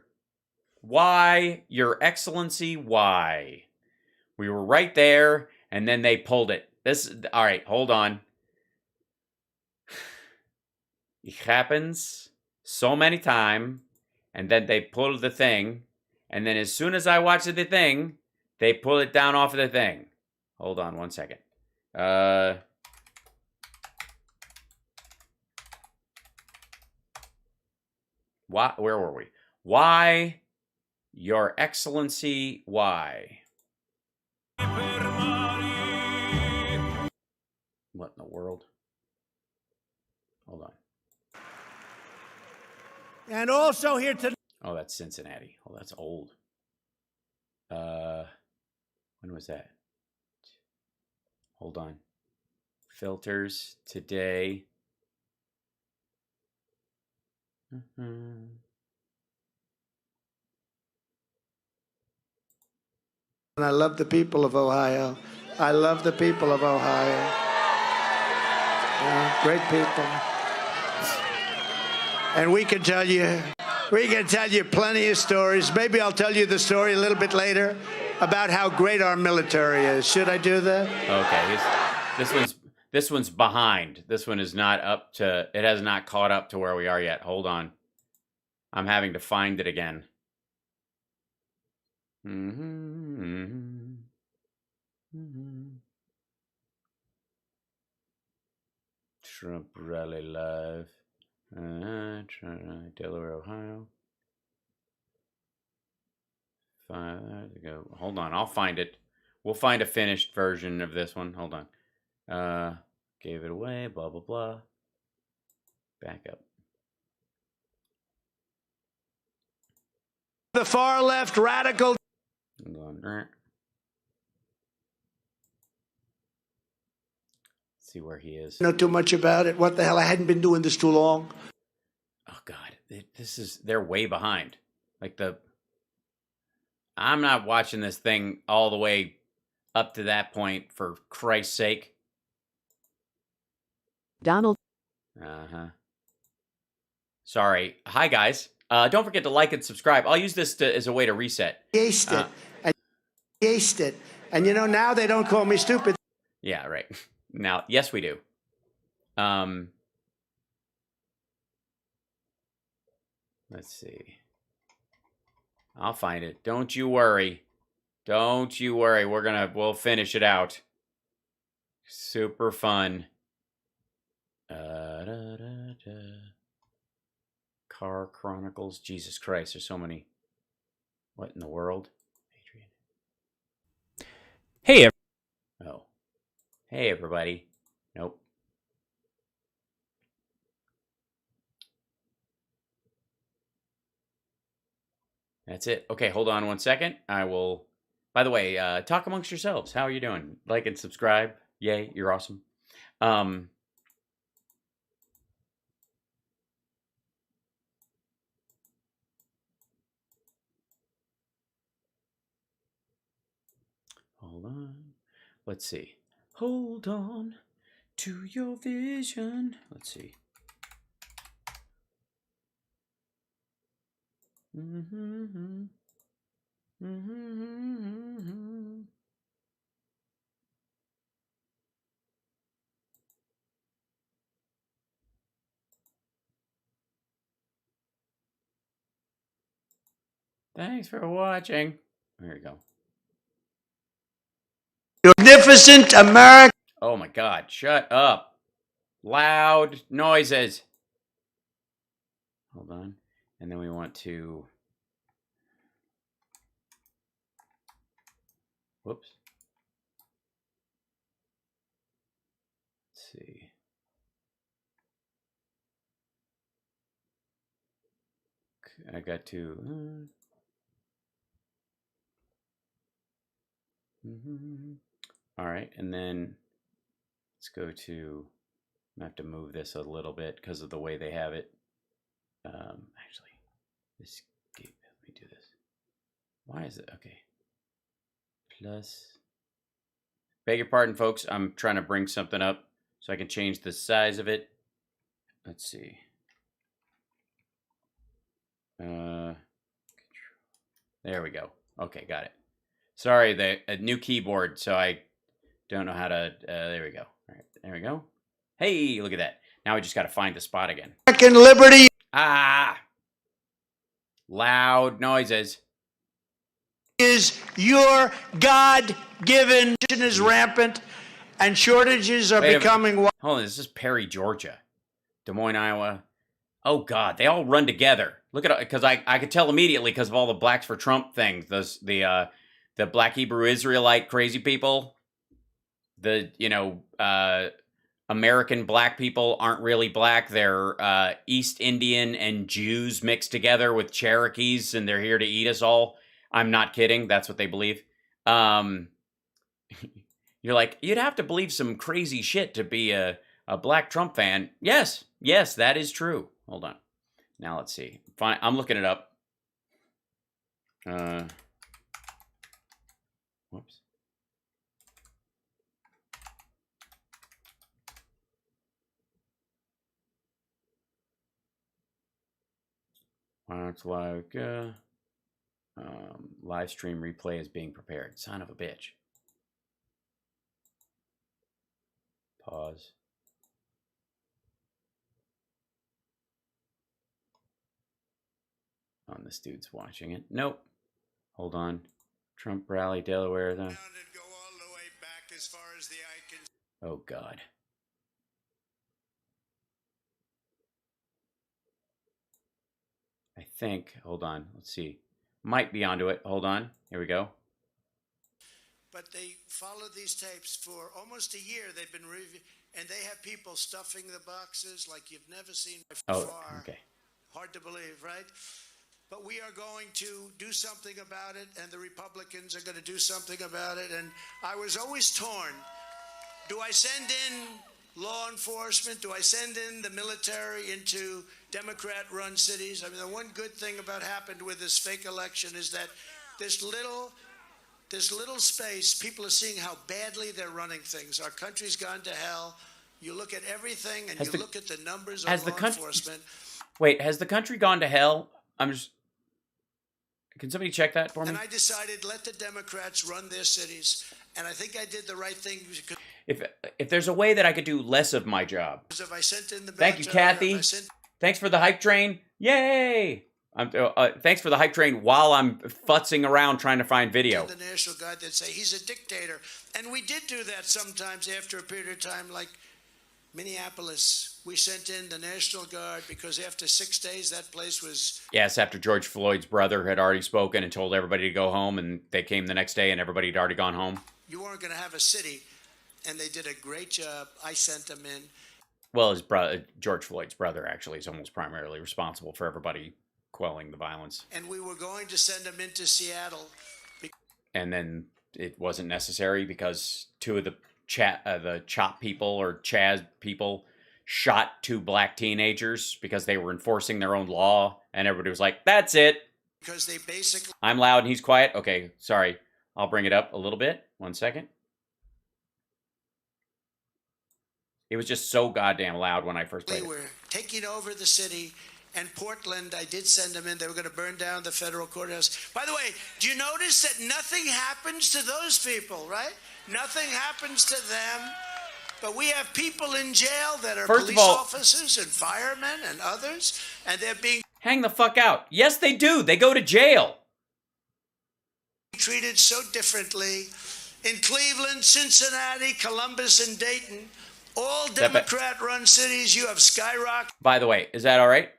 [SPEAKER 1] Why, Your Excellency, why? We were right there, and then they pulled it. All right, hold on. It happens so many times, and then they pull the thing, and then as soon as I watch the thing, they pull it down off of the thing. Hold on 1 second. Where were we? Why, Your Excellency, why? What in the world? Hold on.
[SPEAKER 2] And also here today.
[SPEAKER 1] Oh, that's Cincinnati. Oh, that's old. When was that? Hold on. Filters today.
[SPEAKER 2] And I love the people of Ohio. I love the people of Ohio. Great people. And we can tell you plenty of stories. Maybe I'll tell you the story a little bit later about how great our military is. Should I do that?
[SPEAKER 1] Okay, this one's behind. This one is not up to. It has not caught up to where we are yet. Hold on, I'm having to find it again. Trump rally live. Delaware, Ohio. Hold on, I'll find it. We'll find a finished version of this one. Hold on. Gave it away, blah, blah, blah. Back up.
[SPEAKER 2] The far left radical.
[SPEAKER 1] Hold on. Let's see where he is.
[SPEAKER 2] Know too much about it. What the hell? I hadn't been doing this too long.
[SPEAKER 1] Oh God, they're way behind. Like I'm not watching this thing all the way up to that point, for Christ's sake.
[SPEAKER 3] Donald.
[SPEAKER 1] Sorry. Hi guys. Don't forget to like and subscribe. I'll use this as a way to reset.
[SPEAKER 2] Aced it. And you know, now they don't call me stupid.
[SPEAKER 1] Yeah, right. Now, yes, we do. Let's see. I'll find it. Don't you worry. Don't you worry. We'll finish it out. Super fun. Car Chronicles. Jesus Christ, there's so many. What in the world? Hey. Oh. Hey, everybody. Nope. That's it. Okay, hold on 1 second. I will... By the way, talk amongst yourselves. How are you doing? Like and subscribe. Yay, you're awesome. Hold on. Let's see. Hold on to your vision. Let's see. Thanks for watching. There you go.
[SPEAKER 2] Magnificent America.
[SPEAKER 1] Oh my God, shut up. Loud noises. Hold on. And then we want to... Whoops. Let's see. I got to... All right, and then let's go to... I have to move this a little bit because of the way they have it. Actually, escape. Let me do this. Why is it? Okay. Plus... Beg your pardon, folks. I'm trying to bring something up so I can change the size of it. Let's see. There we go. Okay, got it. Sorry, a new keyboard, so I don't know how to... there we go. All right, there we go. Hey, look at that. Now I just got to find the spot again.
[SPEAKER 2] American liberty.
[SPEAKER 1] Ah! Loud noises.
[SPEAKER 2] Is your God-given is rampant, and shortages are becoming...
[SPEAKER 1] Hold on, this is Perry, Georgia. Des Moines, Iowa. Oh, God, they all run together. Look at it, because I could tell immediately because of all the Blacks for Trump things. The Black Hebrew Israelite crazy people. American black people aren't really black. They're East Indian and Jews mixed together with Cherokees, and they're here to eat us all. I'm not kidding. That's what they believe. You're like, you'd have to believe some crazy shit to be a black Trump fan. Yes, that is true. Hold on. Now let's see. Fine, I'm looking it up. Whoops. It's like live stream replay is being prepared. Son of a bitch. Pause. On this dude's watching it. Nope. Hold on. Trump rally, Delaware. Oh God. I think. Hold on. Let's see. Might be onto it. Hold on. Here we go.
[SPEAKER 2] But they followed these tapes for almost a year. They've been reviewing, and they have people stuffing the boxes like you've never seen before.
[SPEAKER 1] Oh, okay.
[SPEAKER 2] Hard to believe, right? But we are going to do something about it, and the Republicans are going to do something about it. And I was always torn. Do I send in law enforcement? Do I send in the military into Democrat-run cities? I mean, the one good thing about happened with this fake election is that this little space, people are seeing how badly they're running things. Our country's gone to hell. You look at everything and look at the numbers of law enforcement.
[SPEAKER 1] Wait, has the country gone to hell? Can somebody check that for me?
[SPEAKER 2] And I decided let the Democrats run their cities. And I think I did the right thing.
[SPEAKER 1] If there's a way that I could do less of my job.
[SPEAKER 2] If I sent in the
[SPEAKER 1] Thank you, Kathy. Thanks for the hype train. Yay! Thanks for the hype train while I'm futzing around trying to find video.
[SPEAKER 2] The National Guard that say he's a dictator. And we did do that sometimes after a period of time, like Minneapolis. We sent in the National Guard because after 6 days, that place was...
[SPEAKER 1] Yes, after George Floyd's brother had already spoken and told everybody to go home, and they came the next day and everybody had already gone home.
[SPEAKER 2] You weren't going to have a city, and they did a great job. I sent them in.
[SPEAKER 1] Well, his brother, George Floyd's brother, actually is almost primarily responsible for everybody quelling the violence.
[SPEAKER 2] And we were going to send them into Seattle.
[SPEAKER 1] And then it wasn't necessary because two of the CHOP people or Chaz people shot 2 black teenagers because they were enforcing their own law. And everybody was like, that's it.
[SPEAKER 2] Because they basically...
[SPEAKER 1] I'm loud and he's quiet. Okay, sorry. I'll bring it up a little bit. 1 second. It was just so goddamn loud when I first played it.
[SPEAKER 2] We were taking over the city. And Portland, I did send them in. They were going to burn down the federal courthouse. By the way, do you notice that nothing happens to those people, right? Nothing happens to them. But we have people in jail that are police officers and firemen and others, and they're being...
[SPEAKER 1] Hang the fuck out. Yes, they do. They go to jail.
[SPEAKER 2] Treated so differently. In Cleveland, Cincinnati, Columbus, and Dayton, all Democrat-run cities, you have skyrocketed.
[SPEAKER 1] By the way, is that all right?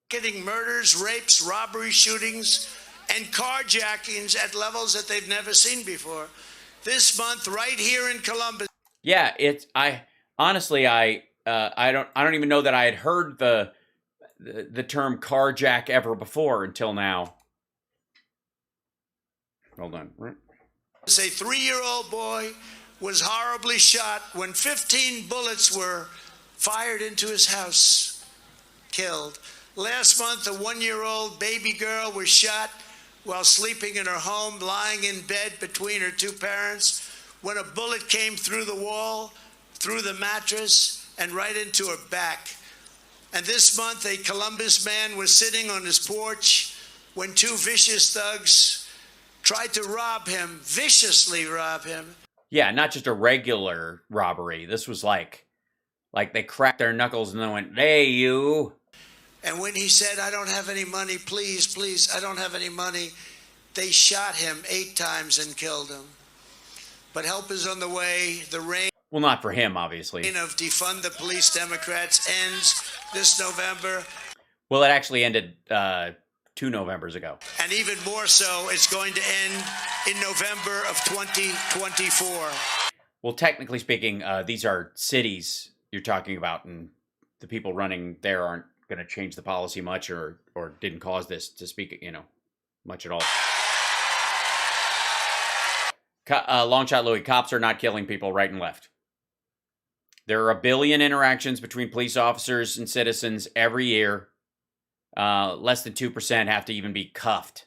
[SPEAKER 2] Getting murders, rapes, robberies, shootings, and carjackings at levels that they've never seen before. This month, right here in Columbus.
[SPEAKER 1] Yeah, I don't even know that I had heard the term carjack ever before until now. Hold on.
[SPEAKER 2] A 3-year-old boy was horribly shot when 15 bullets were fired into his house, killed. Last month, a 1-year-old baby girl was shot while sleeping in her home, lying in bed between her 2 parents, when a bullet came through the wall, through the mattress, and right into her back. And this month, a Columbus man was sitting on his porch when 2 vicious thugs tried to rob him, viciously rob him.
[SPEAKER 1] Yeah, not just a regular robbery. This was like they cracked their knuckles and then went, hey, you.
[SPEAKER 2] And when he said, I don't have any money, please, please, I don't have any money, they shot him 8 times and killed him. But help is on the way. The reign...
[SPEAKER 1] Well, not for him, obviously.
[SPEAKER 2] ...of defund the police Democrats ends this November.
[SPEAKER 1] Well, it actually ended 2 Novembers ago.
[SPEAKER 2] And even more so, it's going to end in November of 2024.
[SPEAKER 1] Well, technically speaking, these are cities you're talking about, and the people running there aren't going to change the policy much or didn't cause this to speak, much at all. Long shot Louis, cops are not killing people right and left. There are 1 billion interactions between police officers and citizens every year. Less than 2% have to even be cuffed.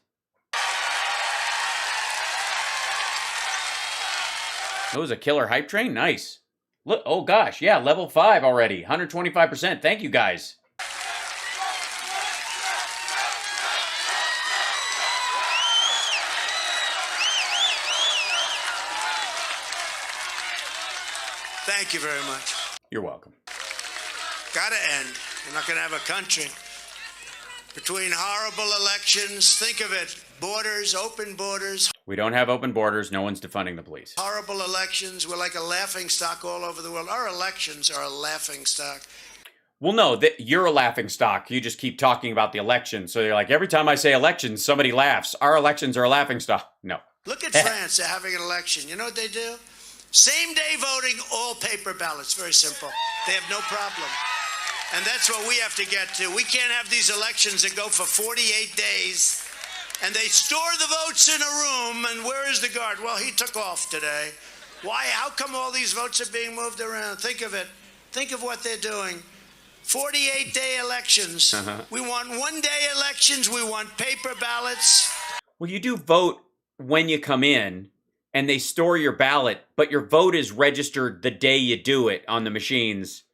[SPEAKER 1] That was a killer hype train. Nice. Look, oh gosh, yeah, level 5 already. 125%. Thank you guys.
[SPEAKER 2] Thank you very much.
[SPEAKER 1] You're welcome.
[SPEAKER 2] Gotta end. We're not gonna have a country. Between horrible elections, think of it, borders, open borders.
[SPEAKER 1] We don't have open borders. No one's defunding the police.
[SPEAKER 2] Horrible elections. We're like a laughingstock all over the world. Our elections are a laughingstock.
[SPEAKER 1] Well, no, you're a laughingstock. You just keep talking about the election. So you're like, every time I say elections, somebody laughs. Our elections are a laughingstock. No.
[SPEAKER 2] Look at France. They're having an election. You know what they do? Same day voting, all paper ballots. Very simple. They have no problem. And that's what we have to get to. We can't have these elections that go for 48 days and they store the votes in a room. And where is the guard? Well, he took off today. Why? How come all these votes are being moved around? Think of it. Think of what they're doing. 48-day elections. We want one-day elections. We want paper ballots.
[SPEAKER 1] Well, you do vote when you come in, and they store your ballot, but your vote is registered the day you do it on the machines.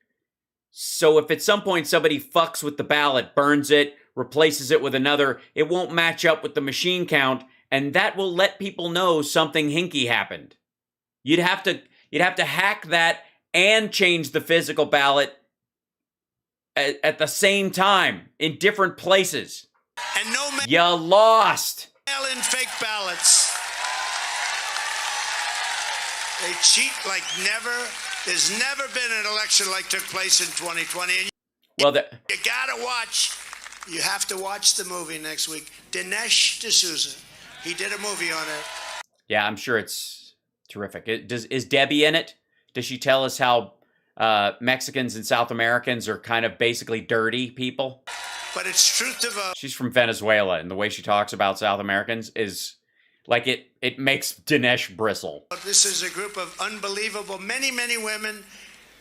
[SPEAKER 1] So if at some point somebody fucks with the ballot, burns it, replaces it with another, it won't match up with the machine count, and that will let people know something hinky happened. You'd have to hack that and change the physical ballot at the same time in different places.
[SPEAKER 2] And no
[SPEAKER 1] You lost.
[SPEAKER 2] mail-in fake ballots. They cheat like never. There's never been an election like took place in 2020. And
[SPEAKER 1] Well,
[SPEAKER 2] you gotta watch. You have to watch the movie next week. Dinesh D'Souza. He did a movie on it.
[SPEAKER 1] yeah, I'm sure it's terrific. Is Debbie in it? Does she tell us how Mexicans and South Americans are kind of basically dirty people?
[SPEAKER 2] But it's truth to vote.
[SPEAKER 1] She's from Venezuela, and the way she talks about South Americans is like it makes Dinesh bristle.
[SPEAKER 2] This is a group of unbelievable, many, many women.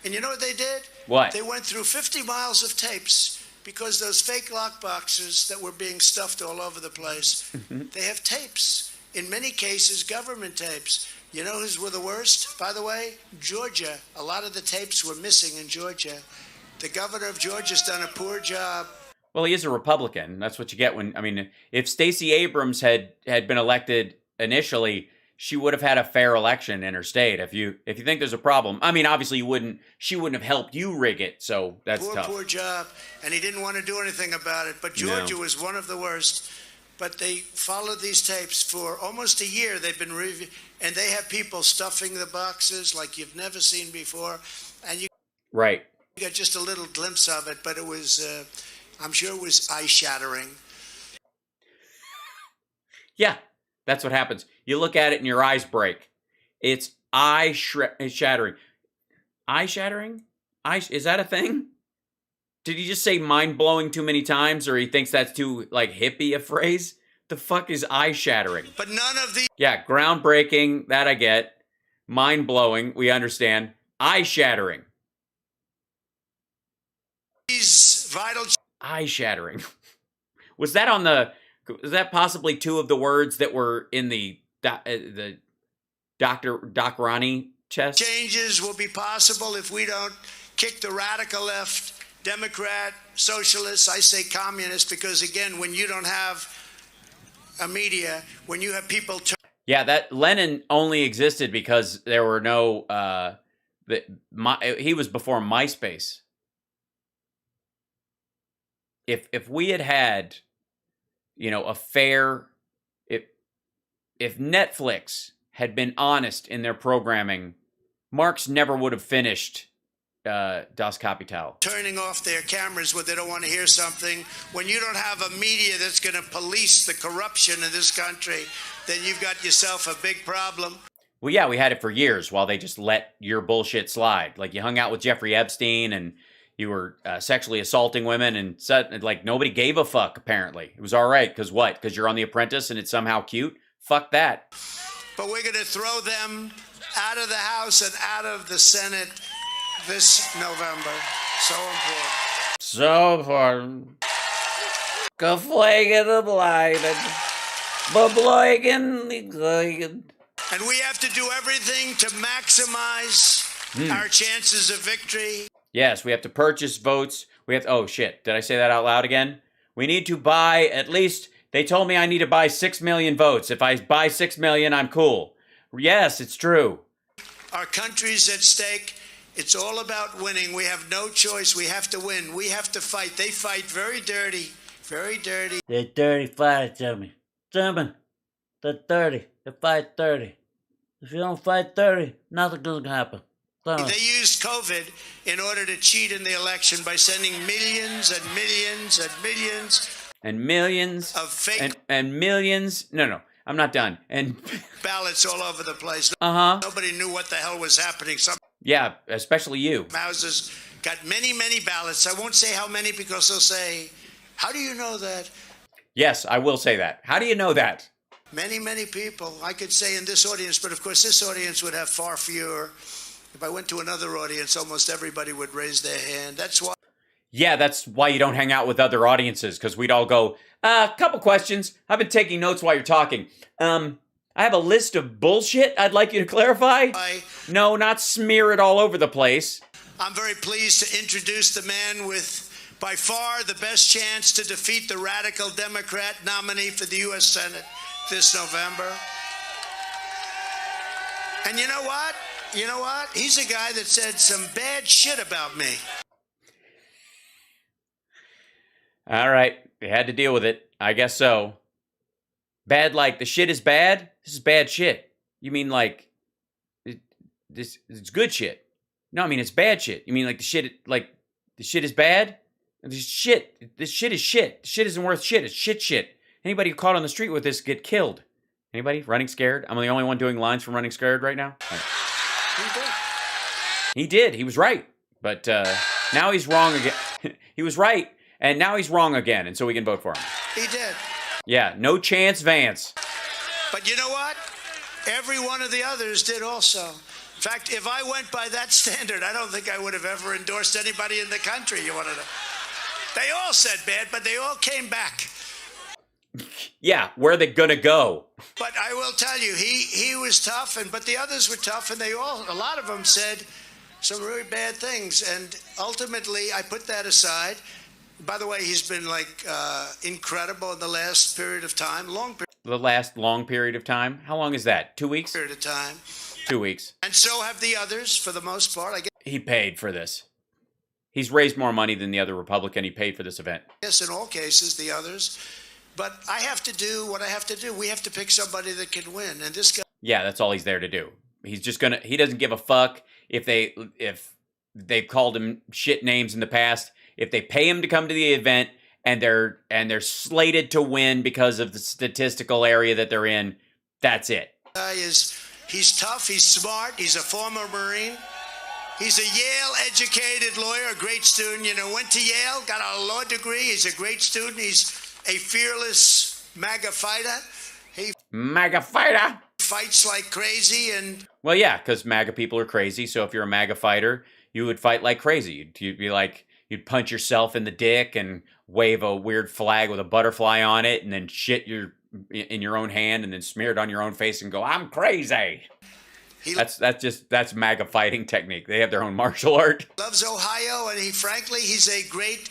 [SPEAKER 2] And you know what they did?
[SPEAKER 1] What?
[SPEAKER 2] They went through 50 miles of tapes because those fake lock boxes that were being stuffed all over the place, they have tapes. In many cases, government tapes. You know who's were the worst, by the way? Georgia. A lot of the tapes were missing in Georgia. The governor of Georgia's done a poor job.
[SPEAKER 1] Well, he is a Republican. That's what you get when, I mean, if Stacey Abrams had been elected initially, she would have had a fair election in her state. If you think there's a problem, I mean, obviously she wouldn't have helped you rig it, so that's tough.
[SPEAKER 2] Poor job, and he didn't want to do anything about it. But Georgia was one of the worst. But they followed these tapes for almost a year. They've been reviewing, and they have people stuffing the boxes like you've never seen before. And you got just a little glimpse of it, but it was, I'm sure it was eye-shattering.
[SPEAKER 1] Yeah, that's what happens. You look at it and your eyes break. It's eye-shattering. Eye-shattering? Is that a thing? Did he just say mind-blowing too many times, or he thinks that's too, like, hippie a phrase? The fuck is eye-shattering?
[SPEAKER 2] But none of these...
[SPEAKER 1] Yeah, groundbreaking, that I get. Mind-blowing, we understand. Eye-shattering.
[SPEAKER 2] These vital...
[SPEAKER 1] Eye-shattering. Was that possibly two of the words that were in the Doc Ronnie chest?
[SPEAKER 2] Changes will be possible if we don't kick the radical left... Democrat, socialists, I say communist because, again, when you don't have a media, when you have people...
[SPEAKER 1] Yeah, that Lenin only existed because there were no... he was before MySpace. If we had, a fair... If Netflix had been honest in their programming, Marx never would have finished... Das Kapital.
[SPEAKER 2] Turning off their cameras when they don't want to hear something. When you don't have a media that's going to police the corruption in this country, then you've got yourself a big problem.
[SPEAKER 1] Well, yeah, we had it for years while they just let your bullshit slide. Like, you hung out with Jeffrey Epstein and you were sexually assaulting women and said, like, nobody gave a fuck, apparently. It was all right, because what? Because you're on The Apprentice and it's somehow cute? Fuck that.
[SPEAKER 2] But we're going to throw them out of the House and out of the Senate this November. So important.
[SPEAKER 1] So important. Geflogen the blighted. Bebloigen.
[SPEAKER 2] And we have to do everything to maximize our chances of victory.
[SPEAKER 1] Yes, we have to purchase votes. Oh shit, did I say that out loud again? We need to buy at least, they told me I need to buy 6 million votes. If I buy 6 million, I'm cool. Yes, it's true.
[SPEAKER 2] Our country's at stake. It's all about winning. We have no choice. We have to win. We have to fight. They fight very dirty. Very dirty.
[SPEAKER 3] They're dirty fighters, Jimmy. Jimmy, they're dirty. They fight dirty. If you don't fight dirty, nothing's going to happen.
[SPEAKER 2] They used COVID in order to cheat in the election by sending millions and millions and millions.
[SPEAKER 1] And millions.
[SPEAKER 2] Of fake.
[SPEAKER 1] And millions. No. I'm not done. And
[SPEAKER 2] ballots all over the place. Nobody knew what the hell was happening.
[SPEAKER 1] Yeah, especially you.
[SPEAKER 2] Mouses got many, many ballots. I won't say how many because they'll say, how do you know that?
[SPEAKER 1] Yes, I will say that. How do you know that?
[SPEAKER 2] Many, many people. I could say in this audience, but of course this audience would have far fewer. If I went to another audience, almost everybody would raise their hand. That's why.
[SPEAKER 1] Yeah, that's why you don't hang out with other audiences, because we'd all go, couple questions. I've been taking notes while you're talking. I have a list of bullshit I'd like you to clarify. No, not smear it all over the place.
[SPEAKER 2] I'm very pleased to introduce the man with, by far, the best chance to defeat the radical Democrat nominee for the U.S. Senate this November. And you know what? You know what? He's a guy that said some bad shit about me.
[SPEAKER 1] All right, they had to deal with it. I guess so. Bad, like the shit is bad? This is bad shit. You mean like this? It's good shit. No, I mean it's bad shit. You mean like the shit is bad? This shit is shit. Shit isn't worth shit. It's shit. Anybody caught on the street with this get killed. Anybody running scared? I'm the only one doing lines from Running Scared right now. He did. He was right. But now he's wrong again. He was right, and now he's wrong again, and so we can vote for him.
[SPEAKER 2] He did.
[SPEAKER 1] Yeah, no chance, Vance.
[SPEAKER 2] But you know what? Every one of the others did also. In fact, if I went by that standard, I don't think I would have ever endorsed anybody in the country. You want to know? They all said bad, but they all came back.
[SPEAKER 1] Yeah, where are they gonna go?
[SPEAKER 2] But I will tell you, he was tough, but the others were tough, and a lot of them said some really bad things. And ultimately, I put that aside. By the way, he's been incredible in the last period of time,
[SPEAKER 1] The last long period of time? How long is that? 2 weeks?
[SPEAKER 2] Period of time.
[SPEAKER 1] 2 weeks.
[SPEAKER 2] And so have the others, for the most part. I guess.
[SPEAKER 1] He paid for this. He's raised more money than the other Republican. He paid for this event.
[SPEAKER 2] Yes, in all cases, the others. But I have to do what I have to do. We have to pick somebody that can win. And this guy.
[SPEAKER 1] Yeah, that's all he's there to do. He's just he doesn't give a fuck if they've called him shit names in the past. If they pay him to come to the event and they're slated to win because of the statistical area that they're in, that's it.
[SPEAKER 2] He's tough, he's smart, he's a former Marine. He's a Yale-educated lawyer, a great student. Went to Yale, got a law degree. He's a great student. He's a fearless MAGA fighter.
[SPEAKER 1] MAGA fighter?
[SPEAKER 2] Fights like crazy and...
[SPEAKER 1] Well, yeah, because MAGA people are crazy. So if you're a MAGA fighter, you would fight like crazy. You'd be like, you'd punch yourself in the dick and wave a weird flag with a butterfly on it and then shit in your own hand and then smear it on your own face and go, I'm crazy. That's MAGA fighting technique. They have their own martial art.
[SPEAKER 2] Loves Ohio, and he's a great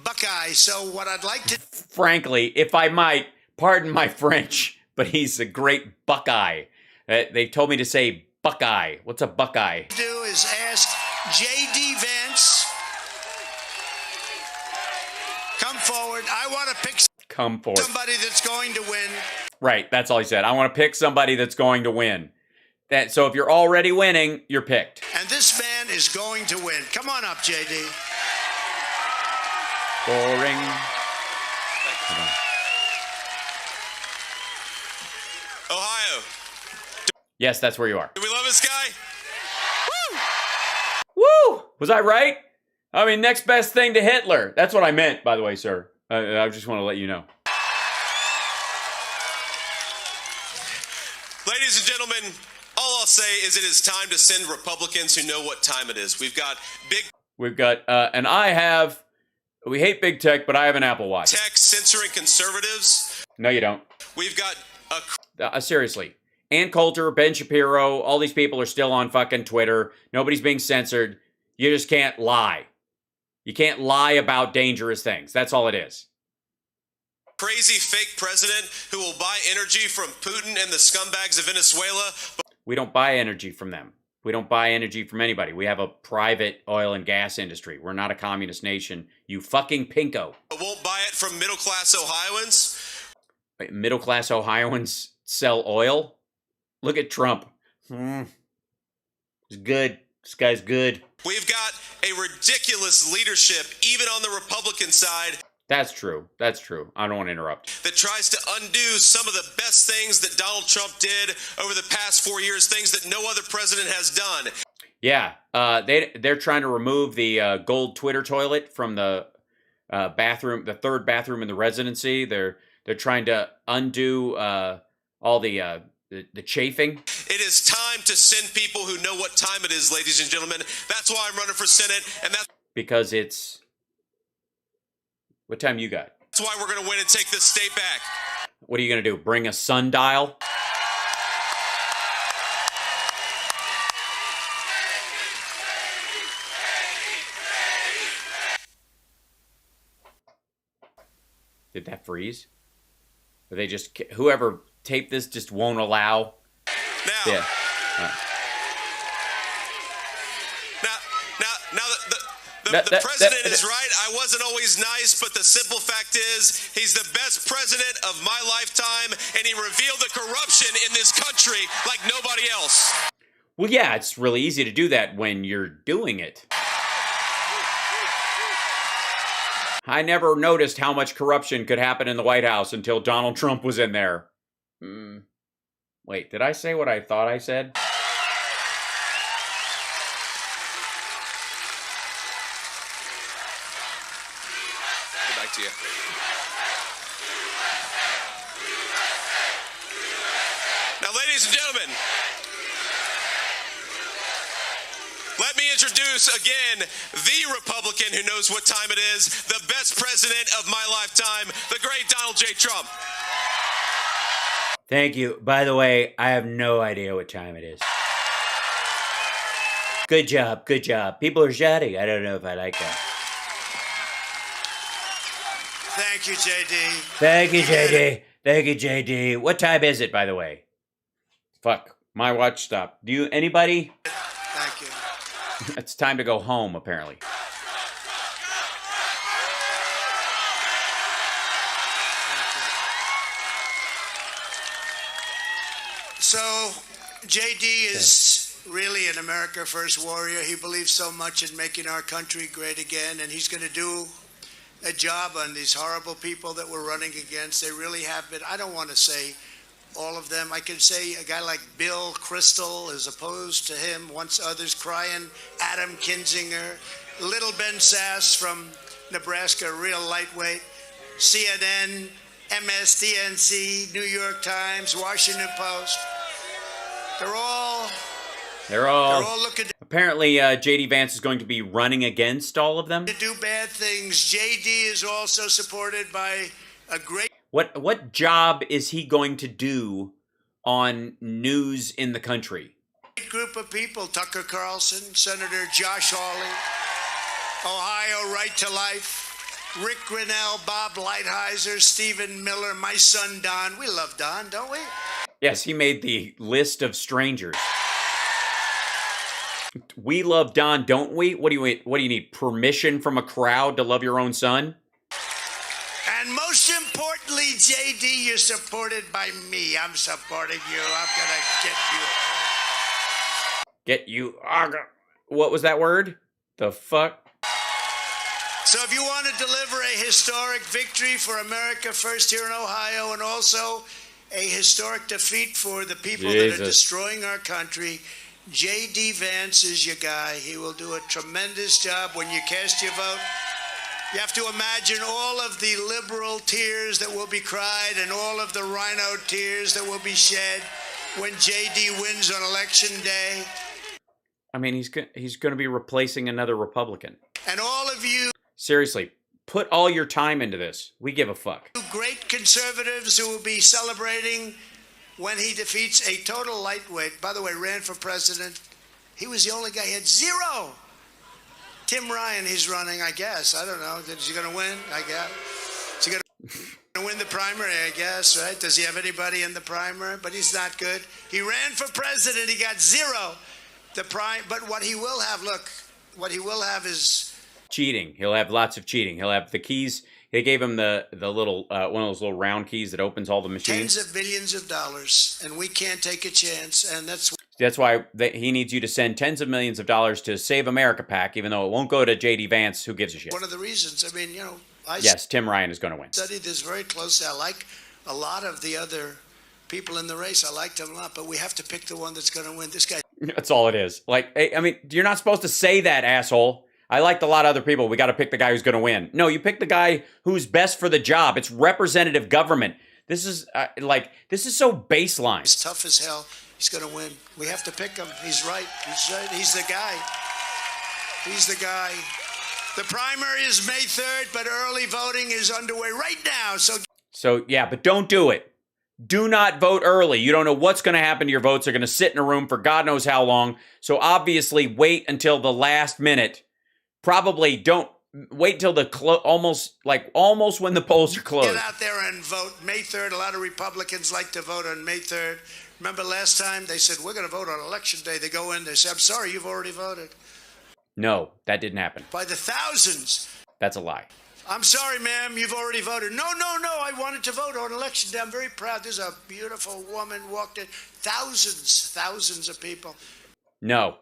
[SPEAKER 2] Buckeye. So what I'd like to...
[SPEAKER 1] Frankly, if I might, pardon my French, but he's a great Buckeye. They told me to say Buckeye. What's a Buckeye?
[SPEAKER 2] Do is ask J.D. Vance. Come forward. I want to pick somebody that's going to win.
[SPEAKER 1] Right, that's all he said. I want to pick somebody that's going to win. So if you're already winning, you're picked.
[SPEAKER 2] And this man is going to win. Come on up, JD.
[SPEAKER 1] Boring.
[SPEAKER 4] Ohio.
[SPEAKER 1] Yes, that's where you are.
[SPEAKER 4] Do we love this guy?
[SPEAKER 1] Woo! Woo! Was I right? I mean, next best thing to Hitler. That's what I meant, by the way, sir. I just want to let you know.
[SPEAKER 4] Ladies and gentlemen, all I'll say is it is time to send Republicans who know what time it is. We've got we hate big tech, but I have an Apple Watch. Tech censoring conservatives.
[SPEAKER 1] No, you don't.
[SPEAKER 4] We've got
[SPEAKER 1] seriously. Ann Coulter, Ben Shapiro, all these people are still on fucking Twitter. Nobody's being censored. You just can't lie. You can't lie about dangerous things. That's all it is.
[SPEAKER 4] Crazy fake president who will buy energy from Putin and the scumbags of Venezuela.
[SPEAKER 1] We don't buy energy from them. We don't buy energy from anybody. We have a private oil and gas industry. We're not a communist nation. You fucking pinko.
[SPEAKER 4] But won't buy it from middle-class Ohioans.
[SPEAKER 1] Middle-class Ohioans sell oil? Look at Trump. He's good. This guy's good.
[SPEAKER 4] We've got a ridiculous leadership, even on the Republican side.
[SPEAKER 1] That's true. That's true. I don't want to interrupt.
[SPEAKER 4] That tries to undo some of the best things that Donald Trump did over the past 4 years, things that no other president has done.
[SPEAKER 1] Yeah, they're trying to remove the gold Twitter toilet from the bathroom, the third bathroom in the residency. They're trying to undo all the the chafing.
[SPEAKER 4] It is time to send people who know what time it is, ladies and gentlemen. That's why I'm running for Senate, and that's
[SPEAKER 1] Because it's... What time you got?
[SPEAKER 4] why we're going to win and take this state back.
[SPEAKER 1] What are you going to do? Bring a sundial? Did that freeze? Or they just... Whoever taped this just won't allow...
[SPEAKER 4] Now,
[SPEAKER 1] Yeah.
[SPEAKER 4] now the president is right. I wasn't always nice, but the simple fact is he's the best president of my lifetime, and he revealed the corruption in this country like nobody else.
[SPEAKER 1] Well, yeah, it's really easy to do that when you're doing it. I never noticed how much corruption could happen in the White House until Donald Trump was in there. Wait, did I say what I thought I said?
[SPEAKER 4] Get back to you. Now, ladies and gentlemen, let me introduce again the Republican who knows what time it is, the best president of my lifetime, the great Donald J. Trump.
[SPEAKER 3] Thank you. By the way, I have no idea what time it is. Good job, good job. People are shouting. I don't know if I like that.
[SPEAKER 2] Thank you, JD.
[SPEAKER 3] Thank you, JD. Thank you, JD.
[SPEAKER 1] What time is it, by the way? Fuck, my watch stopped. Do you, anybody?
[SPEAKER 2] Thank you.
[SPEAKER 1] It's time to go home, apparently.
[SPEAKER 2] So, JD is really an America First warrior. He believes so much in making our country great again, and he's going to do a job on these horrible people that we're running against. They really have been. I don't want to say all of them. I can say a guy like Bill Kristol is opposed to him, once others crying, Adam Kinzinger, Little Ben Sass from Nebraska, a real lightweight, CNN, MSDNC, New York Times, Washington Post. They're all looking
[SPEAKER 1] Apparently, J.D. Vance is going to be running against all of them.
[SPEAKER 2] to do bad things. JD is also supported by a great
[SPEAKER 1] What job is he going to do on news in the country?
[SPEAKER 2] group of people. Tucker Carlson, Senator Josh Hawley, Ohio Right to Life, Rick Grinnell, Bob Lighthizer, Stephen Miller, my son Don. We love Don, don't we?
[SPEAKER 1] Yes, he made the list of strangers. We love Don, don't we? What do you need? Permission from a crowd to love your own son?
[SPEAKER 2] And most importantly, JD, you're supported by me. I'm supporting you. I'm gonna get you.
[SPEAKER 1] Get you. What was that word? The fuck?
[SPEAKER 2] So if you want to deliver a historic victory for America First here in Ohio, and also a historic defeat for the people that are destroying our country, J.D. Vance is your guy. He will do a tremendous job when you cast your vote. You have to imagine all of the liberal tears that will be cried and all of the rhino tears that will be shed when J.D. wins on Election Day.
[SPEAKER 1] I mean, he's going to be replacing another Republican.
[SPEAKER 2] And all of you
[SPEAKER 1] Seriously, put all your time into this. We give a fuck.
[SPEAKER 2] great conservatives who will be celebrating when he defeats a total lightweight. By the way, ran for president. He was the only guy. He had zero. Tim Ryan, he's running, I guess. I don't know. Is he going to win? I guess. Is he going to win the primary, I guess, right? Does he have anybody in the primary? But he's not good. He ran for president. He got zero. But what he will have, look, what he will have is
[SPEAKER 1] cheating. He'll have lots of cheating. He'll have the keys. They gave him the little one of those little round keys that opens all the machines.
[SPEAKER 2] tens of billions of dollars, and we can't take a chance. And
[SPEAKER 1] That's why he needs you to send tens of millions of dollars to Save America PAC, even though it won't go to J.D. Vance. Who gives a shit?
[SPEAKER 2] one of the reasons. I mean,
[SPEAKER 1] Yes, Tim Ryan is going to win.
[SPEAKER 2] Studied this very closely. I like a lot of the other people in the race. I liked them a lot, but we have to pick the one that's going to win. This guy.
[SPEAKER 1] That's all it is. Like, I mean, you're not supposed to say that, asshole. I liked a lot of other people. We got to pick the guy who's going to win. No, you pick the guy who's best for the job. It's representative government. This is this is so baseline.
[SPEAKER 2] He's tough as hell. He's going to win. We have to pick him. He's right. He's right. He's the guy. He's the guy. The primary is May 3rd, but early voting is underway right now.
[SPEAKER 1] So yeah, but don't do it. Do not vote early. You don't know what's going to happen to your votes. They're going to sit in a room for God knows how long. So obviously wait until the last minute. Probably don't wait till the almost when the polls are closed.
[SPEAKER 2] Get out there and vote. May 3rd, a lot of Republicans like to vote on May 3rd. Remember last time they said, we're going to vote on Election Day. They go in, they say, I'm sorry, you've already voted.
[SPEAKER 1] No, that didn't happen.
[SPEAKER 2] By the thousands.
[SPEAKER 1] That's a lie.
[SPEAKER 2] I'm sorry, ma'am, you've already voted. No, I wanted to vote on Election Day. I'm very proud. There's a beautiful woman walked in. Thousands of people.
[SPEAKER 1] No.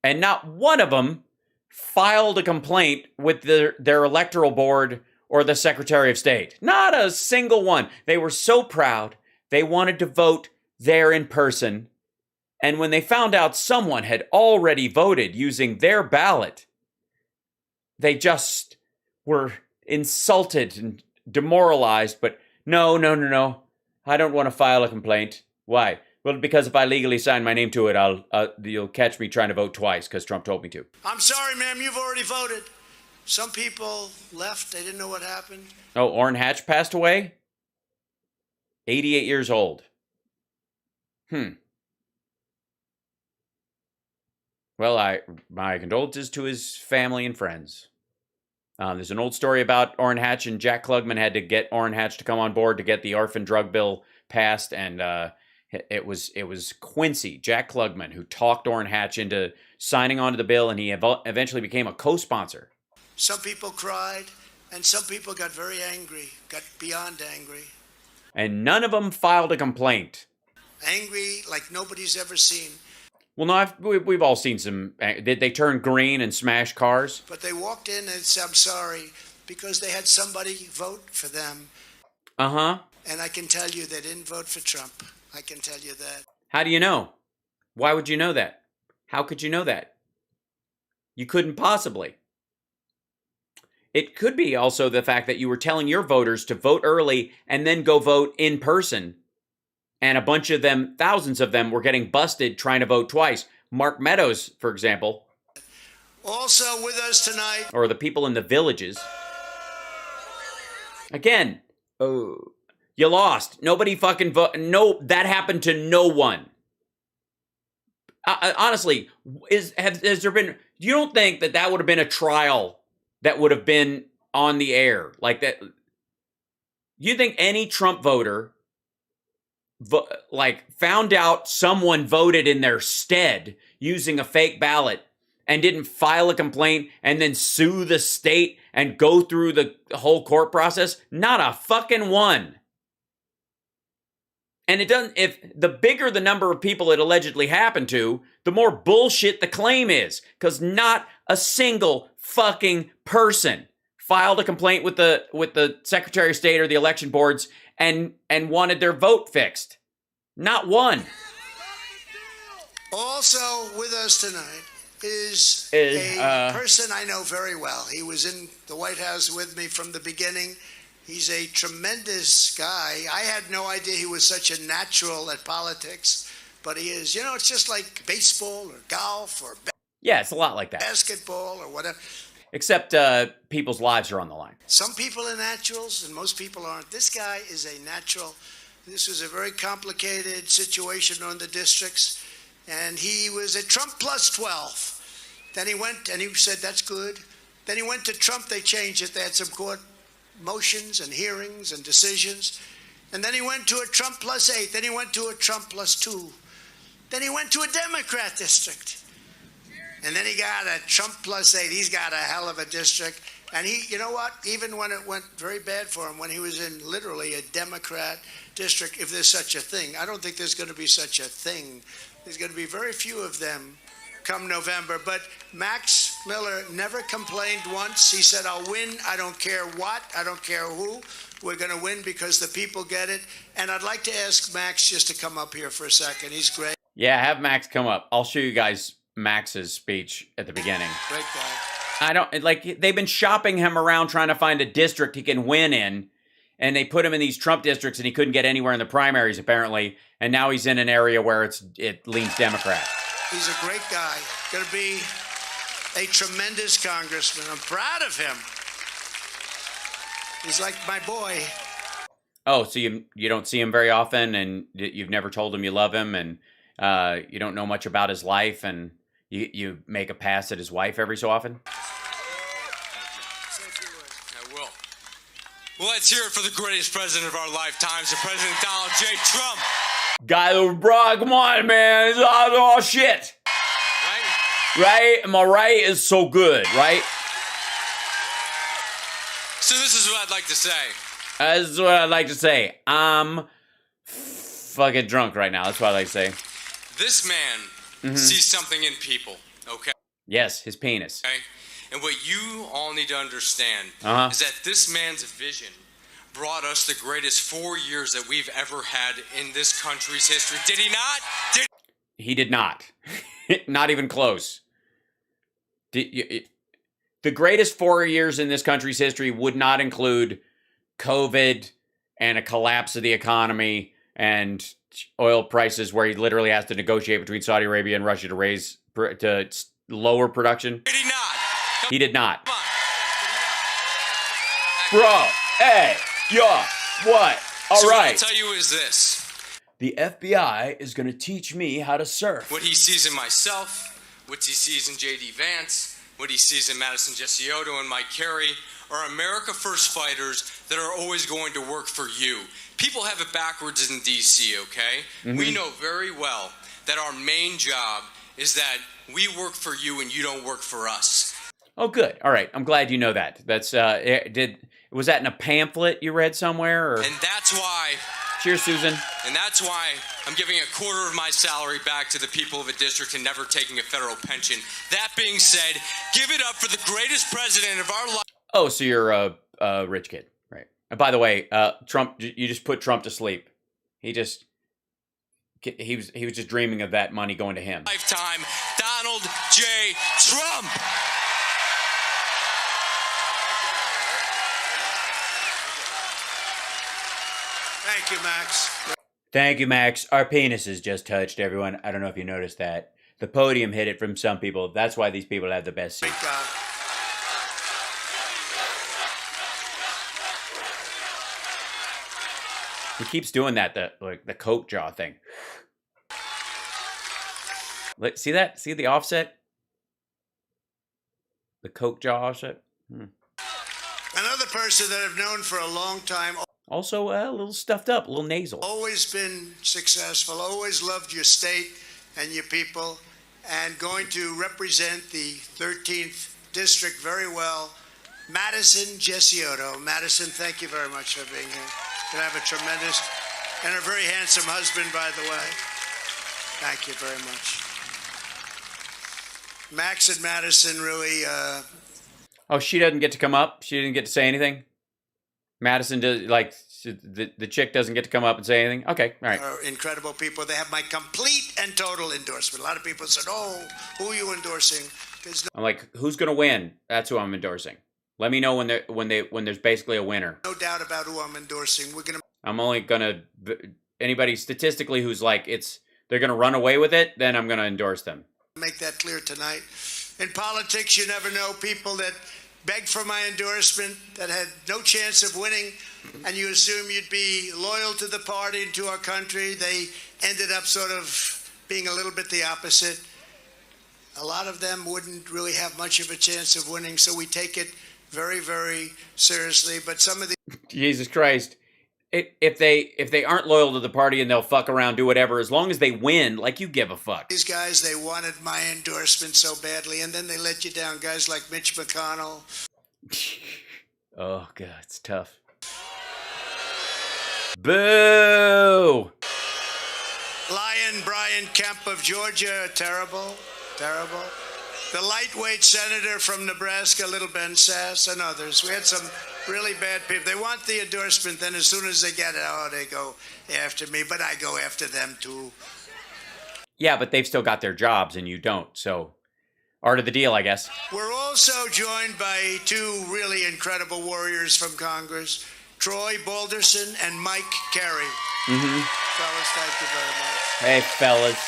[SPEAKER 1] And not one of them filed a complaint with their electoral board or the Secretary of State. Not a single one. They were so proud. They wanted to vote there in person. And when they found out someone had already voted using their ballot, they just were insulted and demoralized. But no. I don't want to file a complaint. Why? Well, because if I legally sign my name to it, you'll catch me trying to vote twice because Trump told me to.
[SPEAKER 2] I'm sorry, ma'am, you've already voted. Some people left. They didn't know what happened.
[SPEAKER 1] Oh, Orrin Hatch passed away? 88 years old. Well, my condolences to his family and friends. There's an old story about Orrin Hatch, and Jack Klugman had to get Orrin Hatch to come on board to get the orphan drug bill passed, and it was Quincy, Jack Klugman, who talked Orrin Hatch into signing on to the bill, and he eventually became a co-sponsor.
[SPEAKER 2] Some people cried, and some people got very angry, got beyond angry.
[SPEAKER 1] And none of them filed a complaint.
[SPEAKER 2] Angry like nobody's ever seen.
[SPEAKER 1] Well, no, we've all seen some. Did they turn green and smash cars?
[SPEAKER 2] But they walked in and said, I'm sorry, because they had somebody vote for them.
[SPEAKER 1] Uh-huh.
[SPEAKER 2] And I can tell you they didn't vote for Trump. I can tell you that.
[SPEAKER 1] How do you know? Why would you know that? How could you know that? You couldn't possibly. It could be also the fact that you were telling your voters to vote early and then go vote in person. And a bunch of them, thousands of them, were getting busted trying to vote twice. Mark Meadows, for example.
[SPEAKER 2] Also with us tonight.
[SPEAKER 1] Or the people in the villages. Again, you lost. Nobody fucking voted. No, that happened to no one. Honestly, has there been... You don't think that would have been a trial that would have been on the air? Like that... You think any Trump voter... found out someone voted in their stead using a fake ballot and didn't file a complaint and then sue the state and go through the whole court process? Not a fucking one. And it doesn't, if the bigger the number of people it allegedly happened to, the more bullshit the claim is, because not a single fucking person filed a complaint with the Secretary of State or the election boards and wanted their vote fixed. Not one.
[SPEAKER 2] Also with us tonight is a person I know very well. He was in the White House with me from the beginning. He's a tremendous guy. I had no idea he was such a natural at politics, but he is. You know, it's just like baseball or golf or
[SPEAKER 1] yeah, it's a lot like that.
[SPEAKER 2] Basketball or whatever.
[SPEAKER 1] Except people's lives are on the line.
[SPEAKER 2] Some people are naturals and most people aren't. This guy is a natural. This was a very complicated situation on the districts, and he was at Trump plus 12. Then he went and he said, that's good. Then he went to Trump, they changed it. They had some court motions and hearings and decisions. And then he went to a Trump plus 8. Then he went to a Trump plus 2. Then he went to a Democrat district. And then he got a Trump plus 8. He's got a hell of a district. And he, you know what? Even when it went very bad for him, when he was in literally a Democrat district, if there's such a thing, I don't think there's going to be such a thing. There's going to be very few of them come November. But Max Miller never complained once. He said, I'll win. I don't care what. I don't care who. We're going to win because the people get it. And I'd like to ask Max just to come up here for a second. He's great.
[SPEAKER 1] Yeah, have Max come up. I'll show you guys Max's speech at the beginning.
[SPEAKER 2] Great guy.
[SPEAKER 1] I don't, like, they've been shopping him around trying to find a district he can win in. and they put him in these Trump districts, and he couldn't get anywhere in the primaries apparently, and now he's in an area where it leans Democrat.
[SPEAKER 2] He's a great guy. Going to be a tremendous congressman. I'm proud of him. He's like my boy.
[SPEAKER 1] Oh, so you don't see him very often, and you've never told him you love him, and you don't know much about his life, and you make a pass at his wife every so often?
[SPEAKER 4] I will. Well, let's hear it for the greatest president of our lifetimes, the President Donald J. Trump.
[SPEAKER 1] Guy, bro, come on, man. It's all shit. Right? Am I right? It's so good, right?
[SPEAKER 4] So this is what I'd like to say.
[SPEAKER 1] This is what I'd like to say. I'm fucking drunk right now. That's what I'd like to say.
[SPEAKER 4] This man sees something in people, okay?
[SPEAKER 1] Yes, his penis.
[SPEAKER 4] Okay? And what you all need to understand is that this man's vision brought us the greatest 4 years that we've ever had in this country's history. Did he not?
[SPEAKER 1] He did not. Not even close. The greatest 4 years in this country's history would not include COVID and a collapse of the economy and oil prices where he literally has to negotiate between Saudi Arabia and Russia to lower production.
[SPEAKER 4] Did he not?
[SPEAKER 1] He did not.
[SPEAKER 4] Come on.
[SPEAKER 1] Bro, hey, yo, what? All right.
[SPEAKER 4] What I'll tell you is this.
[SPEAKER 1] The FBI is going to teach me how to surf.
[SPEAKER 4] What he sees in myself, what he sees in J.D. Vance, what he sees in Madison Gesiotto and Mike Carey are America First fighters that are always going to work for you. People have it backwards in D.C., okay? We know very well that our main job is that we work for you and you don't work for us.
[SPEAKER 1] Oh, good. All right. I'm glad you know that. That's was that in a pamphlet you read somewhere? Or?
[SPEAKER 4] And that's why...
[SPEAKER 1] Cheers, Susan.
[SPEAKER 4] And that's why I'm giving a quarter of my salary back to the people of a district and never taking a federal pension. That being said, give it up for the greatest president of our life.
[SPEAKER 1] Oh, so you're a rich kid, right? And by the way, Trump, you just put Trump to sleep. He was just dreaming of that money going to him.
[SPEAKER 4] Lifetime, Donald J. Trump.
[SPEAKER 2] Thank you, Max.
[SPEAKER 1] Thank you, Max. Our penises just touched, everyone. I don't know if you noticed that. The podium hit it from some people. That's why these people have the best seats.
[SPEAKER 2] Great job.
[SPEAKER 1] He keeps doing that, the coke jaw thing. See that? See the offset? The coke jaw offset?
[SPEAKER 2] Another person that I've known for a long time.
[SPEAKER 1] Also, a little stuffed up, a little nasal.
[SPEAKER 2] Always been successful, always loved your state and your people, and going to represent the 13th district very well, Madison Gesiotto. Madison, thank you very much for being here. You have a tremendous and a very handsome husband, by the way. Thank you very much. Max and Madison really...
[SPEAKER 1] Oh, she doesn't get to come up? She didn't get to say anything? Madison does, like, the chick doesn't get to come up and say anything? Okay, all right.
[SPEAKER 2] Are incredible people. They have my complete and total endorsement. A lot of people said, "Oh, who are you endorsing?"
[SPEAKER 1] I'm like, who's gonna win? That's who I'm endorsing. Let me know when there's basically a winner.
[SPEAKER 2] No doubt about who I'm endorsing.
[SPEAKER 1] I'm only gonna anybody statistically who's like they're gonna run away with it. Then I'm gonna endorse them.
[SPEAKER 2] Make that clear tonight. In politics, you never know. People that begged for my endorsement that had no chance of winning, and you assume you'd be loyal to the party and to our country. They ended up sort of being a little bit the opposite. A lot of them wouldn't really have much of a chance of winning, so we take it very, very seriously. But some of the
[SPEAKER 1] Jesus Christ. If they aren't loyal to the party and they'll fuck around, do whatever, as long as they win, like, you give a fuck.
[SPEAKER 2] These guys, they wanted my endorsement so badly, and then they let you down. Guys like Mitch McConnell.
[SPEAKER 1] Oh, God, it's tough. Boo!
[SPEAKER 2] Lion Brian Kemp of Georgia, terrible, terrible. The lightweight senator from Nebraska, Little Ben Sass, and others. We had some really bad people. They want the endorsement, then as soon as they get it, they go after me, but I go after them too.
[SPEAKER 1] Yeah, but they've still got their jobs and you don't, so art of the deal, I guess.
[SPEAKER 2] We're also joined by two really incredible warriors from Congress. Troy Balderson, and Mike Carey. Fellas, thank you very much.
[SPEAKER 1] Hey, fellas.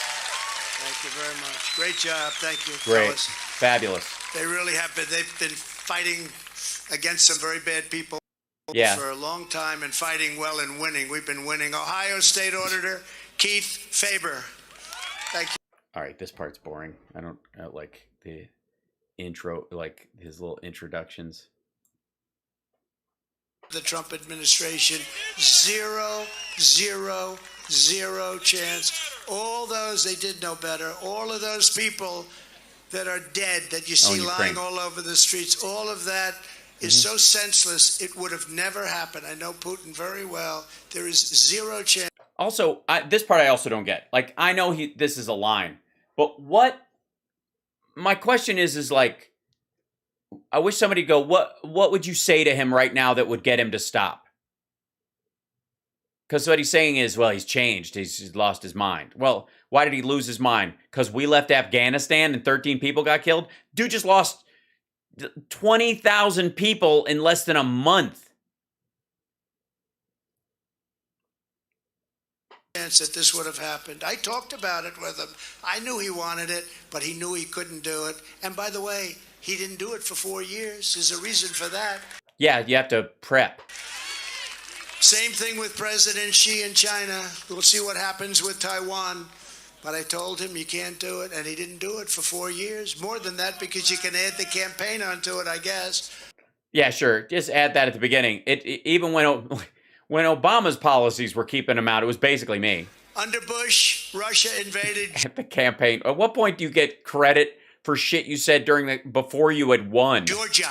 [SPEAKER 2] Thank you very much. Great job. Thank you,
[SPEAKER 1] Great.
[SPEAKER 2] fellas.
[SPEAKER 1] Fabulous.
[SPEAKER 2] They really have been. They've been fighting against some very bad people for a long time and fighting well and winning. We've been winning. Ohio State Auditor Keith Faber. Thank you.
[SPEAKER 1] All right, this part's boring. I don't like the intro, like his little introductions.
[SPEAKER 2] The Trump administration, zero chance. All those, they did no better. All of those people that are dead that you see lying all over the streets, all of that is so senseless, it would have never happened. I know Putin very well. There is zero chance.
[SPEAKER 1] Also, this part I also don't get. Like, I know this is a line, but what? My question is like, I wish somebody go, what would you say to him right now that would get him to stop? Because what he's saying is, well, he's changed. He's lost his mind. Well, why did he lose his mind? Because we left Afghanistan and 13 people got killed? Dude just lost 20,000 people in less than a month.
[SPEAKER 2] That this would have happened. I talked about it with him. I knew he wanted it, but he knew he couldn't do it. And by the way, he didn't do it for 4 years. There's a reason for that.
[SPEAKER 1] Yeah, you have to prep.
[SPEAKER 2] Same thing with President Xi in China. We'll see what happens with Taiwan. But I told him you can't do it, and he didn't do it for 4 years. More than that, because you can add the campaign onto it, I guess.
[SPEAKER 1] Yeah, sure. Just add that at the beginning. Even when Obama's policies were keeping him out, it was basically me.
[SPEAKER 2] Under Bush, Russia invaded
[SPEAKER 1] At the campaign. At what point do you get credit for shit you said before you had won?
[SPEAKER 2] Georgia.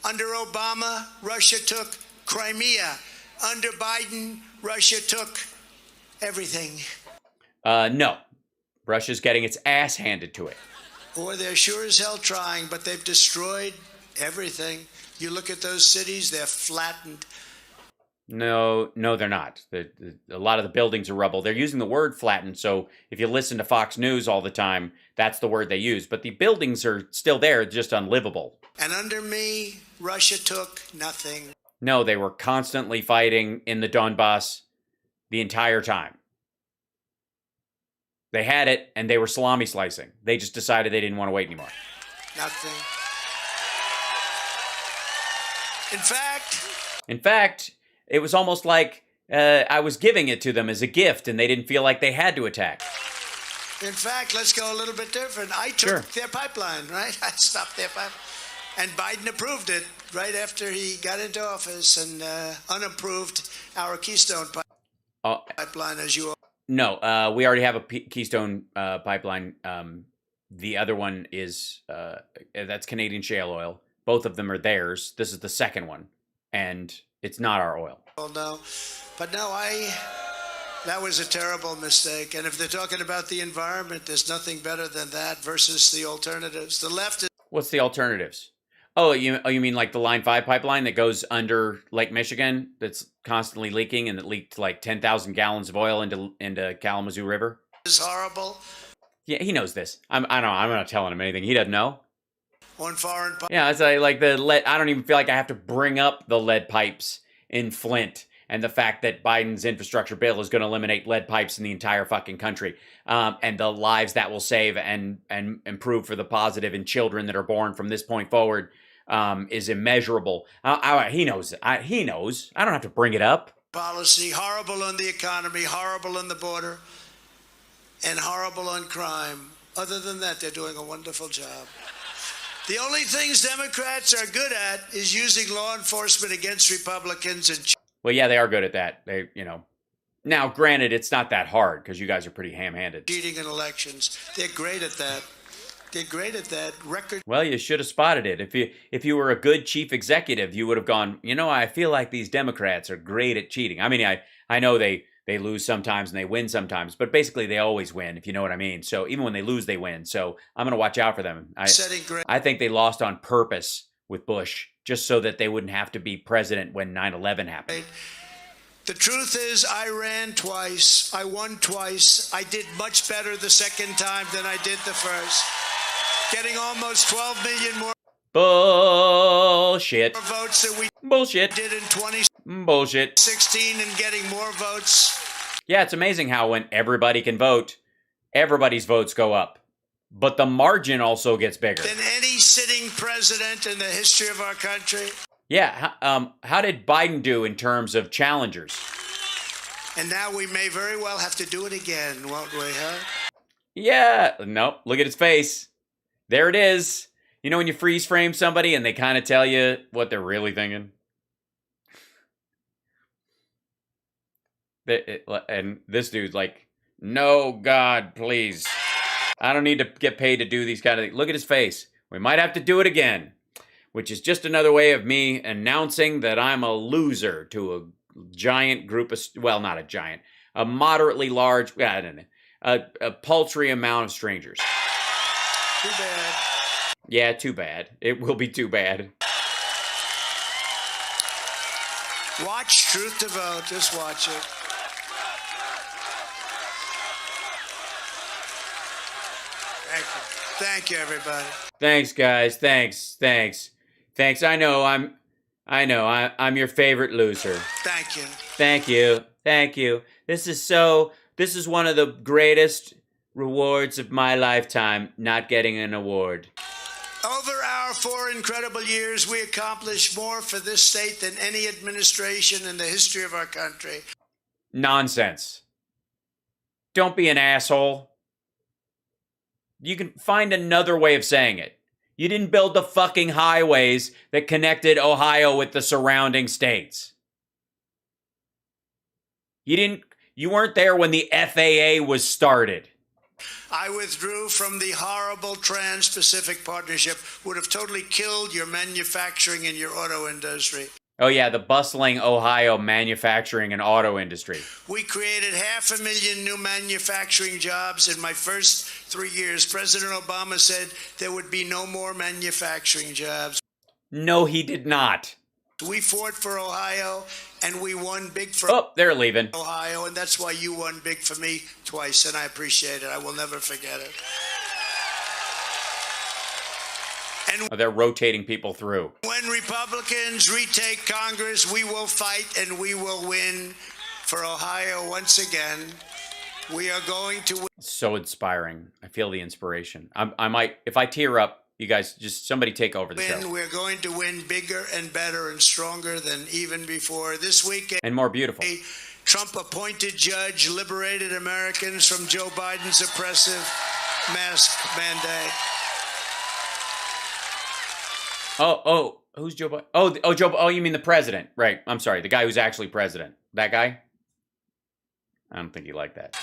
[SPEAKER 2] Under Obama, Russia took Crimea. Under Biden, Russia took everything.
[SPEAKER 1] No. Russia's getting its ass handed to it.
[SPEAKER 2] Or they're sure as hell trying, but they've destroyed everything. You look at those cities, they're flattened.
[SPEAKER 1] No, they're not. A lot of the buildings are rubble. They're using the word flattened, so if you listen to Fox News all the time, that's the word they use. But the buildings are still there, just unlivable.
[SPEAKER 2] And under me, Russia took nothing.
[SPEAKER 1] No, they were constantly fighting in the Donbass the entire time. They had it, and they were salami slicing. They just decided they didn't want to wait anymore.
[SPEAKER 2] Nothing. In fact, it was almost like I was giving it to them as a gift, and they didn't feel like they had to attack. In fact, let's go a little bit different. I took their pipeline, right? I stopped their pipeline. And Biden approved it right after he got into office and unapproved our Keystone pipeline, as you all.
[SPEAKER 1] No, we already have a Keystone pipeline. The other one is, that's Canadian shale oil. Both of them are theirs. This is the second one, and it's not our oil.
[SPEAKER 2] Oh, no. But no, that was a terrible mistake. And if they're talking about the environment, there's nothing better than that versus the alternatives. The left is...
[SPEAKER 1] What's the alternatives? Oh, you mean like the Line 5 pipeline that goes under Lake Michigan that's constantly leaking and that leaked like 10,000 gallons of oil into Kalamazoo River?
[SPEAKER 2] It's horrible.
[SPEAKER 1] Yeah, he knows this. I'm not telling him anything. He doesn't know.
[SPEAKER 2] On foreign...
[SPEAKER 1] Yeah, it's like the lead. I don't even feel like I have to bring up the lead pipes in Flint and the fact that Biden's infrastructure bill is going to eliminate lead pipes in the entire fucking country, and the lives that will save and improve for the positive in children that are born from this point forward is immeasurable. He knows. He knows. I don't have to bring it up.
[SPEAKER 2] Policy, horrible on the economy, horrible on the border, and horrible on crime. Other than that, they're doing a wonderful job. The only things Democrats are good at is using law enforcement against Republicans and...
[SPEAKER 1] Well, yeah, they are good at that. Now, granted, it's not that hard because you guys are pretty ham-handed.
[SPEAKER 2] Cheating in elections. They're great at that. They're great at that.
[SPEAKER 1] Well, you should have spotted it. If you were a good chief executive, you would have gone, I feel like these Democrats are great at cheating. I mean, I know they lose sometimes and they win sometimes, but basically they always win, if you know what I mean. So even when they lose, they win. So I'm going to watch out for them. I think they lost on purpose with Bush, just so that they wouldn't have to be president when 9/11 happened.
[SPEAKER 2] The truth is, I ran twice. I won twice. I did much better the second time than I did the first. Getting almost 12 million more
[SPEAKER 1] Bullshit.
[SPEAKER 2] votes than we
[SPEAKER 1] Bullshit.
[SPEAKER 2] did in 20.
[SPEAKER 1] Bullshit.
[SPEAKER 2] 16 and getting more votes.
[SPEAKER 1] Yeah, it's amazing how when everybody can vote, everybody's votes go up. But the margin also gets bigger.
[SPEAKER 2] Than any sitting president in the history of our country.
[SPEAKER 1] Yeah, how did Biden do in terms of challengers?
[SPEAKER 2] And now we may very well have to do it again, won't we, huh?
[SPEAKER 1] Yeah, nope, look at his face. There it is. You know when you freeze frame somebody and they kind of tell you what they're really thinking? And this dude's like, no, God, please. I don't need to get paid to do these kind of things. Look at his face. We might have to do it again. Which is just another way of me announcing that I'm a loser to a giant group of, well, not a giant, a moderately large, I don't know, a paltry amount of strangers.
[SPEAKER 2] Too bad.
[SPEAKER 1] Yeah, too bad. It will be too bad.
[SPEAKER 2] Watch Truth to Vote. Just watch it. Thank you. Thank you, everybody.
[SPEAKER 1] Thanks, guys. Thanks. I know I'm your favorite loser.
[SPEAKER 2] Thank you.
[SPEAKER 1] Thank you. This is one of the greatest rewards of my lifetime, not getting an award.
[SPEAKER 2] Over our 4 incredible years, we accomplished more for this state than any administration in the history of our country.
[SPEAKER 1] Nonsense. Don't be an asshole. You can find another way of saying it. You didn't build the fucking highways that connected Ohio with the surrounding states. You weren't there when the FAA was started.
[SPEAKER 2] I withdrew from the horrible Trans-Pacific Partnership, would have totally killed your manufacturing and your auto industry.
[SPEAKER 1] Oh yeah, the bustling Ohio manufacturing and auto industry.
[SPEAKER 2] We created 500,000 new manufacturing jobs in my first 3 years. President Obama said there would be no more manufacturing jobs.
[SPEAKER 1] No, he did not.
[SPEAKER 2] We fought for Ohio, and we won big for
[SPEAKER 1] they're leaving.
[SPEAKER 2] Ohio, and that's why you won big for me twice, and I appreciate it. I will never forget it. And
[SPEAKER 1] They're rotating people through.
[SPEAKER 2] when Republicans retake Congress, we will fight and we will win for Ohio once again. We are going to win.
[SPEAKER 1] So inspiring. I feel the inspiration. I might, if I tear up, you guys, just somebody take over the show.
[SPEAKER 2] We're going to win bigger and better and stronger than even before. This weekend,
[SPEAKER 1] And more beautiful.
[SPEAKER 2] a Trump-appointed judge liberated Americans from Joe Biden's oppressive mask mandate.
[SPEAKER 1] Oh, who's Joe Biden? Joe. Oh, you mean the president? Right. I'm sorry. The guy who's actually president. That guy? I don't think he liked that.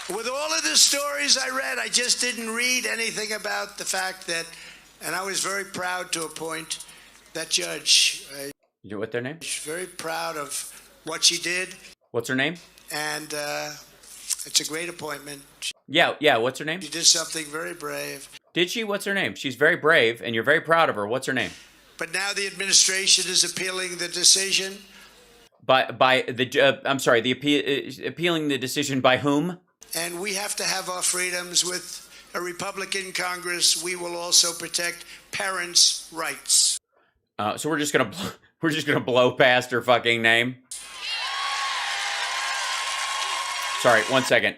[SPEAKER 2] With all of the stories I read, I just didn't read anything about the fact that, and I was very proud to appoint that judge.
[SPEAKER 1] You know what their name?
[SPEAKER 2] Very proud of what she did,
[SPEAKER 1] What's her name?
[SPEAKER 2] and it's a great appointment.
[SPEAKER 1] Yeah. What's her name?
[SPEAKER 2] She did something very brave.
[SPEAKER 1] Did she? What's her name? She's very brave, and you're very proud of her. What's her name?
[SPEAKER 2] But now the administration is appealing the decision.
[SPEAKER 1] By the I'm sorry. Appealing the decision by whom?
[SPEAKER 2] And we have to have our freedoms. With a Republican Congress, we will also protect parents' rights.
[SPEAKER 1] So we're just gonna blow past her fucking name. Sorry, 1 second.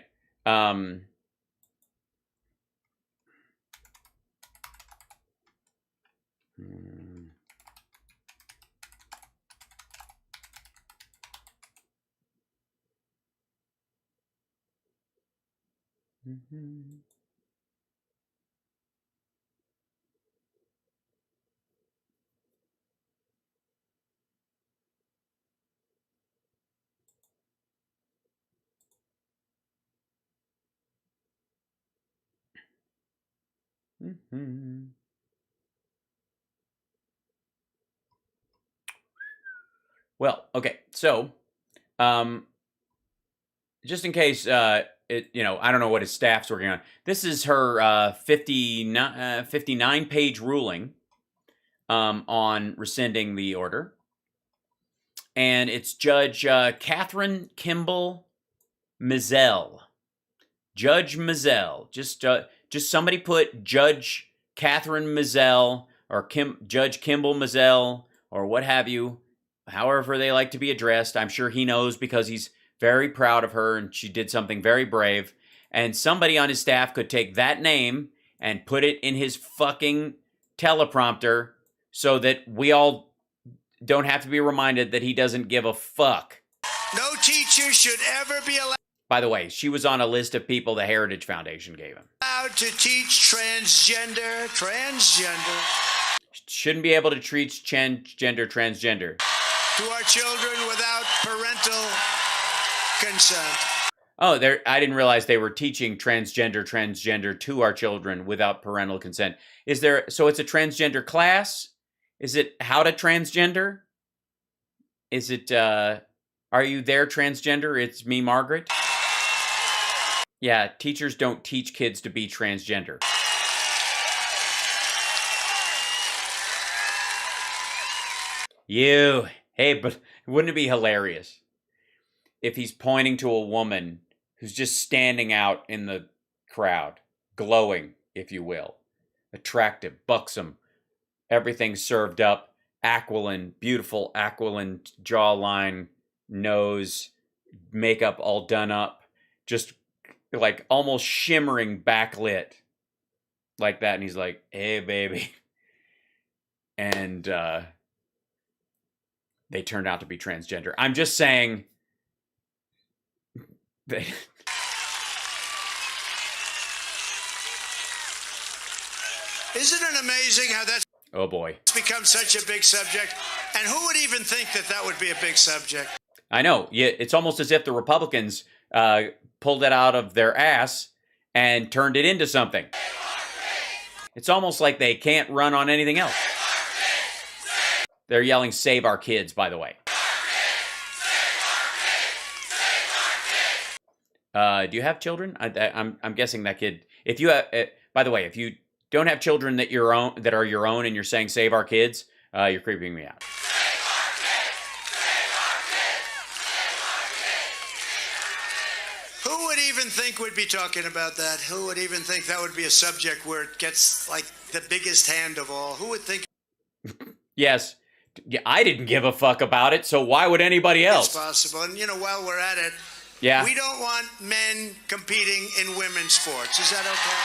[SPEAKER 1] Well, okay, so, just in case, I don't know what his staff's working on. This is her 59-page ruling on rescinding the order. And it's Judge Catherine Kimball Mizell. Judge Mizell. Just somebody put Judge Catherine Mizell or Judge Kimball Mizell or what have you. however they like to be addressed. I'm sure he knows because he's very proud of her and she did something very brave. And somebody on his staff could take that name and put it in his fucking teleprompter so that we all don't have to be reminded that he doesn't give a fuck.
[SPEAKER 2] No teacher should ever be
[SPEAKER 1] By the way, she was on a list of people the Heritage Foundation gave him.
[SPEAKER 2] allowed to teach transgender.
[SPEAKER 1] Shouldn't be able to teach transgender.
[SPEAKER 2] To our children without parental consent.
[SPEAKER 1] Oh, I didn't realize they were teaching transgender to our children without parental consent. So it's a transgender class? Is it how to transgender? Is it, are you there transgender? It's me, Margaret. Yeah, teachers don't teach kids to be transgender. Hey, but wouldn't it be hilarious if he's pointing to a woman who's just standing out in the crowd, glowing, if you will, attractive, buxom, everything served up, aquiline, beautiful aquiline jawline, nose, makeup all done up, just like almost shimmering backlit like that. And he's like, hey, baby. And they turned out to be transgender. I'm just saying that...
[SPEAKER 2] Isn't it amazing how that's
[SPEAKER 1] Oh boy.
[SPEAKER 2] become such a big subject? And who would even think that that would be a big subject?
[SPEAKER 1] I know. Yeah, it's almost as if the Republicans pulled it out of their ass and turned it into something. It's almost like they can't run on anything else. They're yelling, "Save our kids," by the way. Do you have children? I'm guessing that kid. If you have, by the way, if you don't have children that are your own, and you're saying "Save our kids," you're creeping me out.
[SPEAKER 2] Who would even think we'd be talking about that? Who would even think that would be a subject where it gets like the biggest hand of all? Who would think?
[SPEAKER 1] Yes. I didn't give a fuck about it, so why would anybody else?
[SPEAKER 2] It's possible. And, while we're at it,
[SPEAKER 1] yeah,
[SPEAKER 2] we don't want men competing in women's sports. Is that okay?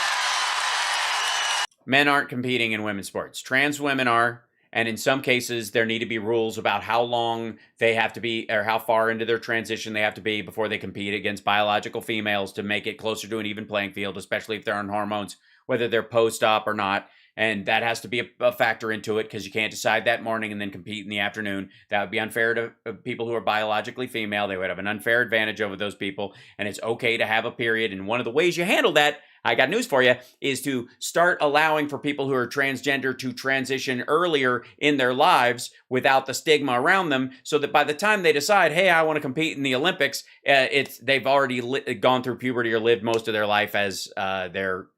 [SPEAKER 1] Men aren't competing in women's sports. Trans women are, and in some cases, there need to be rules about how long they have to be, or how far into their transition they have to be before they compete against biological females to make it closer to an even playing field, especially if they're on hormones, whether they're post-op or not. And that has to be a factor into it, because you can't decide that morning and then compete in the afternoon. That would be unfair to people who are biologically female. They would have an unfair advantage over those people. And it's okay to have a period. And one of the ways you handle that, I got news for you, is to start allowing for people who are transgender to transition earlier in their lives without the stigma around them, so that by the time they decide, hey, I want to compete in the Olympics, they've already gone through puberty or lived most of their life as their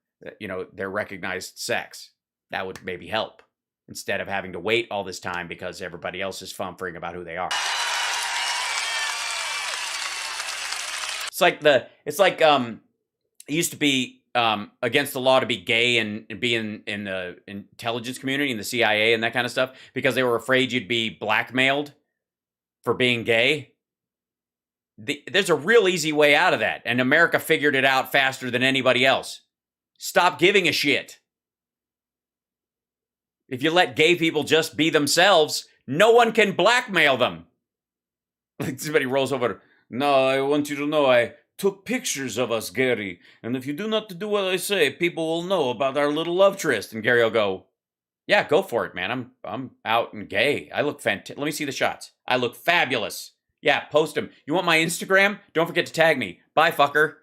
[SPEAKER 1] recognized sex. That would maybe help, instead of having to wait all this time because everybody else is fumfering about who they are. It used to be against the law to be gay and be in the intelligence community, in the CIA and that kind of stuff, because they were afraid you'd be blackmailed for being gay. There's a real easy way out of that, and America figured it out faster than anybody else. Stop giving a shit. If you let gay people just be themselves, no one can blackmail them. Like somebody rolls over, no, I want you to know I took pictures of us, Gary. And if you do not do what I say, people will know about our little love tryst. And Gary will go, yeah, go for it, man. I'm out and gay. I look fantastic. Let me see the shots. I look fabulous. Yeah, post them. You want my Instagram? Don't forget to tag me. Bye, fucker.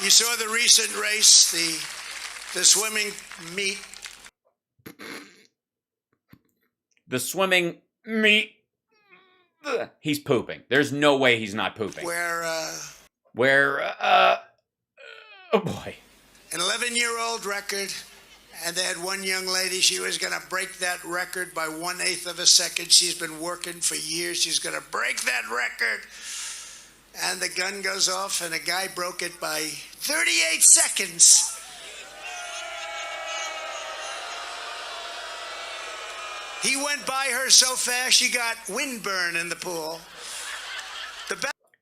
[SPEAKER 2] You saw the recent race, the swimming meet.
[SPEAKER 1] The swimming meet. He's pooping. There's no way he's not pooping. Oh boy.
[SPEAKER 2] An 11-year-old record, and they had one young lady, she was going to break that record by 1/8 of a second. She's been working for years. She's going to break that record. And the gun goes off, and a guy broke it by 38 seconds. He went by her so fast she got windburn in the pool.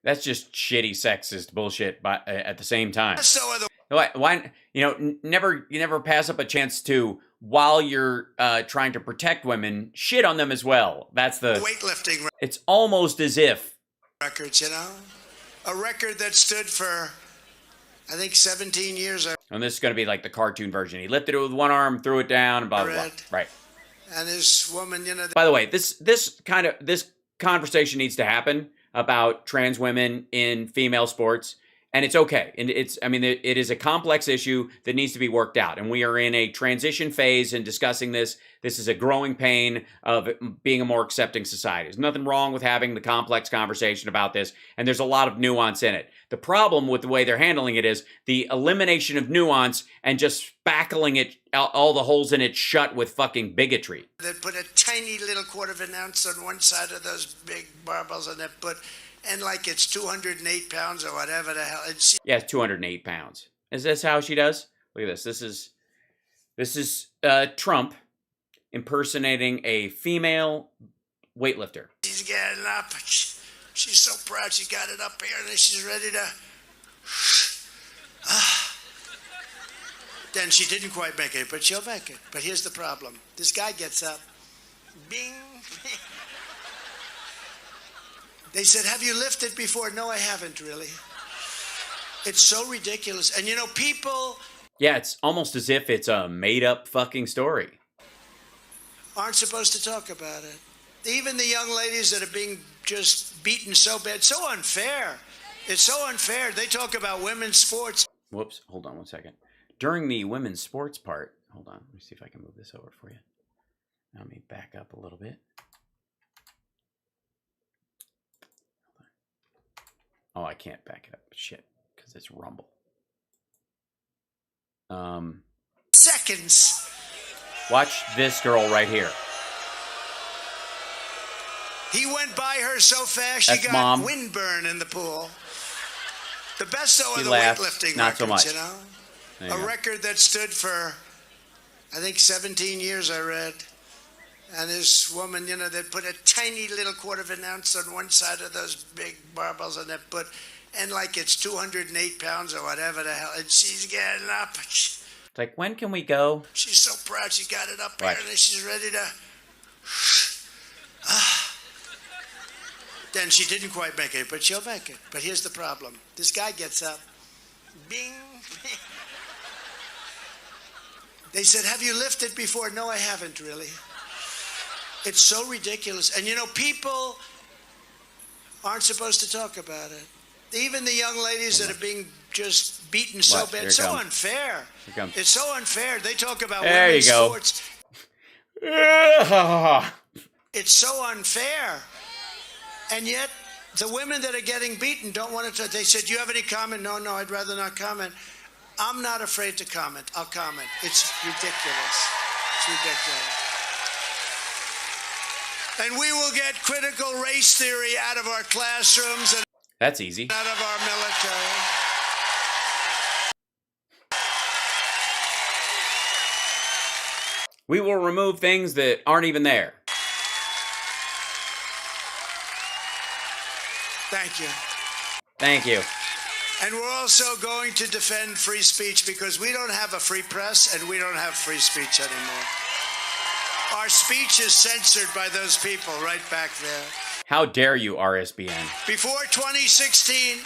[SPEAKER 1] That's just shitty sexist bullshit. But at the same time,
[SPEAKER 2] So are the
[SPEAKER 1] why you never pass up a chance to, while you're trying to protect women, shit on them as well. That's the
[SPEAKER 2] weightlifting.
[SPEAKER 1] It's almost as if
[SPEAKER 2] Records, a record that stood for, I think, 17 years.
[SPEAKER 1] And this is going to be like the cartoon version. He lifted it with one arm, threw it down, and blah blah blah. Right.
[SPEAKER 2] And this woman,
[SPEAKER 1] By the way, this conversation needs to happen about trans women in female sports, and it's okay. And it is a complex issue that needs to be worked out, and we are in a transition phase in discussing this. This is a growing pain of being a more accepting society. There's nothing wrong with having the complex conversation about this, and there's a lot of nuance in it. The problem with the way they're handling it is the elimination of nuance and just spackling it, all the holes in it, shut with fucking bigotry.
[SPEAKER 2] They put a tiny little quarter of an ounce on one side of those big barbells, and and like it's 208 pounds or whatever the hell.
[SPEAKER 1] Yeah, it's 208 pounds. Is this how she does? Look at this. This is Trump impersonating a female weightlifter.
[SPEAKER 2] She's getting up. She's so proud she got it up here, and then she's ready to. Then she didn't quite make it, but she'll make it. But here's the problem. This guy gets up. Bing. They said, have you lifted before? No, I haven't really. It's so ridiculous. And people...
[SPEAKER 1] Yeah, it's almost as if it's a made-up fucking story.
[SPEAKER 2] Aren't supposed to talk about it. Even the young ladies that are being just beaten so bad. It's so unfair. It's so unfair. They talk about women's sports.
[SPEAKER 1] Whoops. Hold on one second. During the women's sports part... Hold on. Let me see if I can move this over for you. Let me back up a little bit. Oh, I can't back it up. Shit. Because it's Rumble.
[SPEAKER 2] Seconds.
[SPEAKER 1] Watch this girl right here.
[SPEAKER 2] He went by her so fast she got windburn in the pool. The best though are the weightlifting
[SPEAKER 1] not
[SPEAKER 2] records,
[SPEAKER 1] so much.
[SPEAKER 2] A record that stood for, I think, 17 years, I read. And this woman, they put a tiny little quarter of an ounce on one side of those big barbells, and like it's 208 pounds or whatever the hell, and she's getting up.
[SPEAKER 1] It's like, when can we go?
[SPEAKER 2] She's so proud she got it up here, and then she's ready to. Then she didn't quite make it, but she'll make it. But here's the problem. This guy gets up. Bing. They said, have you lifted before? No, I haven't really. It's so ridiculous. And people aren't supposed to talk about it. Even the young ladies that are being just beaten so bad. It's so unfair. It's so unfair. They talk about women's sports. It's so unfair. And yet, the women that are getting beaten don't want to. They said, do you have any comment? No, I'd rather not comment. I'm not afraid to comment. I'll comment. It's ridiculous. It's ridiculous. And we will get critical race theory out of our classrooms and
[SPEAKER 1] that's easy.
[SPEAKER 2] Out of our military.
[SPEAKER 1] We will remove things that aren't even there.
[SPEAKER 2] Thank you.
[SPEAKER 1] Thank you.
[SPEAKER 2] And we're also going to defend free speech because we don't have a free press and we don't have free speech anymore. Our speech is censored by those people right back there.
[SPEAKER 1] How dare you, RSBN?
[SPEAKER 2] Before 2016,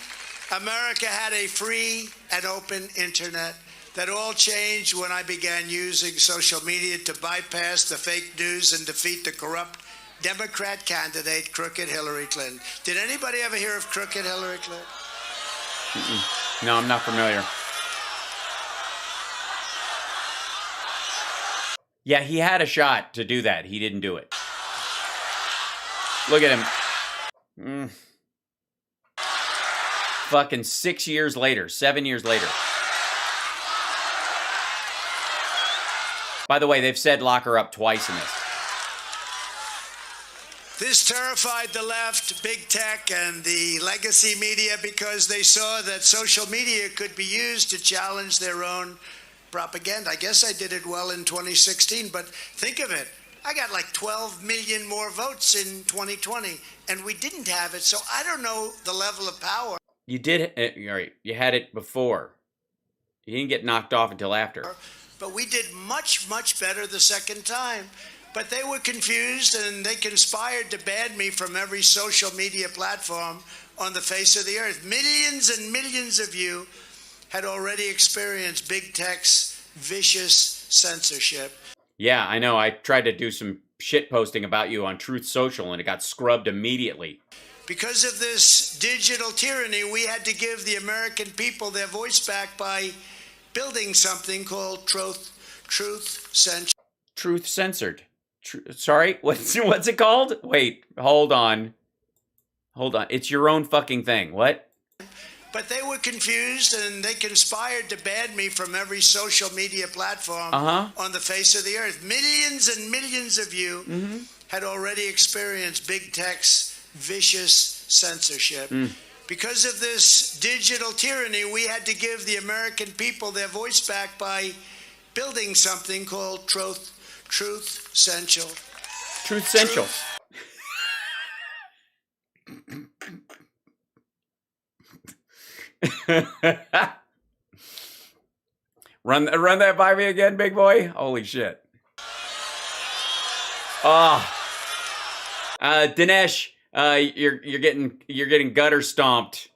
[SPEAKER 2] America had a free and open internet. That all changed when I began using social media to bypass the fake news and defeat the corrupt Democrat candidate, crooked Hillary Clinton. Did anybody ever hear of crooked Hillary Clinton?
[SPEAKER 1] No, I'm not familiar. Yeah, he had a shot to do that. He didn't do it. Look at him. Fucking 7 years later. By the way, they've said lock her up twice in this.
[SPEAKER 2] This terrified the left, big tech, and the legacy media because they saw that social media could be used to challenge their own propaganda. I guess I did it well in 2016, but think of it. I got like 12 million more votes in 2020, and we didn't have it. So I don't know the level of power.
[SPEAKER 1] You did, right, you had it before. You didn't get knocked off until after.
[SPEAKER 2] But we did much, much better the second time. But they were confused, and they conspired to ban me from every social media platform on the face of the earth. Millions and millions of you had already experienced big tech's vicious censorship.
[SPEAKER 1] Yeah, I know. I tried to do some shit posting about you on Truth Social, and it got scrubbed immediately.
[SPEAKER 2] Because of this digital tyranny, we had to give the American people their voice back by building something called Truth Censored.
[SPEAKER 1] Truth Censored. Sorry? What's it called? Wait, hold on. Hold on. It's your own fucking thing. What?
[SPEAKER 2] But they were confused, and they conspired to ban me from every social media platform on the face of the earth. Millions and millions of you had already experienced big tech's vicious censorship. Because of this digital tyranny, we had to give the American people their voice back by building something called Truth Central.
[SPEAKER 1] Truth Central. Run that by me again, big boy. Holy shit. Dinesh, you're getting gutter stomped.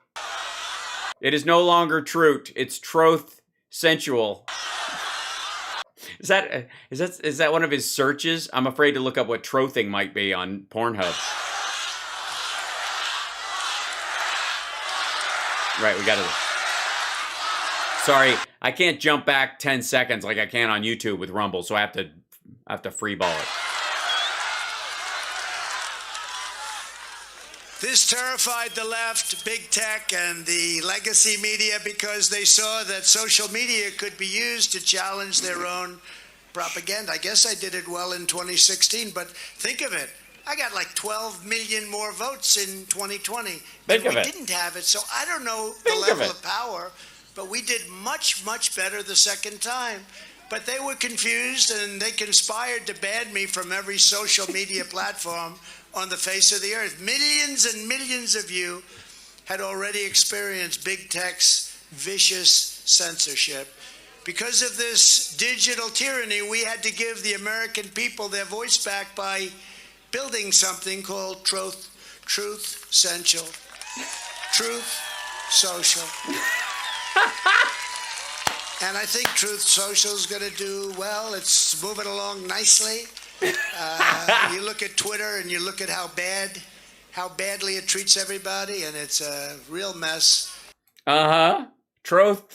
[SPEAKER 1] It is no longer truth. It's truth sensual. Is that one of his searches? I'm afraid to look up what trothing might be on Pornhub. Right, we gotta... Sorry, I can't jump back 10 seconds like I can on YouTube with Rumble, so I have to freeball it.
[SPEAKER 2] This terrified the left, big tech, and the legacy media because they saw that social media could be used to challenge their own propaganda. I guess I did it well in 2016, but think of it. I got like 12 million more votes in 2020.
[SPEAKER 1] Think of it.
[SPEAKER 2] We didn't have it, so I don't know the level of power, but we did much, much better the second time. But they were confused, and they conspired to ban me from every social media platform on the face of the earth. Millions and millions of you had already experienced big tech's vicious censorship. Because of this digital tyranny, we had to give the American people their voice back by building something called Truth Central. Truth Social. And I think Truth Social is going to do well. It's moving along nicely. You look at Twitter and you look at how badly it treats everybody, and it's a real mess.
[SPEAKER 1] Truth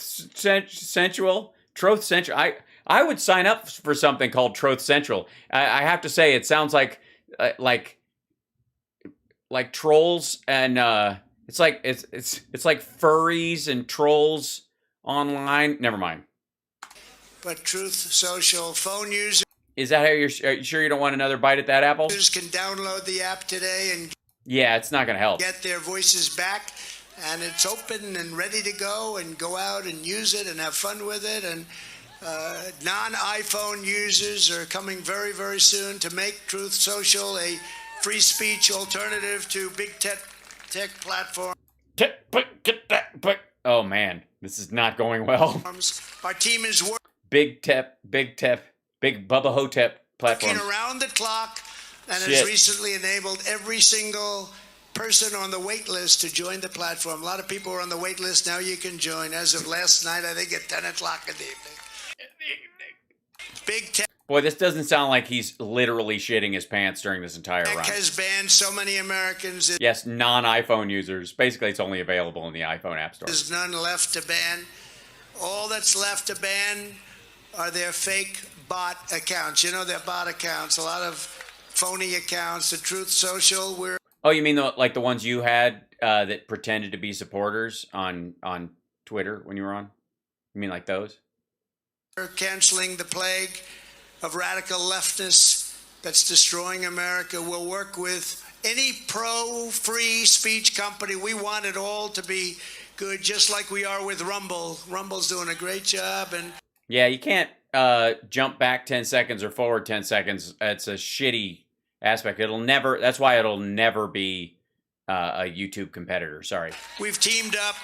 [SPEAKER 1] Sensual. Truth Central. I would sign up for something called Truth Central. I have to say, it sounds like trolls, and it's like furries and trolls online. Never mind.
[SPEAKER 2] But Truth Social phone users.
[SPEAKER 1] Is that how are you sure you don't want another bite at that apple?
[SPEAKER 2] Users can download the app today and
[SPEAKER 1] yeah, it's not going to help.
[SPEAKER 2] Get their voices back, and it's open and ready to go, and go out and use it and have fun with it. And non-iPhone users are coming very, very soon to make Truth Social a free speech alternative to big tech platforms.
[SPEAKER 1] Oh man, this is not going well.
[SPEAKER 2] Our team is working.
[SPEAKER 1] Big Bubba Hotep platform.
[SPEAKER 2] Around the clock, and has recently enabled every single person on the wait list to join the platform. A lot of people are on the wait list. Now you can join. As of last night, I think at 10 o'clock in the evening. Big tech.
[SPEAKER 1] Boy, this doesn't sound like he's literally shitting his pants during this entire run.
[SPEAKER 2] Has banned so many Americans.
[SPEAKER 1] Yes, non-iPhone users. Basically, it's only available in the iPhone App Store.
[SPEAKER 2] There's none left to ban. All that's left to ban are their fake bot accounts. You know, their bot accounts. A lot of phony accounts. The Truth Social.
[SPEAKER 1] Oh, you mean like the ones you had that pretended to be supporters on Twitter when you were on? You mean like those?
[SPEAKER 2] We're canceling the plague of radical leftists that's destroying America. We'll work with any pro-free speech company. We want it all to be good, just like we are with Rumble. Rumble's doing a great job. And
[SPEAKER 1] yeah, you can't jump back 10 seconds or forward 10 seconds. It's a shitty aspect. That's why it'll never be a YouTube competitor. Sorry.
[SPEAKER 2] We've teamed up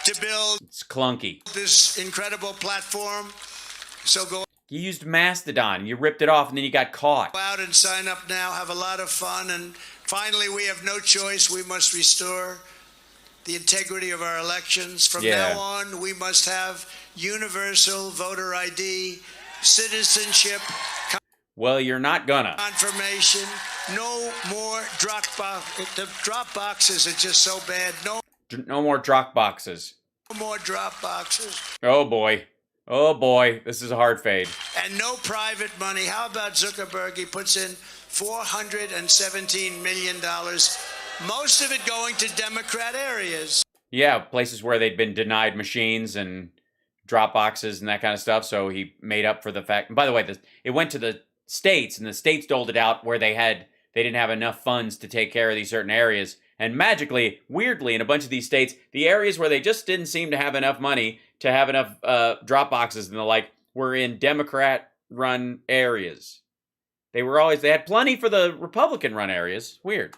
[SPEAKER 2] to build
[SPEAKER 1] It's clunky.
[SPEAKER 2] this incredible platform. So go
[SPEAKER 1] You used Mastodon. You ripped it off and then you got caught.
[SPEAKER 2] out and sign up now. Have a lot of fun. And finally, we have no choice. We must restore the integrity of our elections. From
[SPEAKER 1] Yeah.
[SPEAKER 2] now on, we must have universal voter ID, citizenship
[SPEAKER 1] Well, you're not gonna.
[SPEAKER 2] confirmation, no more drop boxes are just so bad.
[SPEAKER 1] No more drop boxes.
[SPEAKER 2] No more drop boxes.
[SPEAKER 1] Oh boy. Oh boy. This is a hard fade.
[SPEAKER 2] And no private money. How about Zuckerberg? He puts in $417 million, most of it going to Democrat areas.
[SPEAKER 1] Yeah, places where they'd been denied machines and drop boxes and that kind of stuff. So he made up for the fact. And by the way, it went to the states, and the states doled it out where they didn't have enough funds to take care of these certain areas. And magically, weirdly, in a bunch of these states, the areas where they just didn't seem to have enough money to have enough drop boxes and the like were in Democrat-run areas. They had plenty for the Republican-run areas. Weird.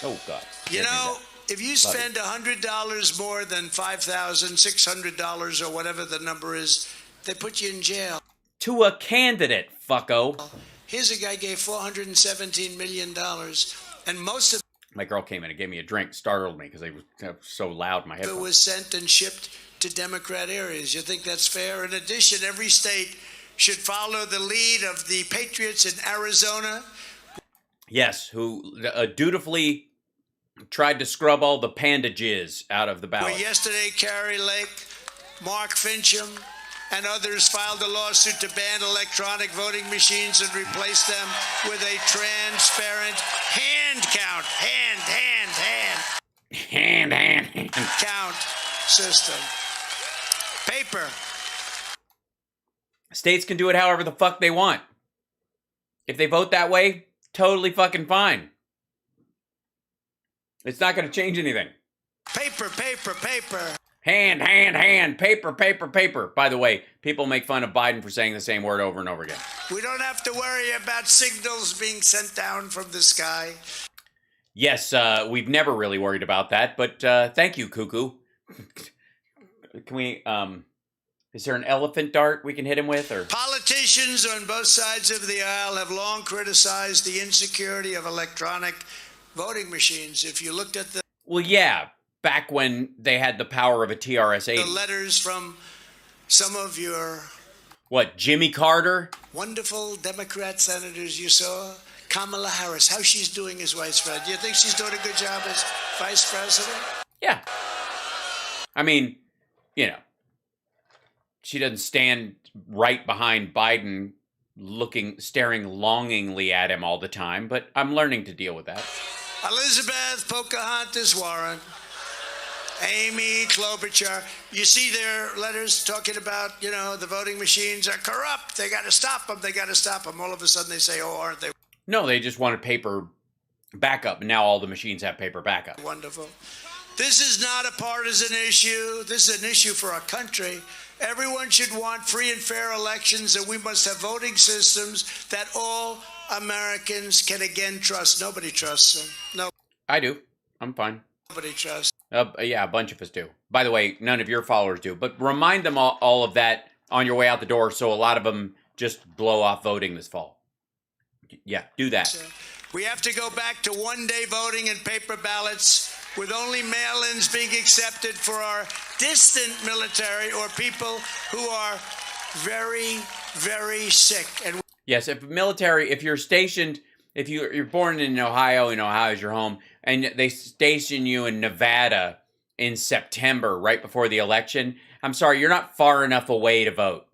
[SPEAKER 1] Oh, God.
[SPEAKER 2] You know, if you spend $100 more than $5,600 or whatever the number is, they put you in jail.
[SPEAKER 1] To a candidate, fucko.
[SPEAKER 2] Here's a guy gave $417 million, and most of
[SPEAKER 1] My girl came in and gave me a drink, startled me because they were so loud in my
[SPEAKER 2] it
[SPEAKER 1] headphones.
[SPEAKER 2] was sent and shipped to Democrat areas. You think that's fair? In addition, every state should follow the lead of the Patriots in Arizona.
[SPEAKER 1] Yes, who dutifully tried to scrub all the panda jizz out of the
[SPEAKER 2] Where
[SPEAKER 1] ballot.
[SPEAKER 2] yesterday Carrie Lake, Mark Fincham, and others filed a lawsuit to ban electronic voting machines and replace them with a transparent hand count,
[SPEAKER 1] Hand.
[SPEAKER 2] count system. Paper.
[SPEAKER 1] States can do it however the fuck they want. If they vote that way, totally fucking fine. It's not going to change anything.
[SPEAKER 2] Paper.
[SPEAKER 1] Hand. Paper. By the way, people make fun of Biden for saying the same word over and over again.
[SPEAKER 2] We don't have to worry about signals being sent down from the sky.
[SPEAKER 1] Yes, we've never really worried about that, but thank you, Cuckoo. Can we, is there an elephant dart we can hit him with, or?
[SPEAKER 2] Politicians on both sides of the aisle have long criticized the insecurity of electronic voting machines. If you looked at the
[SPEAKER 1] Well, yeah, back when they had the power of a TRS-80.
[SPEAKER 2] the letters from some of your
[SPEAKER 1] What, Jimmy Carter?
[SPEAKER 2] wonderful Democrat senators you saw, Kamala Harris, how she's doing as vice president. Do you think she's doing a good job as vice president?
[SPEAKER 1] Yeah. I mean, you know, she doesn't stand right behind Biden staring longingly at him all the time, but I'm learning to deal with that.
[SPEAKER 2] Elizabeth Pocahontas Warren, Amy Klobuchar. You see their letters talking about, the voting machines are corrupt. They got to stop them. All of a sudden they say, oh, aren't they
[SPEAKER 1] No, they just wanted paper backup, and now all the machines have paper backup.
[SPEAKER 2] wonderful? This is not a partisan issue. This is an issue for our country. Everyone should want free and fair elections, and we must have voting systems that all Americans can again trust. Nobody trusts them. No,
[SPEAKER 1] I do. I'm fine.
[SPEAKER 2] nobody trusts.
[SPEAKER 1] Yeah, a bunch of us do. By the way, none of your followers do. But remind them all of that on your way out the door, so a lot of them just blow off voting this fall. Yeah, do that.
[SPEAKER 2] We have to go back to one-day voting and paper ballots with only mail-ins being accepted for our distant military or people who are very, very sick. And
[SPEAKER 1] Yes, if you're stationed, if you're born in Ohio, and Ohio is your home, and they station you in Nevada in September, right before the election, I'm sorry, you're not far enough away to vote.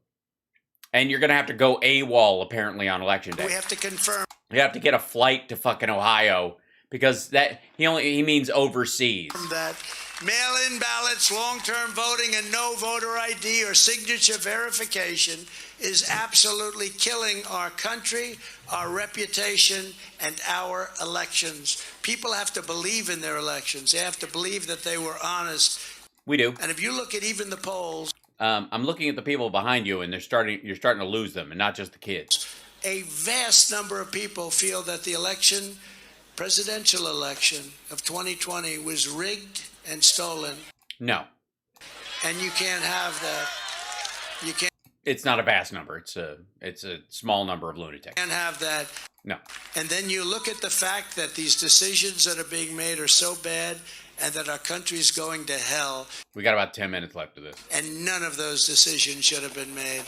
[SPEAKER 1] And you're going to have to go AWOL, apparently, on election day.
[SPEAKER 2] we have to confirm
[SPEAKER 1] You have to get a flight to fucking Ohio, because he means overseas.
[SPEAKER 2] that mail-in ballots, long-term voting, and no voter ID or signature verification is absolutely killing our country, our reputation, and our elections. People have to believe in their elections. They have to believe that they were honest.
[SPEAKER 1] We do.
[SPEAKER 2] And if you look at even the polls,
[SPEAKER 1] I'm looking at the people behind you, and you're starting to lose them, and not just the kids.
[SPEAKER 2] A vast number of people feel that the presidential election of 2020 was rigged and stolen.
[SPEAKER 1] No.
[SPEAKER 2] And you can't have that. You can't.
[SPEAKER 1] It's not a vast number. It's a small number of lunatics.
[SPEAKER 2] Can't have that.
[SPEAKER 1] No.
[SPEAKER 2] And then you look at the fact that these decisions that are being made are so bad and that our country's going to hell.
[SPEAKER 1] We got about 10 minutes left of this.
[SPEAKER 2] And none of those decisions should have been made.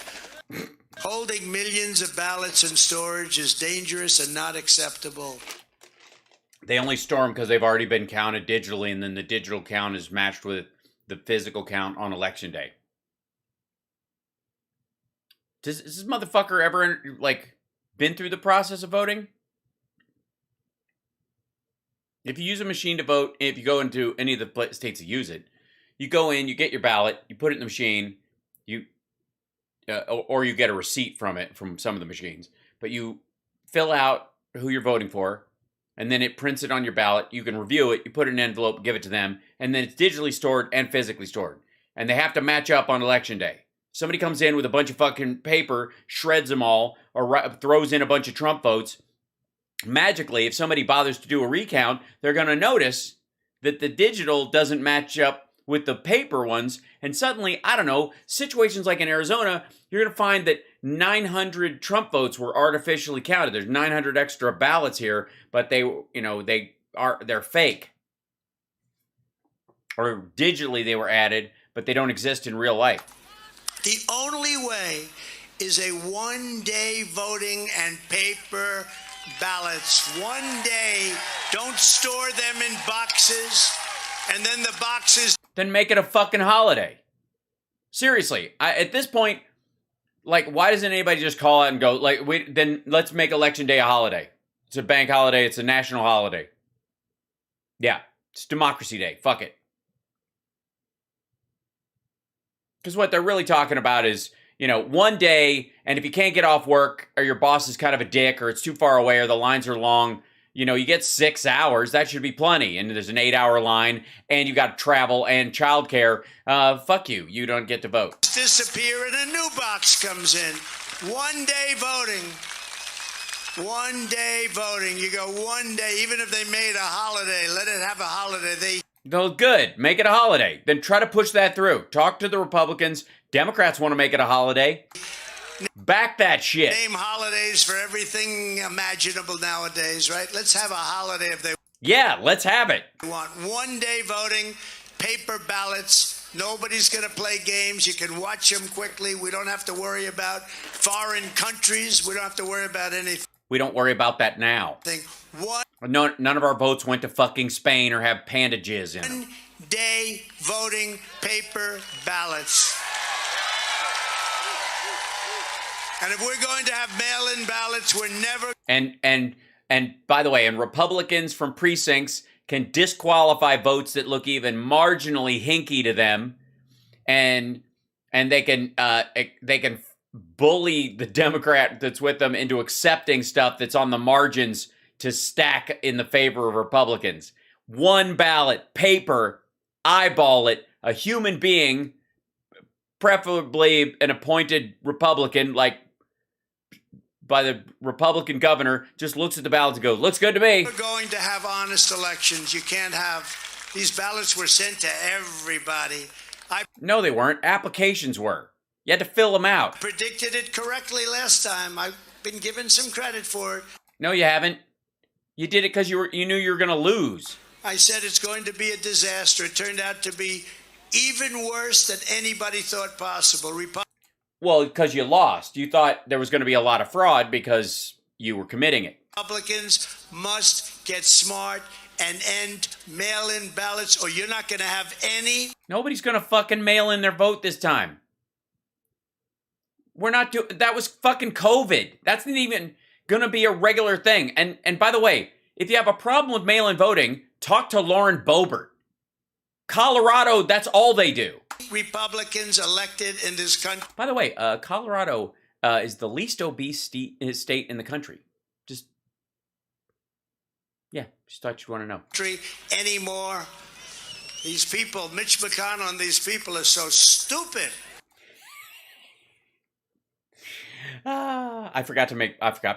[SPEAKER 2] Holding millions of ballots in storage is dangerous and not acceptable.
[SPEAKER 1] They only store them because they've already been counted digitally, and then the digital count is matched with the physical count on election day. Does this motherfucker ever, like, been through the process of voting? If you use a machine to vote, if you go into any of the states that use it, you go in, you get your ballot, you put it in the machine, or you get a receipt from it, from some of the machines, but you fill out who you're voting for, and then it prints it on your ballot. You can review it, you put it in an envelope, give it to them, and then it's digitally stored and physically stored. And they have to match up on election day. Somebody comes in with a bunch of fucking paper, shreds them all, or throws in a bunch of Trump votes. Magically, if somebody bothers to do a recount, they're going to notice that the digital doesn't match up with the paper ones. And suddenly, I don't know, situations like in Arizona, you're going to find that 900 Trump votes were artificially counted. There's 900 extra ballots here, but they're fake. Or digitally they were added, but they don't exist in real life.
[SPEAKER 2] The only way is a one-day voting and paper ballots. One day. Don't store them in boxes, and then the boxes.
[SPEAKER 1] Then make it a fucking holiday. Seriously, at this point, like, why doesn't anybody just call out and go, like, then let's make Election Day a holiday. It's a bank holiday. It's a national holiday. Yeah, it's Democracy Day. Fuck it. Because what they're really talking about is, one day, and if you can't get off work, or your boss is kind of a dick, or it's too far away, or the lines are long, you get 6 hours, that should be plenty. And there's an 8-hour line, and you got to travel and childcare. Fuck you. You don't get to vote.
[SPEAKER 2] Disappear and a new box comes in. One day voting. One day voting. You go one day, even if they made a holiday, let it have a holiday.
[SPEAKER 1] No, good. Make it a holiday. Then try to push that through. Talk to the Republicans. Democrats want to make it a holiday. Back that shit.
[SPEAKER 2] Name holidays for everything imaginable nowadays, right? Let's have a holiday if they
[SPEAKER 1] Yeah, let's have it.
[SPEAKER 2] want. One day voting, paper ballots. Nobody's going to play games. You can watch them quickly. We don't have to worry about foreign countries. We don't have to worry about anything.
[SPEAKER 1] We don't worry about that now.
[SPEAKER 2] One
[SPEAKER 1] No, none of our votes went to fucking Spain or have panda jizz in them.
[SPEAKER 2] day voting, paper ballots. And if we're going to have mail-in ballots, we're never.
[SPEAKER 1] And by the way, and Republicans from precincts can disqualify votes that look even marginally hinky to them, and they can bully the Democrat that's with them into accepting stuff that's on the margins to stack in the favor of Republicans. One ballot, paper, eyeball it, a human being, preferably an appointed Republican, like by the Republican governor, just looks at the ballots and goes, looks good to me.
[SPEAKER 2] We're going to have honest elections. You can't have, these ballots were sent to everybody.
[SPEAKER 1] No, they weren't. Applications were. You had to fill them out.
[SPEAKER 2] Predicted it correctly last time. I've been given some credit for it.
[SPEAKER 1] No, you haven't. You did it because you knew you were going to lose.
[SPEAKER 2] I said it's going to be a disaster. It turned out to be even worse than anybody thought possible.
[SPEAKER 1] Well, because you lost. You thought there was going to be a lot of fraud because you were committing it.
[SPEAKER 2] Republicans must get smart and end mail-in ballots, or you're not going to have any.
[SPEAKER 1] Nobody's going to fucking mail in their vote this time. We're not doing. That was fucking COVID. That's not even going to be a regular thing. And by the way, if you have a problem with mail-in voting, talk to Lauren Boebert. Colorado, that's all they do.
[SPEAKER 2] Republicans elected in this country.
[SPEAKER 1] By the way, Colorado is the least obese state in the country. Just thought you'd want to know.
[SPEAKER 2] Anymore. These people, Mitch McConnell and these people are so stupid.
[SPEAKER 1] I forgot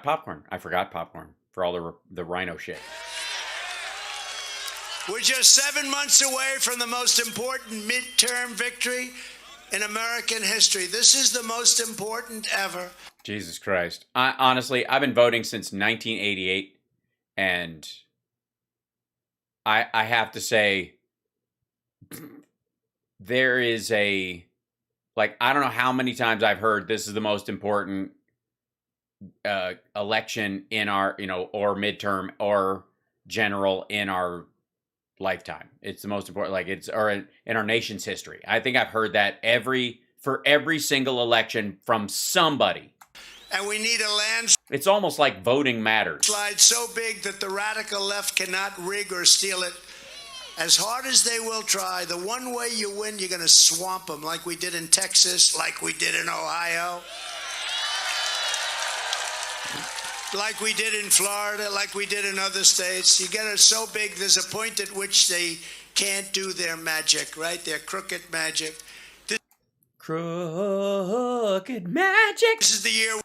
[SPEAKER 1] popcorn. I forgot popcorn for all the rhino shit.
[SPEAKER 2] We're just 7 months away from the most important midterm victory in American history. This is the most important ever.
[SPEAKER 1] Jesus Christ. Honestly, I've been voting since 1988, and I have to say, there is I don't know how many times I've heard this is the most important election in our, or midterm or general in our lifetime. It's the most important, in our nation's history. I think I've heard that for every single election from somebody.
[SPEAKER 2] And we need a landslide
[SPEAKER 1] It's almost like voting matters.
[SPEAKER 2] so big that the radical left cannot rig or steal it. As hard as they will try, the one way you win, you're going to swamp them like we did in Texas, like we did in Ohio, like we did in Florida, like we did in other states. You get it so big, there's a point at which they can't do their magic, right? Their crooked magic.
[SPEAKER 1] Crooked magic.
[SPEAKER 2] This is the year.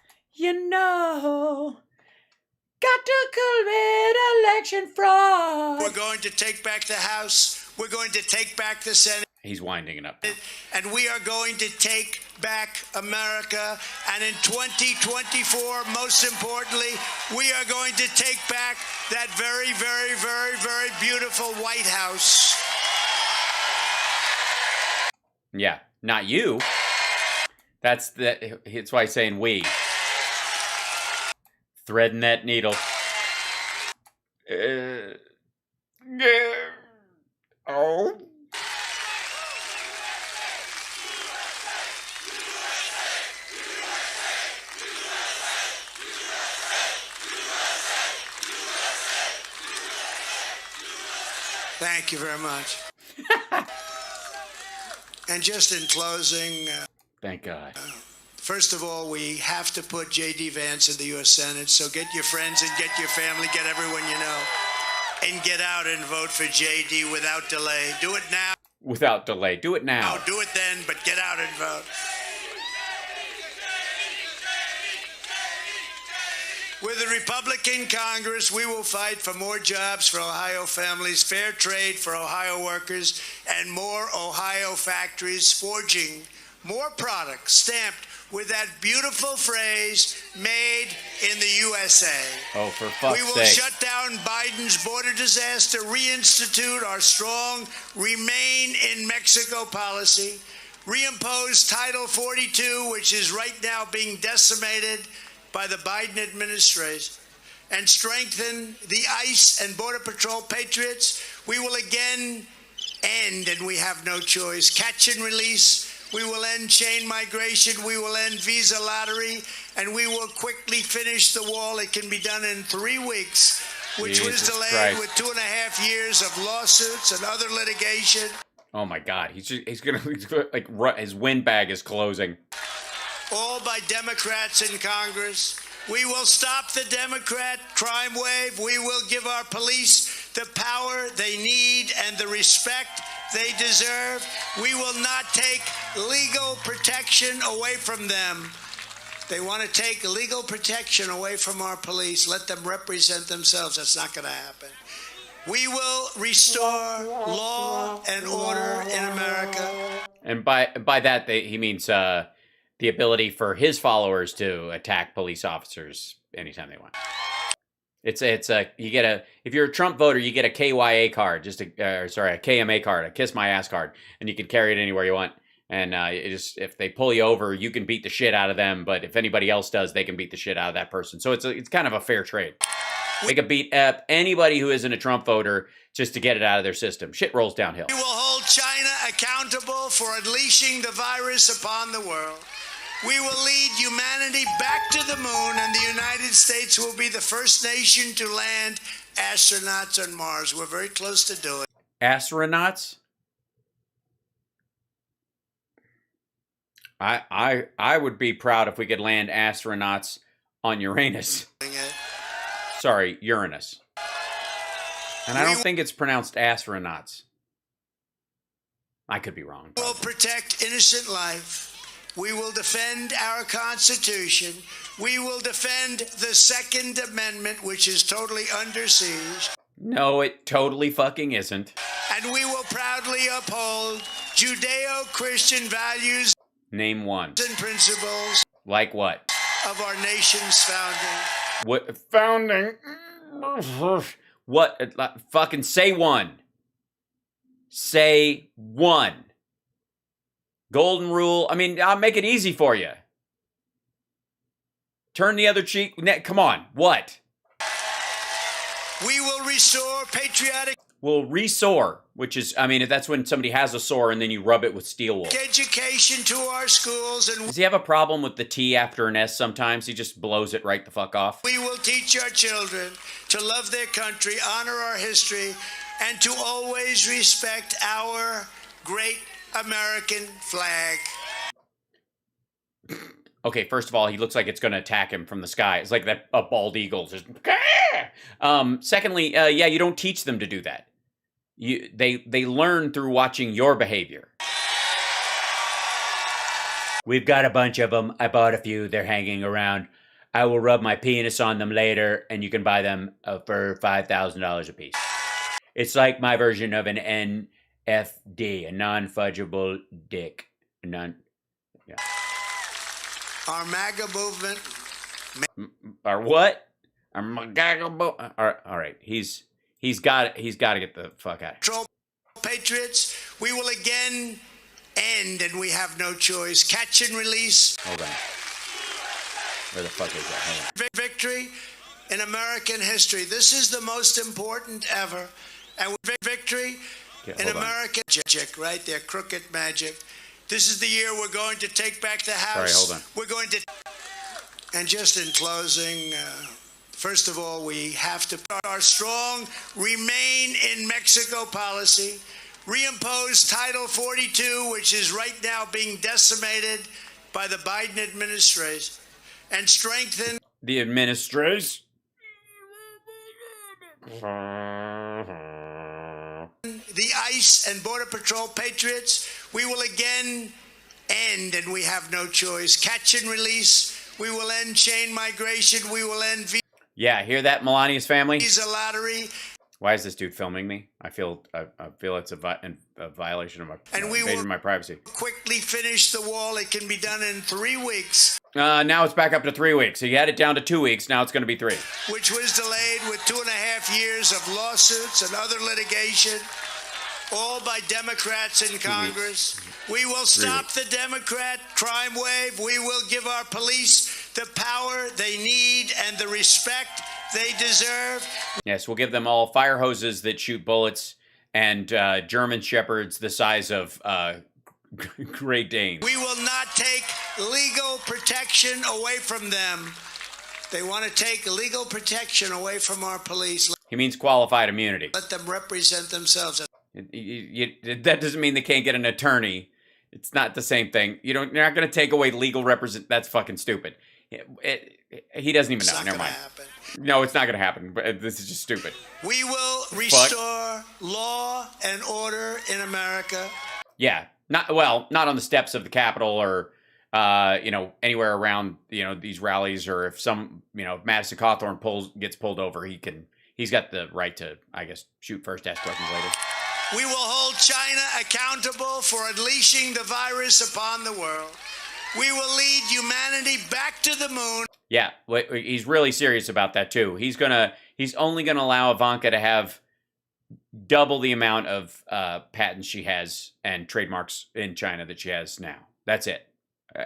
[SPEAKER 1] Got to commit election fraud.
[SPEAKER 2] We're going to take back the House. We're going to take back the Senate.
[SPEAKER 1] He's winding it up.
[SPEAKER 2] And we are going to take back America. And in 2024, most importantly, we are going to take back that very, very, very, very beautiful White House.
[SPEAKER 1] Yeah, not you. That's why he's saying we. Threading that needle. Oh.
[SPEAKER 2] Thank you very much. And just in closing,
[SPEAKER 1] thank God.
[SPEAKER 2] First of all, we have to put J.D. Vance in the U.S. Senate, so get your friends and get your family, get everyone you know, and get out and vote for J.D. without delay. Do it now.
[SPEAKER 1] Without delay. Do it now.
[SPEAKER 2] No, do it then, but get out and vote. With the Republican Congress, we will fight for more jobs for Ohio families, fair trade for Ohio workers, and more Ohio factories forging more products stamped with that beautiful phrase, made in the USA.
[SPEAKER 1] Oh, for fuck's sake.
[SPEAKER 2] We will shut down Biden's border disaster, reinstitute our strong remain in Mexico policy, reimpose Title 42, which is right now being decimated by the Biden administration, and strengthen the ICE and Border Patrol patriots. We will again end, and we have no choice, catch and release. We will end chain migration. We will end visa lottery, and we will quickly finish the wall. It can be done in 3 weeks, which
[SPEAKER 1] Jesus
[SPEAKER 2] was delayed
[SPEAKER 1] Christ.
[SPEAKER 2] with 2.5 years of lawsuits and other litigation.
[SPEAKER 1] Oh my God, he's gonna like his windbag is closing.
[SPEAKER 2] All by Democrats in Congress. We will stop the Democrat crime wave. We will give our police the power they need and the respect they deserve. We will not take legal protection away from them. They want to take legal protection away from our police. Let them represent themselves. That's not going to happen. We will restore law and order in America.
[SPEAKER 1] And by that he means the ability for his followers to attack police officers anytime they want. If you're a Trump voter, you get a KYA card, a KMA card, a kiss my ass card, and you can carry it anywhere you want. And if they pull you over, you can beat the shit out of them. But if anybody else does, they can beat the shit out of that person. So it's kind of a fair trade. They could beat up anybody who isn't a Trump voter just to get it out of their system. Shit rolls downhill.
[SPEAKER 2] We will hold China accountable for unleashing the virus upon the world. We will lead humanity back to the moon, and the United States will be the first nation to land astronauts on Mars. We're very close to doing it.
[SPEAKER 1] Astronauts? I would be proud if we could land astronauts on Uranus. Sorry, Uranus. And I don't think it's pronounced astronauts. I could be wrong.
[SPEAKER 2] We will protect innocent life We will defend our Constitution. We will defend the Second Amendment, which is totally under siege.
[SPEAKER 1] No, it totally fucking isn't.
[SPEAKER 2] And we will proudly uphold Judeo-Christian values.
[SPEAKER 1] Name one.
[SPEAKER 2] And principles.
[SPEAKER 1] Like what?
[SPEAKER 2] Of our nation's founding.
[SPEAKER 1] What? Founding? What? Fucking say one. Say one. Golden rule. I mean, I'll make it easy for you. Turn the other cheek. Come on. What?
[SPEAKER 2] We will restore patriotic.
[SPEAKER 1] Will resore, which is, I mean, that's when somebody has a sore and then you rub it with steel wool.
[SPEAKER 2] Education to our schools. And
[SPEAKER 1] does he have a problem with the T after an S sometimes? He just blows it right the fuck off.
[SPEAKER 2] We will teach our children to love their country, honor our history, and to always respect our great American flag.
[SPEAKER 1] Okay, first of all, he looks like it's going to attack him from the sky. It's like that a bald eagle. Just. Secondly, yeah, you don't teach them to do that. They learn through watching your behavior. We've got a bunch of them. I bought a few. They're hanging around. I will rub my penis on them later, and you can buy them for $5,000 a piece. It's like my version of an NFD, a non-fudgeable dick. Yeah.
[SPEAKER 2] Our MAGA movement.
[SPEAKER 1] Our what? Our MAGA movement. All right. He's got to get the fuck out.
[SPEAKER 2] Patriots, we will again end, and we have no choice. Catch and release.
[SPEAKER 1] Hold on. Where the fuck is that? Hold on.
[SPEAKER 2] Victory in American history. This is the most important ever. And victory in American magic, right there, crooked magic. This is the year we're going to take back the House.
[SPEAKER 1] Sorry, hold on.
[SPEAKER 2] We're going to. And just in closing, first of all, we have to put our strong remain in Mexico policy, reimpose Title 42, which is right now being decimated by the Biden administration, and strengthen
[SPEAKER 1] the administration.
[SPEAKER 2] The ICE and Border Patrol patriots. We will again end, and we have no choice. Catch and release. We will end chain migration. We will end
[SPEAKER 1] yeah, hear that, Melania's family?
[SPEAKER 2] visa lottery.
[SPEAKER 1] Why is this dude filming me? I feel it's a violation of my invasion of my privacy.
[SPEAKER 2] Quickly finish the wall. It can be done in 3 weeks.
[SPEAKER 1] Now it's back up to 3 weeks. So you had it down to 2 weeks. Now it's going to be 3.
[SPEAKER 2] Which was delayed with 2.5 years of lawsuits and other litigation, all by Democrats in Congress. We will stop the Democrat crime wave. We will give our police the power they need and the respect they deserve.
[SPEAKER 1] Yes, we'll give them all fire hoses that shoot bullets and German shepherds the size of Great Danes.
[SPEAKER 2] We will not take legal protection away from them. They want to take legal protection away from our police.
[SPEAKER 1] He means qualified immunity.
[SPEAKER 2] Let them represent themselves.
[SPEAKER 1] That doesn't mean they can't get an attorney. It's not the same thing. You're not going to take away legal represent. That's fucking stupid. He doesn't even know. Never mind.
[SPEAKER 2] Happen.
[SPEAKER 1] No, it's not going to happen. But this is just stupid.
[SPEAKER 2] We will restore law and order in America.
[SPEAKER 1] Yeah, not on the steps of the Capitol or anywhere around these rallies, or if if Madison Cawthorn gets pulled over, he's got the right to, I guess, shoot first, ask questions later.
[SPEAKER 2] We will hold China accountable for unleashing the virus upon the world. We will lead humanity back to the moon.
[SPEAKER 1] Yeah, he's really serious about that too. He's only gonna allow Ivanka to have double the amount of patents she has and trademarks in China that she has now. That's it.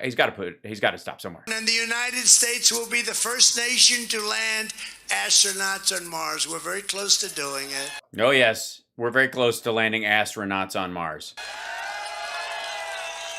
[SPEAKER 1] He's got to stop somewhere.
[SPEAKER 2] And the United States will be the first nation to land astronauts on Mars. We're very close to doing it.
[SPEAKER 1] Oh yes, we're very close to landing astronauts on Mars.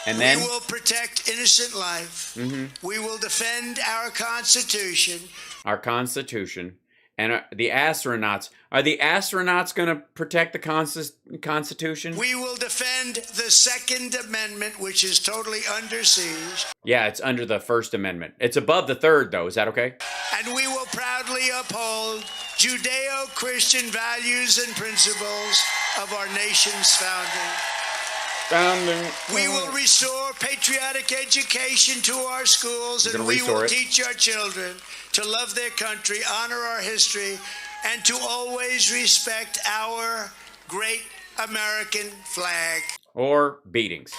[SPEAKER 1] And then
[SPEAKER 2] we will protect innocent life. Mm-hmm. We will defend our Constitution.
[SPEAKER 1] Our Constitution. And the astronauts. Are the astronauts going to protect the Constitution?
[SPEAKER 2] We will defend the Second Amendment, which is totally under siege.
[SPEAKER 1] Yeah, it's under the First Amendment. It's above the Third, though. Is that okay?
[SPEAKER 2] And we will proudly uphold Judeo-Christian values and principles of our nation's founding. We will restore patriotic education to our schools, and we will teach our children to love their country, honor our history, and to always respect our great American flag.
[SPEAKER 1] Or beatings.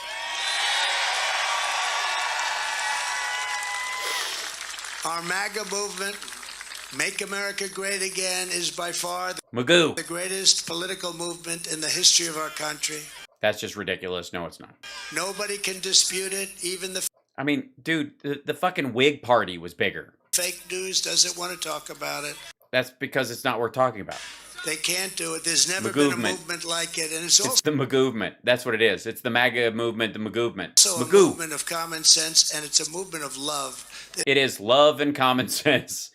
[SPEAKER 2] Our MAGA movement, Make America Great Again, is by far
[SPEAKER 1] Magoo.
[SPEAKER 2] the greatest political movement in the history of our country.
[SPEAKER 1] That's just ridiculous. No, it's not.
[SPEAKER 2] Nobody can dispute it. Even the
[SPEAKER 1] I mean, dude, the fucking Whig Party was bigger.
[SPEAKER 2] fake news doesn't want to talk about it.
[SPEAKER 1] That's because it's not worth talking about.
[SPEAKER 2] They can't do it. There's never been a movement like it. And it's also
[SPEAKER 1] the Magoovement. That's what it is. It's the MAGA movement, the Magoovement.
[SPEAKER 2] a movement of common sense, and it's a movement of love.
[SPEAKER 1] It is love and common sense.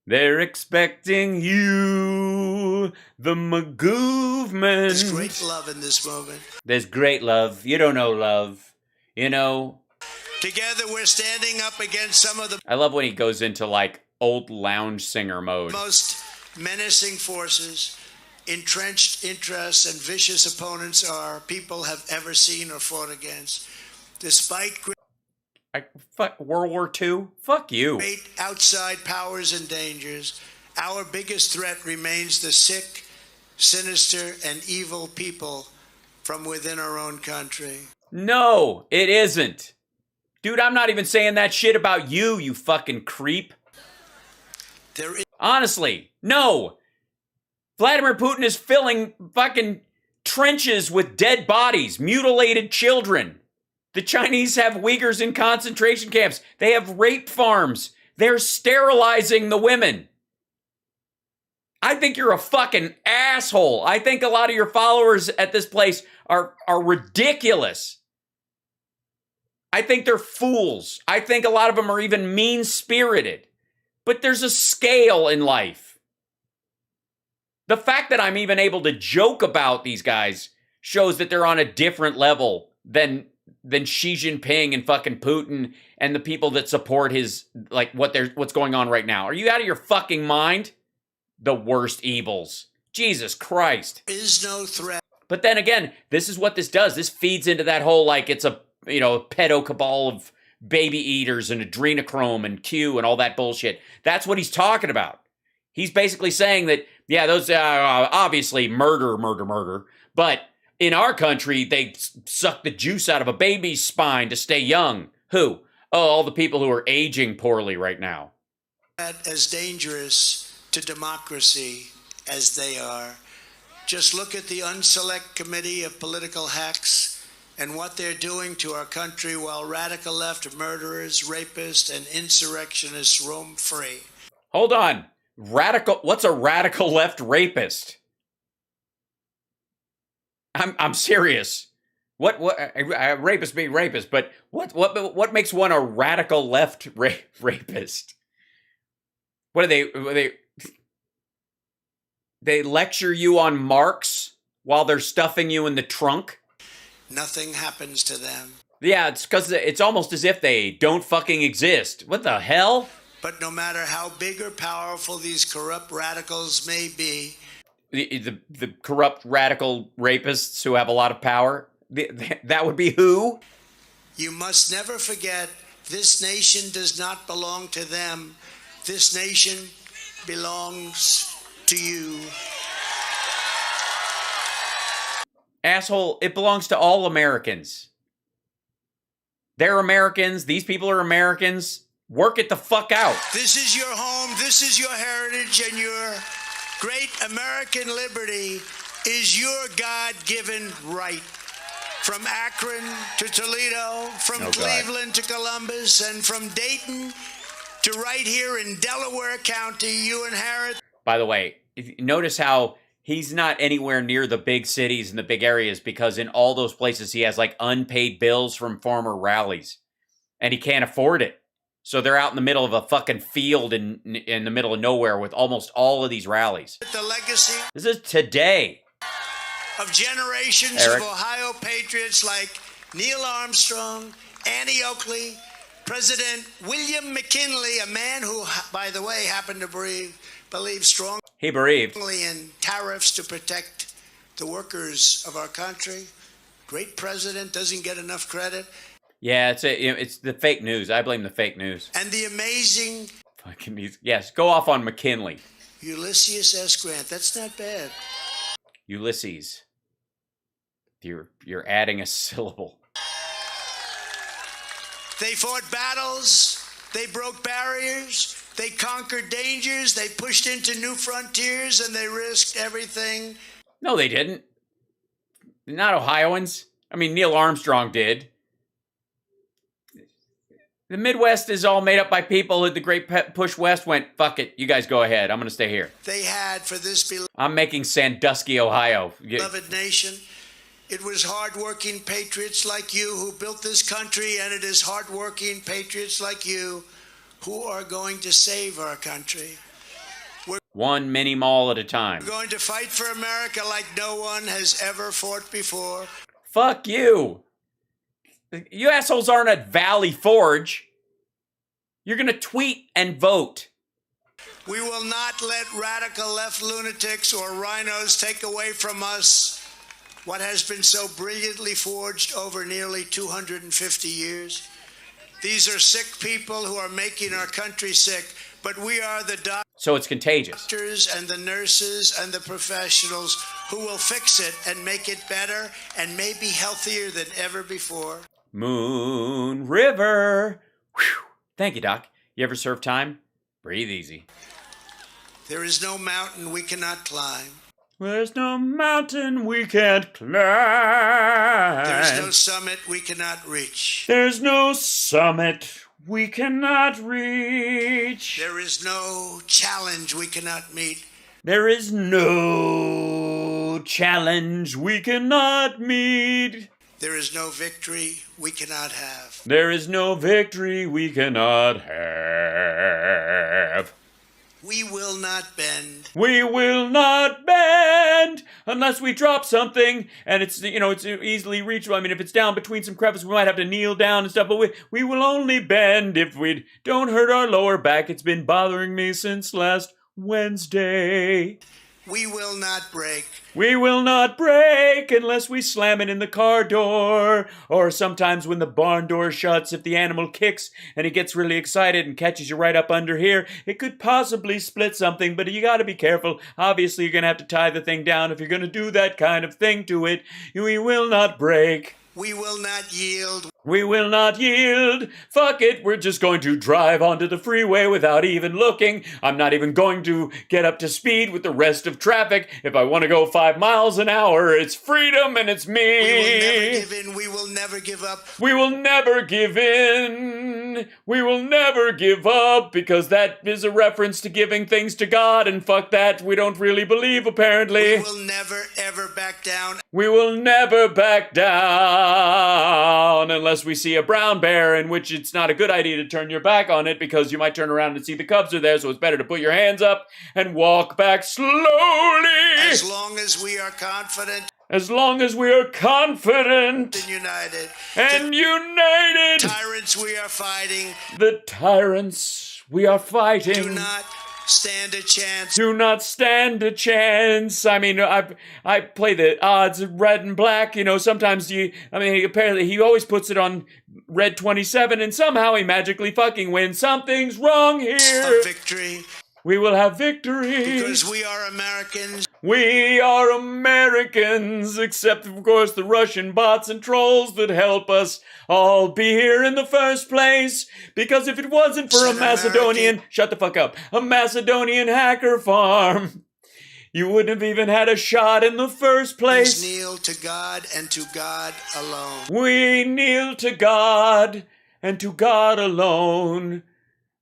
[SPEAKER 1] They're expecting you, the Magoovement.
[SPEAKER 2] There's great love in this movement.
[SPEAKER 1] There's great love. You don't know love. You know.
[SPEAKER 2] Together, we're standing up against some of the
[SPEAKER 1] I love when he goes into like old lounge singer mode.
[SPEAKER 2] most menacing forces, entrenched interests, and vicious opponents our people have ever seen or fought against. Despite
[SPEAKER 1] Fuck World War II? Fuck you.
[SPEAKER 2] great outside powers and dangers, our biggest threat remains the sick, sinister, and evil people from within our own country.
[SPEAKER 1] No, it isn't. Dude, I'm not even saying that shit about you, you fucking creep.
[SPEAKER 2] There is
[SPEAKER 1] Honestly, no. Vladimir Putin is filling fucking trenches with dead bodies, mutilated children. The Chinese have Uyghurs in concentration camps. They have rape farms. They're sterilizing the women. I think you're a fucking asshole. I think a lot of your followers at this place are ridiculous. I think they're fools. I think a lot of them are even mean-spirited. But there's a scale in life. The fact that I'm even able to joke about these guys shows that they're on a different level than Xi Jinping and fucking Putin and the people that support his, like, what's going on right now. Are you out of your fucking mind? The worst evils. Jesus Christ.
[SPEAKER 2] is no threat.
[SPEAKER 1] But then again, this is what this does. This feeds into that whole, like, it's a, you know, pedo cabal of baby eaters and adrenochrome and Q and all that bullshit. That's what he's talking about. He's basically saying that, yeah, those obviously murder, but in our country, they suck the juice out of a baby's spine to stay young. Who? Oh, all the people who are aging poorly right now.
[SPEAKER 2] As dangerous to democracy as they are. Just look at the Unselect Committee of Political Hacks and what they're doing to our country while radical left murderers, rapists, and insurrectionists roam free.
[SPEAKER 1] Hold on. What's a radical left rapist? I'm serious. What rapist be rapist, but what makes one a radical left rapist? What are they lecture you on Marx while they're stuffing you in the trunk?
[SPEAKER 2] Nothing happens to them.
[SPEAKER 1] Yeah, it's because it's almost as if they don't fucking exist. What the hell?
[SPEAKER 2] But no matter how big or powerful these corrupt radicals may be,
[SPEAKER 1] The corrupt radical rapists who have a lot of power, that would be who?
[SPEAKER 2] you must never forget this nation does not belong to them. This nation belongs to you.
[SPEAKER 1] Asshole, it belongs to all Americans. They're Americans. These people are Americans. Work it the fuck out.
[SPEAKER 2] This is your home. This is your heritage, and your great American liberty is your God-given right. From Akron to Toledo, from Cleveland to Columbus, and from Dayton to right here in Delaware County, you inherit.
[SPEAKER 1] By the way, notice how he's not anywhere near the big cities and the big areas because in all those places he has like unpaid bills from former rallies and he can't afford it. So they're out in the middle of a fucking field in the middle of nowhere with almost all of these rallies.
[SPEAKER 2] The legacy
[SPEAKER 1] This is today.
[SPEAKER 2] of generations
[SPEAKER 1] Eric.
[SPEAKER 2] of Ohio patriots like Neil Armstrong, Annie Oakley, President William McKinley, a man who, by the way, happened to believe strongly
[SPEAKER 1] He bereaved.
[SPEAKER 2] in tariffs to protect the workers of our country. Great president doesn't get enough credit.
[SPEAKER 1] Yeah, it's the fake news. I blame the fake news.
[SPEAKER 2] And the amazing
[SPEAKER 1] Fucking yes, go off on McKinley.
[SPEAKER 2] Ulysses S. Grant. That's not bad.
[SPEAKER 1] Ulysses. You're adding a syllable.
[SPEAKER 2] They fought battles. They broke barriers. They conquered dangers. They pushed into new frontiers, and they risked everything.
[SPEAKER 1] No, they didn't. Not Ohioans. I mean, Neil Armstrong did. The Midwest is all made up by people. The Great Push West went, fuck it, you guys go ahead. I'm going to stay here.
[SPEAKER 2] They had for this
[SPEAKER 1] I'm making Sandusky, Ohio.
[SPEAKER 2] beloved nation. It was hardworking patriots like you who built this country, and it is hardworking patriots like you who are going to save our country.
[SPEAKER 1] One mini mall at a time.
[SPEAKER 2] We're going to fight for America like no one has ever fought before.
[SPEAKER 1] Fuck you. You assholes aren't at Valley Forge. You're going to tweet and vote.
[SPEAKER 2] We will not let radical left lunatics or rhinos take away from us what has been so brilliantly forged over nearly 250 years. These are sick people who are making our country sick, but we are the
[SPEAKER 1] So it's contagious.
[SPEAKER 2] doctors and the nurses and the professionals who will fix it and make it better and maybe healthier than ever before.
[SPEAKER 1] Moon River. Whew. Thank you, Doc. You ever serve time? Breathe easy.
[SPEAKER 2] There is no mountain we cannot climb.
[SPEAKER 1] There's no mountain we can't climb.
[SPEAKER 2] There's no summit we cannot reach.
[SPEAKER 1] There's no summit we cannot reach.
[SPEAKER 2] There is no challenge we cannot meet.
[SPEAKER 1] There is no challenge we cannot meet.
[SPEAKER 2] There is no victory we cannot have.
[SPEAKER 1] There is no victory we cannot have.
[SPEAKER 2] We will not bend.
[SPEAKER 1] We will not bend unless we drop something, and it's easily reachable. I mean, if it's down between some crevices, we might have to kneel down and stuff, but we will only bend if we don't hurt our lower back. It's been bothering me since last Wednesday.
[SPEAKER 2] We will not break.
[SPEAKER 1] We will not break unless we slam it in the car door. Or sometimes when the barn door shuts, if the animal kicks and he gets really excited and catches you right up under here, it could possibly split something, but you gotta be careful. Obviously, you're gonna have to tie the thing down if you're gonna do that kind of thing to it. We will not break.
[SPEAKER 2] We will not yield.
[SPEAKER 1] We will not yield. Fuck it, we're just going to drive onto the freeway without even looking. I'm not even going to get up to speed with the rest of traffic. If I want to go 5 miles an hour, it's freedom and it's me.
[SPEAKER 2] We will never give in. We will never give up.
[SPEAKER 1] We will never give in. We will never give up, because that is a reference to giving things to God, and fuck that, we don't really believe, apparently.
[SPEAKER 2] We will never, ever back down.
[SPEAKER 1] We will never back down unless we see a brown bear, in which it's not a good idea to turn your back on it because you might turn around and see the cubs are there, so it's better to put your hands up and walk back slowly.
[SPEAKER 2] As long as we are confident.
[SPEAKER 1] As long as we are confident
[SPEAKER 2] And united.
[SPEAKER 1] and united.
[SPEAKER 2] Tyrants we are fighting.
[SPEAKER 1] The tyrants we are fighting.
[SPEAKER 2] Do not stand a chance.
[SPEAKER 1] Do not stand a chance. I mean, I play the odds red and black. Sometimes apparently he always puts it on red 27, and somehow he magically fucking wins. Something's wrong here.
[SPEAKER 2] A victory.
[SPEAKER 1] We will have victory.
[SPEAKER 2] Because we are Americans.
[SPEAKER 1] We are Americans, except, of course, the Russian bots and trolls that help us all be here in the first place. Because if it wasn't for a Macedonian, shut the fuck up, a Macedonian hacker farm, you wouldn't have even had a shot in the first place.
[SPEAKER 2] Please kneel to God and to God alone.
[SPEAKER 1] We kneel to God and to God alone.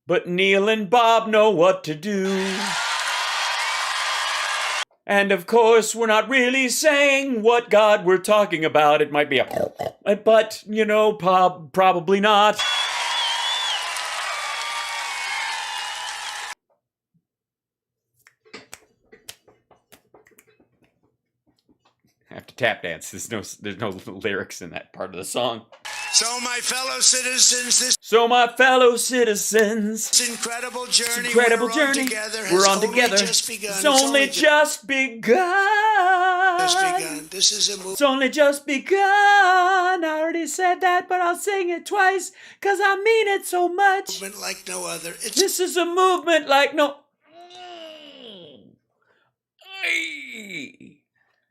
[SPEAKER 1] But Neil and Bob know what to do. And of course, we're not really saying what God we're talking about. It might be but, probably not. I have to tap dance. There's no lyrics in that part of the song.
[SPEAKER 2] So my fellow citizens, this incredible journey, we're on together
[SPEAKER 1] It's only just begun.
[SPEAKER 2] Just begun. This is a movement.
[SPEAKER 3] It's only just begun. I already said that, but I'll sing it twice, cause I mean it so much.
[SPEAKER 2] Like no other.
[SPEAKER 3] This is a movement like no...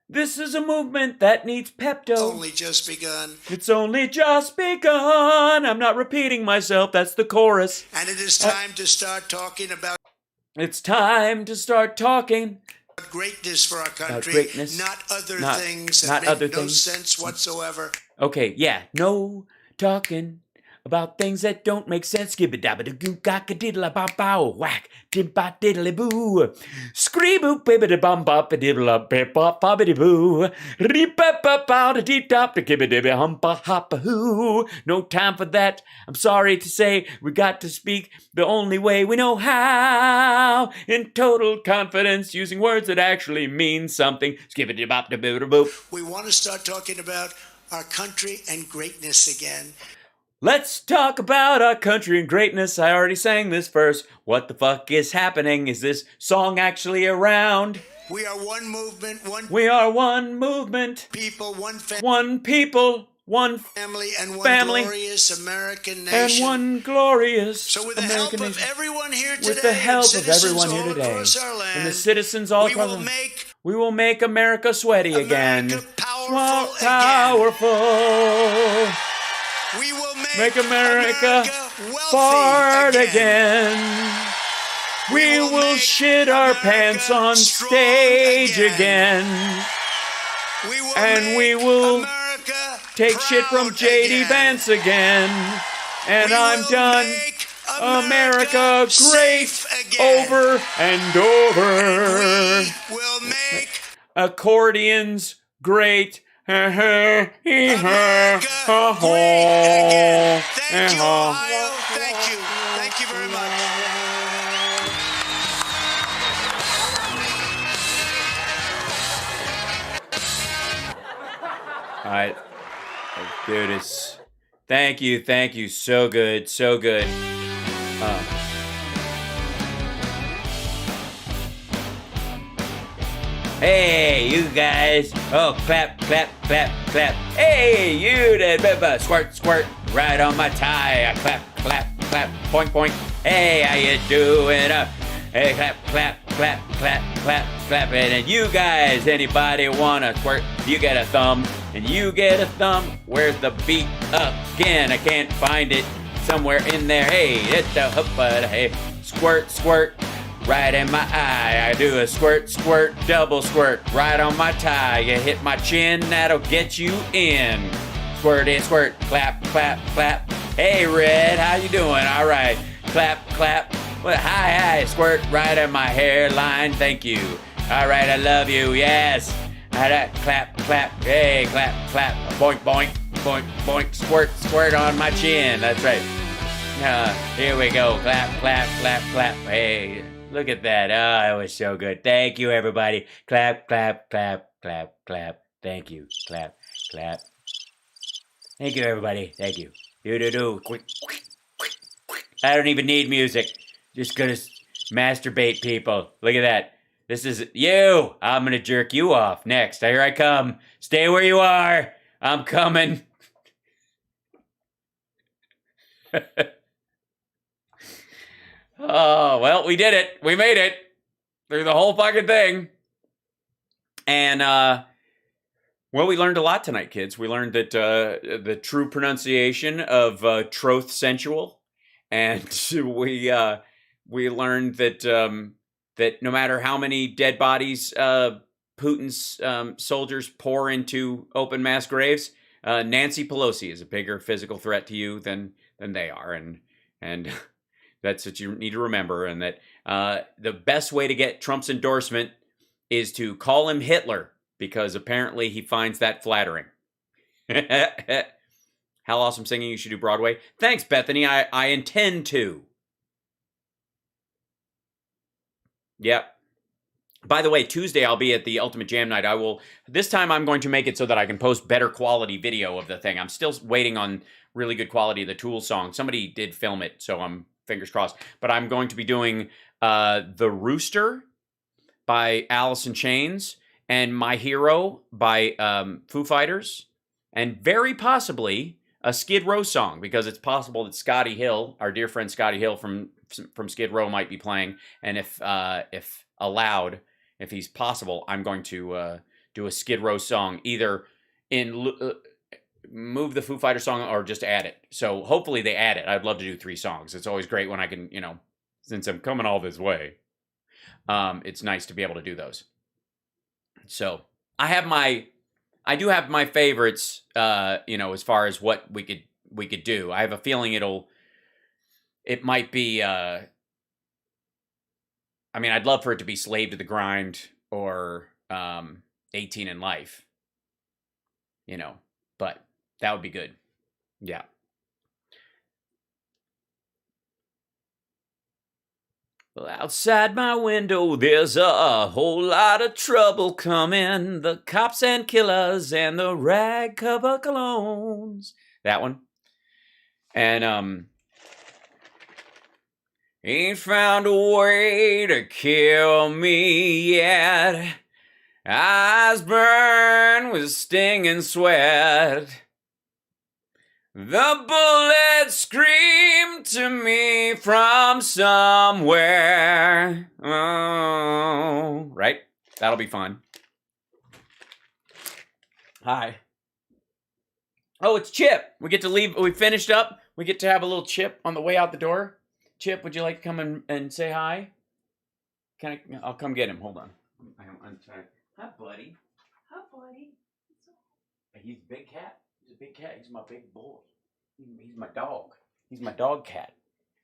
[SPEAKER 3] This is a movement that needs Pepto.
[SPEAKER 2] Only just begun.
[SPEAKER 3] It's only just begun. I'm not repeating myself. That's the chorus.
[SPEAKER 2] And it is time to start talking about...
[SPEAKER 3] It's time to start talking
[SPEAKER 2] greatness for our country,
[SPEAKER 3] greatness,
[SPEAKER 2] not other
[SPEAKER 3] not-
[SPEAKER 2] things
[SPEAKER 3] not
[SPEAKER 2] that
[SPEAKER 3] other
[SPEAKER 2] make no
[SPEAKER 3] things.
[SPEAKER 2] sense whatsoever.
[SPEAKER 3] Okay, yeah, no talking about things that don't make sense. Skibba-dabba-doo-goo-gacka-diddle-a-bow-bow, whack, dibba-diddly-boo, scree-boo, bibbidi-bum-bop-a-diddle-a-bip-bop-bobbidi-boo, ree-pa-pa-pow-da-dee-dop-da-kibba-dibba-humpa-hoppa-hoo. No time for that. I'm sorry to say, we got to speak the only way we know how, in total confidence, using words that actually mean something. Skibba-dibba-dibba-boop.
[SPEAKER 2] We want to start talking about our country and greatness again.
[SPEAKER 3] Let's talk about our country and greatness. I already sang this verse. What the fuck is happening? Is this song actually around?
[SPEAKER 2] We are one movement, one
[SPEAKER 3] We are one movement,
[SPEAKER 2] people, one
[SPEAKER 3] one people, one
[SPEAKER 2] family, and one
[SPEAKER 3] family,
[SPEAKER 2] glorious American
[SPEAKER 3] and
[SPEAKER 2] nation.
[SPEAKER 3] one glorious
[SPEAKER 2] So with the
[SPEAKER 3] American
[SPEAKER 2] help of
[SPEAKER 3] nation.
[SPEAKER 2] everyone here today,
[SPEAKER 3] With the help
[SPEAKER 2] and
[SPEAKER 3] of everyone
[SPEAKER 2] citizens
[SPEAKER 3] here
[SPEAKER 2] all
[SPEAKER 3] today,
[SPEAKER 2] across our land,
[SPEAKER 3] and the citizens all
[SPEAKER 2] we
[SPEAKER 3] across
[SPEAKER 2] will
[SPEAKER 3] the
[SPEAKER 2] make
[SPEAKER 3] we will make America sweaty again.
[SPEAKER 2] America powerful again.
[SPEAKER 3] Powerful.
[SPEAKER 2] We will
[SPEAKER 3] Make America
[SPEAKER 2] wealthy
[SPEAKER 3] fart
[SPEAKER 2] again.
[SPEAKER 3] again. We will
[SPEAKER 2] make
[SPEAKER 3] shit our
[SPEAKER 2] America
[SPEAKER 3] pants on
[SPEAKER 2] strong
[SPEAKER 3] stage again.
[SPEAKER 2] We will
[SPEAKER 3] And
[SPEAKER 2] make
[SPEAKER 3] we will
[SPEAKER 2] America
[SPEAKER 3] Take shit from
[SPEAKER 2] proud
[SPEAKER 3] J.D.
[SPEAKER 2] again.
[SPEAKER 3] Vance again. And
[SPEAKER 2] We
[SPEAKER 3] I'm
[SPEAKER 2] will
[SPEAKER 3] done.
[SPEAKER 2] make
[SPEAKER 3] America great
[SPEAKER 2] safe again.
[SPEAKER 3] over and over.
[SPEAKER 2] We will make
[SPEAKER 3] Accordions great.
[SPEAKER 2] America great again. Thank you, Ohio. Thank you. Thank you very much.
[SPEAKER 3] All right. Let's do this. Thank you. Thank you. So good. So good. Hey, you guys. Oh, clap, clap, clap, clap. Hey, you that squirt, squirt, right on my tie. Clap, clap, clap, point, point. Hey, how you doing? Hey, clap, clap, clap, clap, clap, clap it. And you guys, anybody wanna squirt? You get a thumb, and you get a thumb. Where's the beat? Again, I can't find it. Somewhere in there. Hey, it's the hoop, but hey, squirt, squirt. Right in my eye, I do a squirt, squirt, double squirt. Right on my tie, you hit my chin, that'll get you in. Squirt it, squirt, clap, clap, clap. Hey, Red, how you doing? All right, clap, clap. Well, hi, squirt right in my hairline, thank you. All right, I love you, yes. All right, clap, clap, hey, clap, clap. Boink, boink, boink, boink, squirt, squirt on my chin, that's right. Here we go, clap, clap, clap, clap, hey. Look at that. Oh, that was so good. Thank you, everybody. Clap, clap, clap, clap, clap. Thank you. Clap, clap. Thank you, everybody. Thank you. Do. Quick. I don't even need music. Just gonna masturbate people. Look at that. This is you. I'm gonna jerk you off next. Here I come. Stay where you are. I'm coming. Oh, well, we did it. We made it through the whole fucking thing. And, well, we learned a lot tonight, kids. We learned that the true pronunciation of troth sensual. And we learned that that no matter how many dead bodies Putin's soldiers pour into open mass graves, Nancy Pelosi is a bigger physical threat to you than they are. And that's what you need to remember, and that the best way to get Trump's endorsement is to call him Hitler, because apparently he finds that flattering. How awesome singing, you should do Broadway. Thanks, Bethany. I intend to. Yep. By the way, Tuesday I'll be at the Ultimate Jam Night. This time I'm going to make it so that I can post better quality video of the thing. I'm still waiting on really good quality of the Tool song. Somebody did film it, so I'm fingers crossed. But I'm going to be doing The Rooster by Alice in Chains and My Hero by Foo Fighters, and very possibly a Skid Row song, because it's possible that Scotty Hill, our dear friend Scotty Hill from Skid Row, might be playing. And if allowed, if he's possible, I'm going to do a Skid Row song, either in move the Foo Fighters song or just add it. So hopefully they add it. I'd love to do 3 songs. It's always great when I can, you know, since I'm coming all this way, it's nice to be able to do those. So I do have my favorites, you know, as far as what we could do. I have a feeling it might be, I mean, I'd love for it to be Slave to the Grind or 18 in Life, you know, but that would be good. Yeah. Well, outside my window, there's a whole lot of trouble coming. The cops and killers and the rag cover colognes. That one. And, ain't found a way to kill me yet. Eyes burn with stinging sweat. The bullets scream to me from somewhere. Oh, right? That'll be fun. Hi. Oh, it's Chip. We get to leave. We finished up. We get to have a little Chip on the way out the door. Chip, would you like to come and say hi? I'll come get him. Hold on. I'm sorry. Hi, buddy. Hi, buddy. He's a big cat. He's a big cat. He's my big boy. He's my dog. He's my dog cat.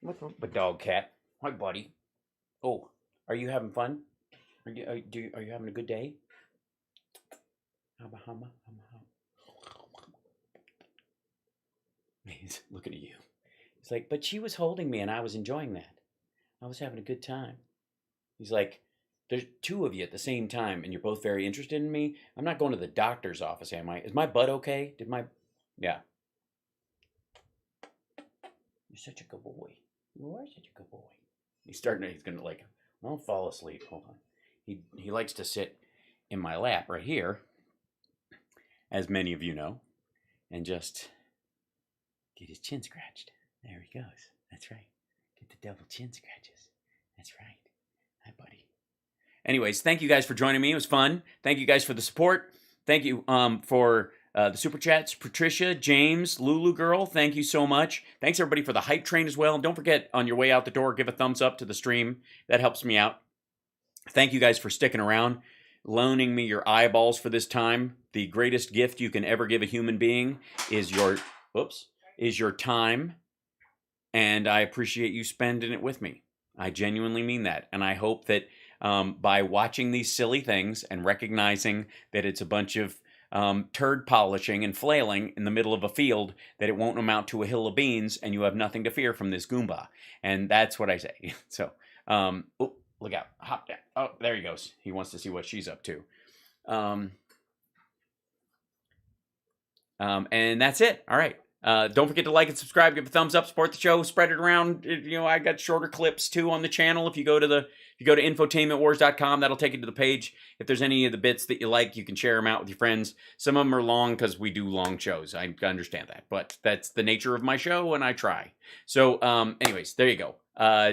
[SPEAKER 3] What's up, my dog cat? Hi, buddy. Oh, are you having fun? Are you having a good day? He's looking at you. He's like, but she was holding me and I was enjoying that. I was having a good time. He's like, there's 2 of you at the same time and you're both very interested in me. I'm not going to the doctor's office, am I? Is my butt okay? Yeah. You're such a good boy. You are such a good boy. He's gonna like, I'll fall asleep. Hold on. He likes to sit in my lap right here, as many of you know, and just get his chin scratched. There he goes. That's right. Get the double chin scratches. That's right. Hi, buddy. Anyways, thank you guys for joining me. It was fun. Thank you guys for the support. Thank you for the super chats. Patricia, James, Lulu Girl, thank you so much. Thanks everybody for the hype train as well. And don't forget, on your way out the door, give a thumbs up to the stream. That helps me out. Thank you guys for sticking around, loaning me your eyeballs for this time. The greatest gift you can ever give a human being is your time. And I appreciate you spending it with me. I genuinely mean that. And I hope that by watching these silly things and recognizing that it's a bunch of turd polishing and flailing in the middle of a field, that it won't amount to a hill of beans and you have nothing to fear from this Goomba. And that's what I say. So, oh, look out. Hop down. Oh, there he goes. He wants to see what she's up to. And that's it. All right. Don't forget to like and subscribe, give a thumbs up, support the show, spread it around. You know, I got shorter clips too on the channel. If you go to infotainmentwars.com, that'll take you to the page. If there's any of the bits that you like, you can share them out with your friends. Some of them are long because we do long shows. I understand that, but that's the nature of my show and I try. So, anyways, there you go.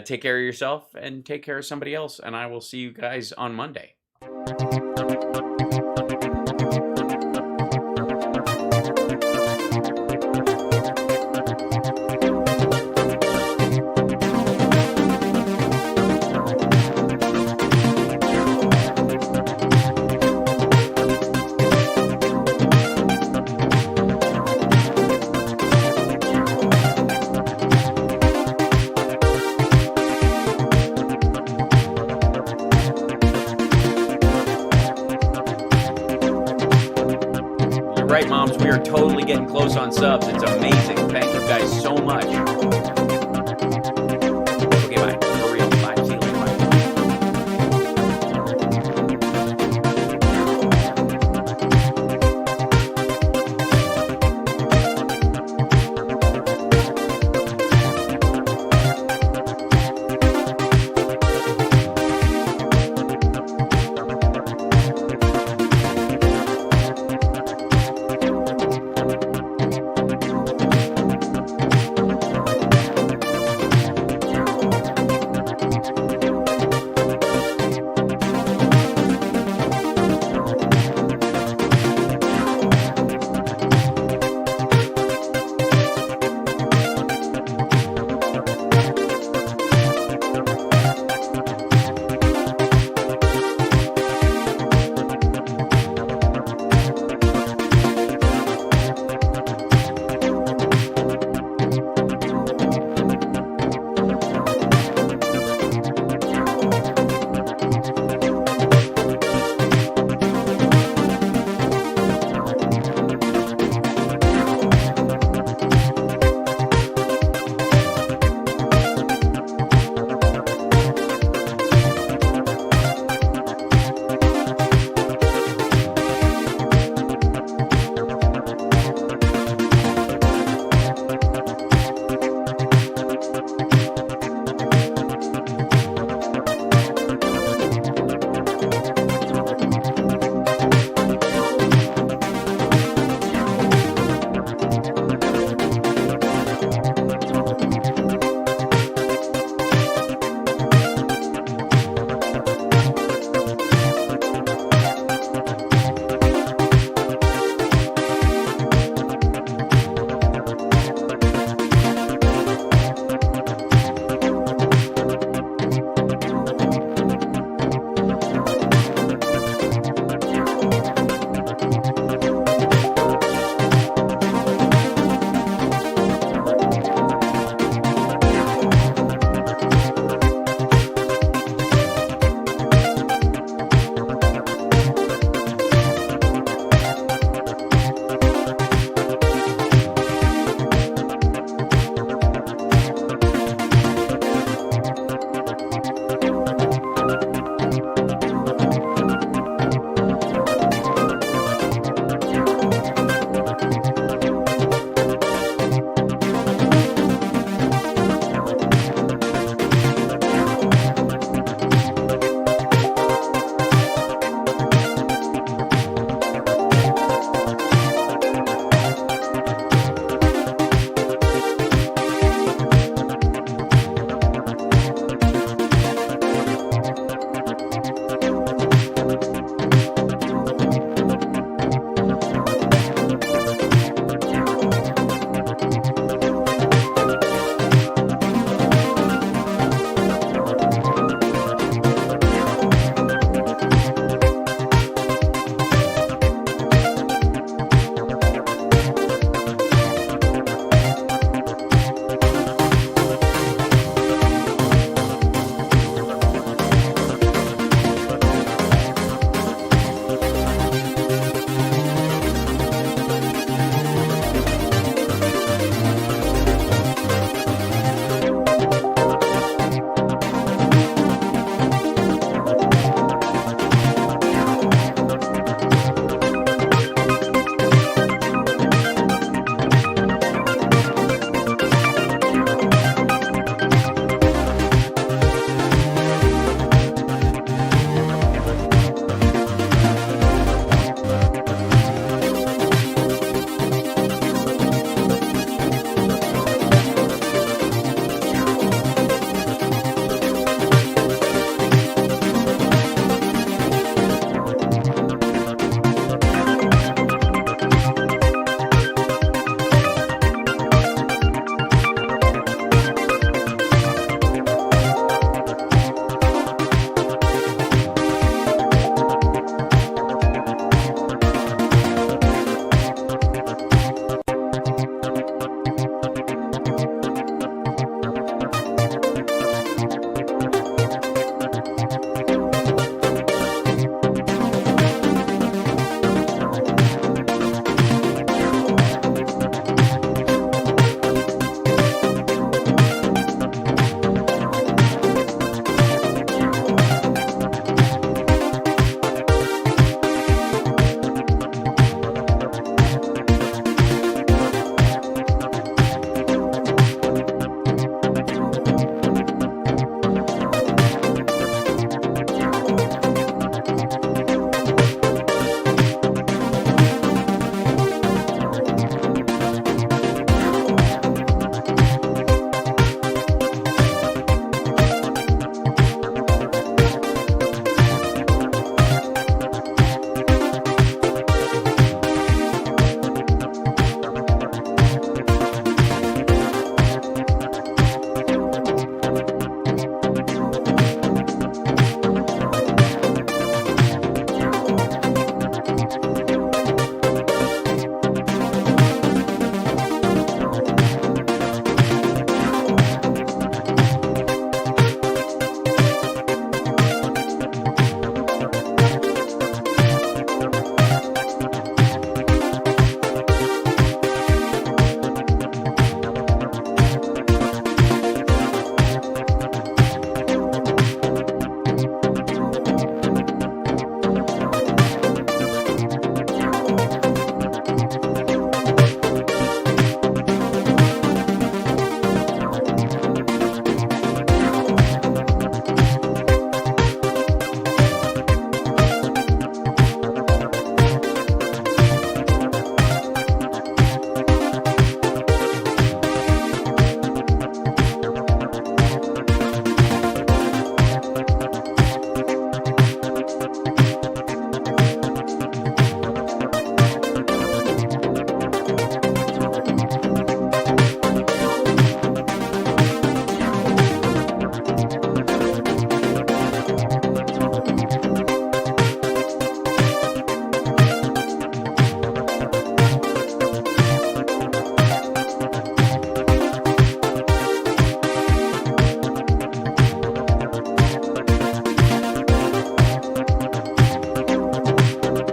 [SPEAKER 3] Take care of yourself and take care of somebody else. And I will see you guys on Monday. Right, moms, we are totally getting close on subs. It's amazing. Thank you guys so much.